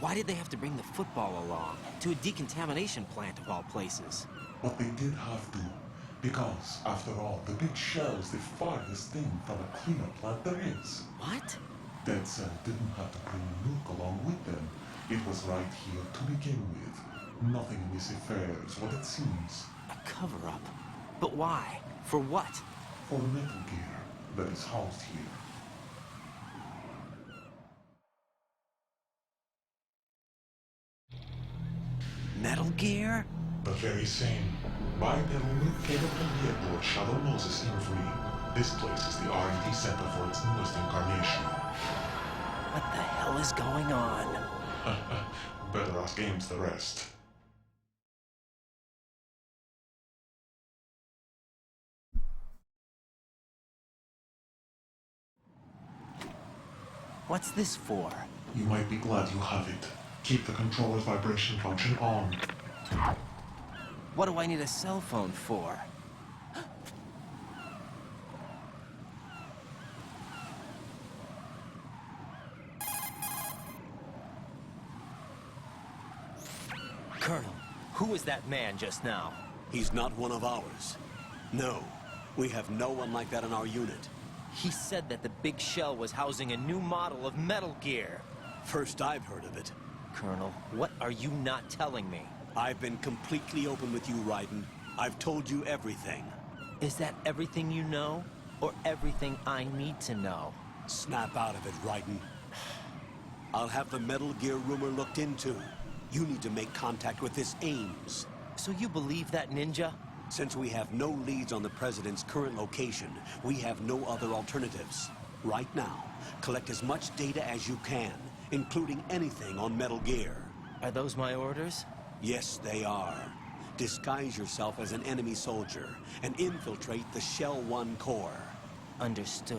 Why did they have to bring the football along? To a decontamination plant of all places. But they did have to. Because, after all, the big shell is the farthest thing from a cleanup plant there is. What? Dead Cell didn't have to bring a nuke along with them. It was right here to begin with. Nothing in this affair is what it seems. A cover-up? But why? For what? For Metal Gear that is housed here. Metal Gear? The very same. Bipedal nuke came from the airport Shadow Moses Infamy. This place is the R&D center for its newest incarnation. What the hell is going on? Better ask Ames the rest. What's this for? You might be glad you have it. Keep the controller's vibration function on. What do I need a cell phone for? Colonel, who was that man just now? He's not one of ours. No, we have no one like that in our unit. He said that the big shell was housing a new model of Metal Gear. First I've heard of it. Colonel, what are you not telling me? I've been completely open with you, Raiden. I've told you everything. Is that everything you know? Or everything I need to know? Snap out of it, Raiden. I'll have the Metal Gear rumor looked into. You need to make contact with this Ames. So you believe that ninja? Since we have no leads on the President's current location, we have no other alternatives. Right now, collect as much data as you can, including anything on Metal Gear. Are those my orders? Yes, they are. Disguise yourself as an enemy soldier and infiltrate the Shell 1 core. Understood.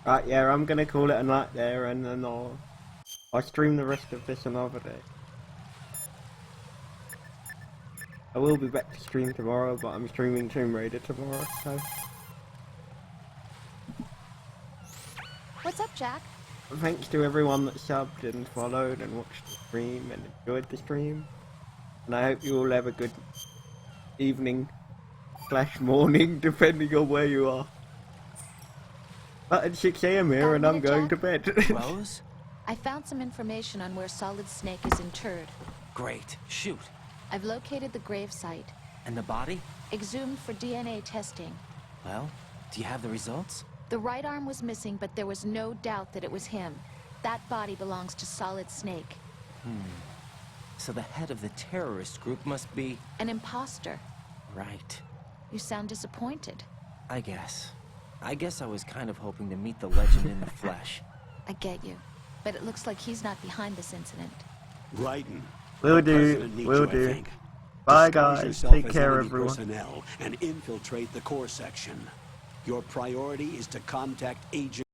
Right, yeah, I'm gonna call it a night there, and then I'll stream the rest of this another day. I will be back to stream tomorrow, but I'm streaming Tomb Raider tomorrow, so... What's up, Jack? Thanks to everyone that subbed and followed and watched the stream and enjoyed the stream. And I hope you all have a good evening / morning, depending on where you are. But it's 6 AM here and I'm going to bed. Rose? I found some information on where Solid Snake is interred. Great. Shoot. I've located the grave site. And the body? Exhumed for DNA testing. Well, do you have the results? The right arm was missing, but there was no doubt that it was him. That body belongs to Solid Snake. So the head of the terrorist group must be... An imposter. Right. You sound disappointed. I guess I was kind of hoping to meet the legend in the flesh. I get you. But it looks like he's not behind this incident. Raiden. Will do. Will do. Bye guys. Take care everyone. Personnel and infiltrate the core section. Your priority is to contact Agent